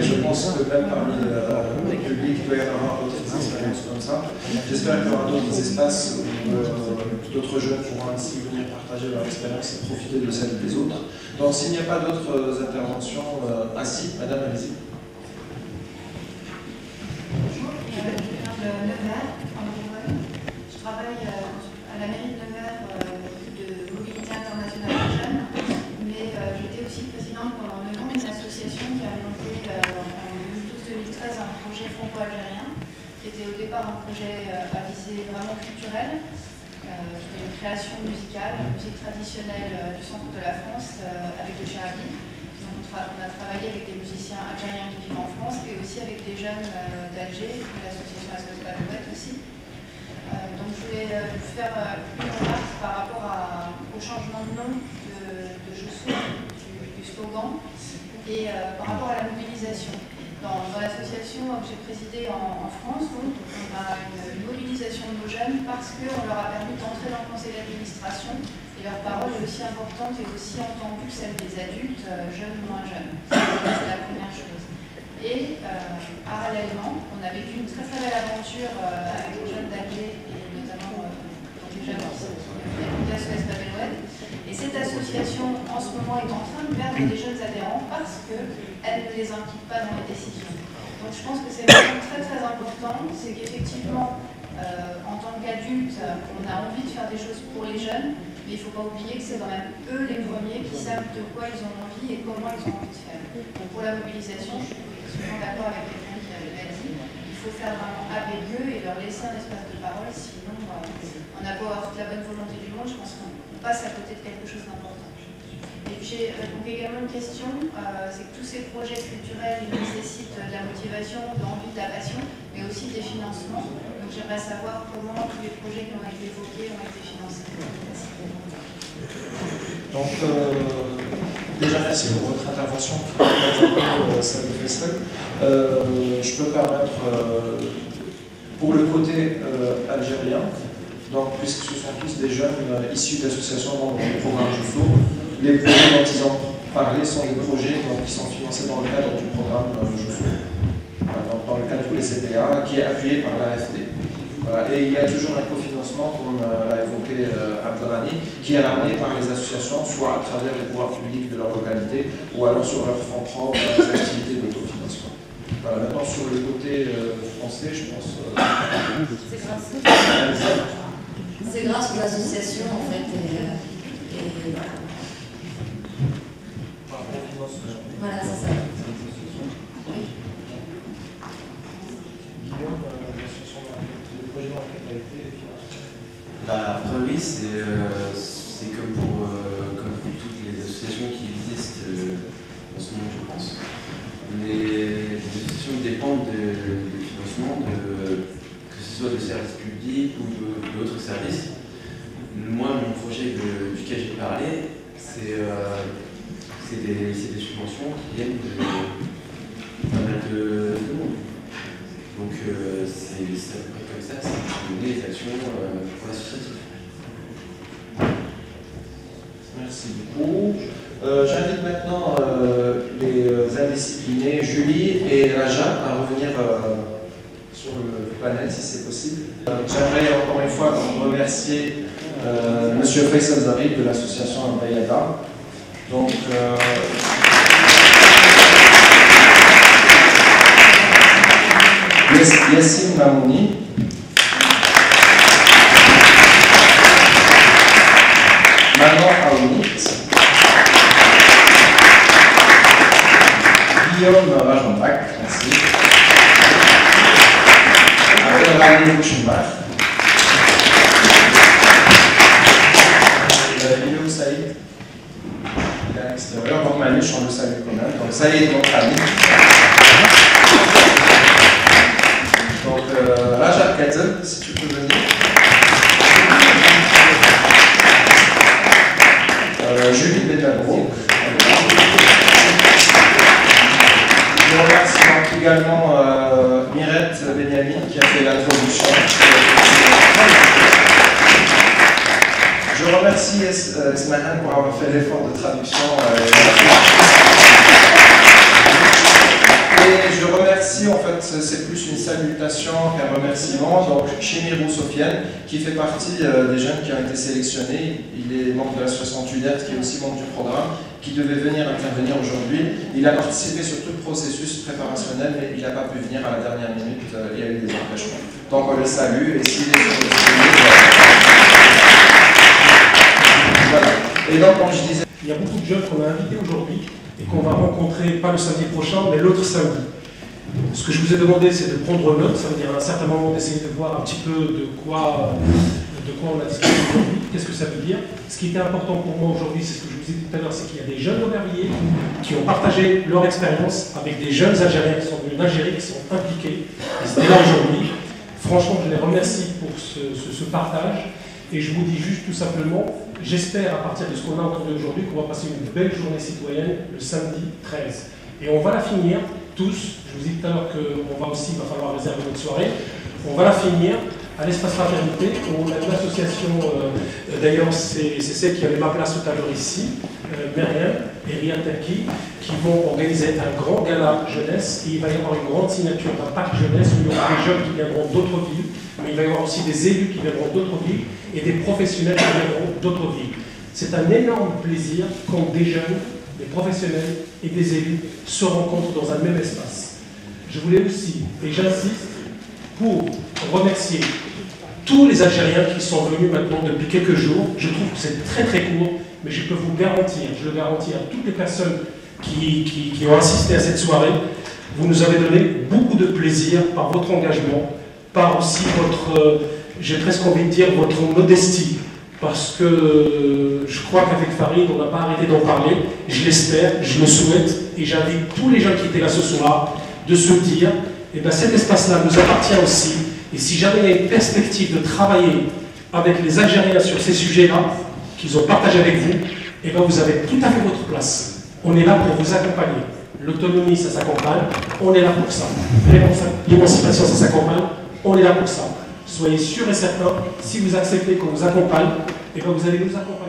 Je pense que même parmi le public, il doit y avoir d'autres expériences comme ça. J'espère qu'il y aura d'autres espaces où d'autres jeunes pourront ainsi venir partager leur expérience et profiter de celle des autres. Donc s'il n'y a pas d'autres interventions, si, madame, allez-y. Bonjour, je viens de Nevers, en Bourgogne. Je travaille à la mairie de Nevers de mobilité internationale des jeunes, mais j'étais aussi présidente pendant 9 ans d'une association qui a monté en 2012-2013 un projet franco-algérien, qui était au départ un projet à visée vraiment culturelle. C'était une création musicale, musique traditionnelle du centre de la France avec le Charabi. On a travaillé avec des musiciens algériens qui vivent en France et aussi avec des jeunes d'Alger, l'association Assos Balouette aussi. Donc je voulais faire une remarque par rapport au changement de nom de Josso, du slogans. Et par rapport à la mobilisation, dans l'association que j'ai présidée en France, donc, on a une mobilisation de nos jeunes parce qu'on leur a permis d'entrer dans le conseil d'administration et leur parole est aussi importante et aussi entendue que celle des adultes, jeunes ou moins jeunes. C'est la première chose. Et parallèlement, on a vécu une très très belle aventure avec les jeunes d'Alger et notamment les jeunes qui sont SOS Babel-Oued. Et cette association, en ce moment, est en train de perdre des jeunes adhérents parce qu'elle ne les implique pas dans les décisions. Donc je pense que c'est vraiment très très important, c'est qu'effectivement, en tant qu'adulte, on a envie de faire des choses pour les jeunes, mais il ne faut pas oublier que c'est quand même eux les premiers qui savent de quoi ils ont envie et comment ils ont envie de faire. Donc pour la mobilisation, je suis absolument d'accord avec quelqu'un qui l'a dit, il faut faire vraiment avec eux et leur laisser un espace de parole, sinon on a beau avoir toute la bonne volonté du monde, je pense qu'on passe à côté de quelque chose d'important. Et puis j'ai donc également une question, c'est que tous ces projets culturels ils nécessitent de la motivation, de l'envie, de la passion, mais aussi des financements. Donc j'aimerais savoir comment tous les projets qui ont été évoqués ont été financés. Merci. Donc, déjà, merci pour votre intervention. Je peux permettre, pour le côté algérien, donc, puisque ce sont tous des jeunes issus d'associations dans le programme JUFLO, les projets dont ils ont parlé sont des projets qui sont financés dans le cadre du programme JUFLO, dans le cadre des CPA, qui est appuyé par l'AFD. Voilà. Et il y a toujours un cofinancement, comme l'a évoqué Abdelrani, qui est ramené par les associations, soit à travers les pouvoirs publics de leur localité, ou alors sur leur fonds propres, les activités d'autofinancement. Voilà. Maintenant, sur le côté français, je pense... C'est grâce aux associations, en fait, et voilà. Voilà, c'est ça. Oui. Après oui, c'est comme pour toutes les associations qui existent en ce moment, je pense. Les associations dépendent du financement, que ce soit de services publics ou d'autres services. Moi, mon projet duquel j'ai parlé, c'est des subventions qui viennent de pas mal de monde. Donc c'est à peu près comme ça, c'est mener les actions pour l'associatif. Merci beaucoup. J'invite maintenant les indisciplinés, Julie et Raja, à revenir sur le panel si c'est possible. J'aimerais encore une fois remercier M. Faisal Zarib de l'association Bayada. Donc, Yassine Mamouni, Manon Aounit, Guillaume Rajandak, merci, Abdelrahim Bouchimbar, Léo Saïd, il est à l'extérieur, donc Manu, on le salue quand même, donc Saïd, notre ami. Donc, Rajat Kazel, si tu peux venir. Julie Benabro. Je remercie donc également Mirette Benyamin qui a fait l'introduction. Je remercie Esmahan pour avoir fait l'effort de traduction. Et je remercie, en fait, c'est plus une salutation qu'un remerciement, donc Chemirou Sofiane, qui fait partie des jeunes qui ont été sélectionnés. Il est membre de l'association Tunet, qui est aussi membre du programme, qui devait venir intervenir aujourd'hui. Il a participé sur tout le processus préparationnel, mais il n'a pas pu venir à la dernière minute, il y a eu des empêchements. Donc on le salue, et s'il est voilà. Et donc, comme je disais... Il y a beaucoup de jeunes qu'on a invités aujourd'hui, et qu'on va rencontrer, pas le samedi prochain, mais l'autre samedi. Ce que je vous ai demandé, c'est de prendre note, ça veut dire à un certain moment d'essayer de voir un petit peu de quoi on a discuté aujourd'hui, qu'est-ce que ça veut dire. Ce qui était important pour moi aujourd'hui, c'est ce que je vous ai dit tout à l'heure, c'est qu'il y a des jeunes auvergnats qui ont partagé leur expérience avec des jeunes Algériens qui sont venus d'Algérie, qui sont impliqués, ils étaient là aujourd'hui. Franchement, je les remercie pour ce partage, et je vous dis juste tout simplement, j'espère, à partir de ce qu'on a entendu aujourd'hui, qu'on va passer une belle journée citoyenne le samedi 13. Et on va la finir tous, je vous dis tout à l'heure qu'il va falloir réserver notre soirée, on va la finir à l'espace Fraternité, où on a une association, d'ailleurs c'est celle qui avait ma place tout à l'heure ici, Myriam et Ria Taki, qui vont organiser un grand gala jeunesse, et il va y avoir une grande signature d'un pacte jeunesse, où il y aura des jeunes qui viendront d'autres villes, mais il va y avoir aussi des élus qui viendront d'autres villes, et des professionnels qui viendront d'autres villes. C'est un énorme plaisir quand des jeunes, des professionnels et des élus se rencontrent dans un même espace. Je voulais aussi, et j'insiste, pour remercier tous les Algériens qui sont venus maintenant depuis quelques jours. Je trouve que c'est très très court, mais je peux vous garantir, je le garantis à toutes les personnes qui ont assisté à cette soirée, vous nous avez donné beaucoup de plaisir par votre engagement, par aussi votre, j'ai presque envie de dire, votre modestie. Parce que je crois qu'avec Farid, on n'a pas arrêté d'en parler, je l'espère, je le souhaite, et j'invite tous les gens qui étaient là ce soir de se dire, eh bien cet espace-là nous appartient aussi, et si jamais il y a une perspective de travailler avec les Algériens sur ces sujets-là, qu'ils ont partagé avec vous, eh bien vous avez tout à fait votre place. On est là pour vous accompagner. L'autonomie, ça s'accompagne, on est là pour ça. L'émancipation, ça s'accompagne, on est là pour ça. Soyez sûrs et certains, si vous acceptez qu'on vous accompagne, eh bien vous allez nous accompagner.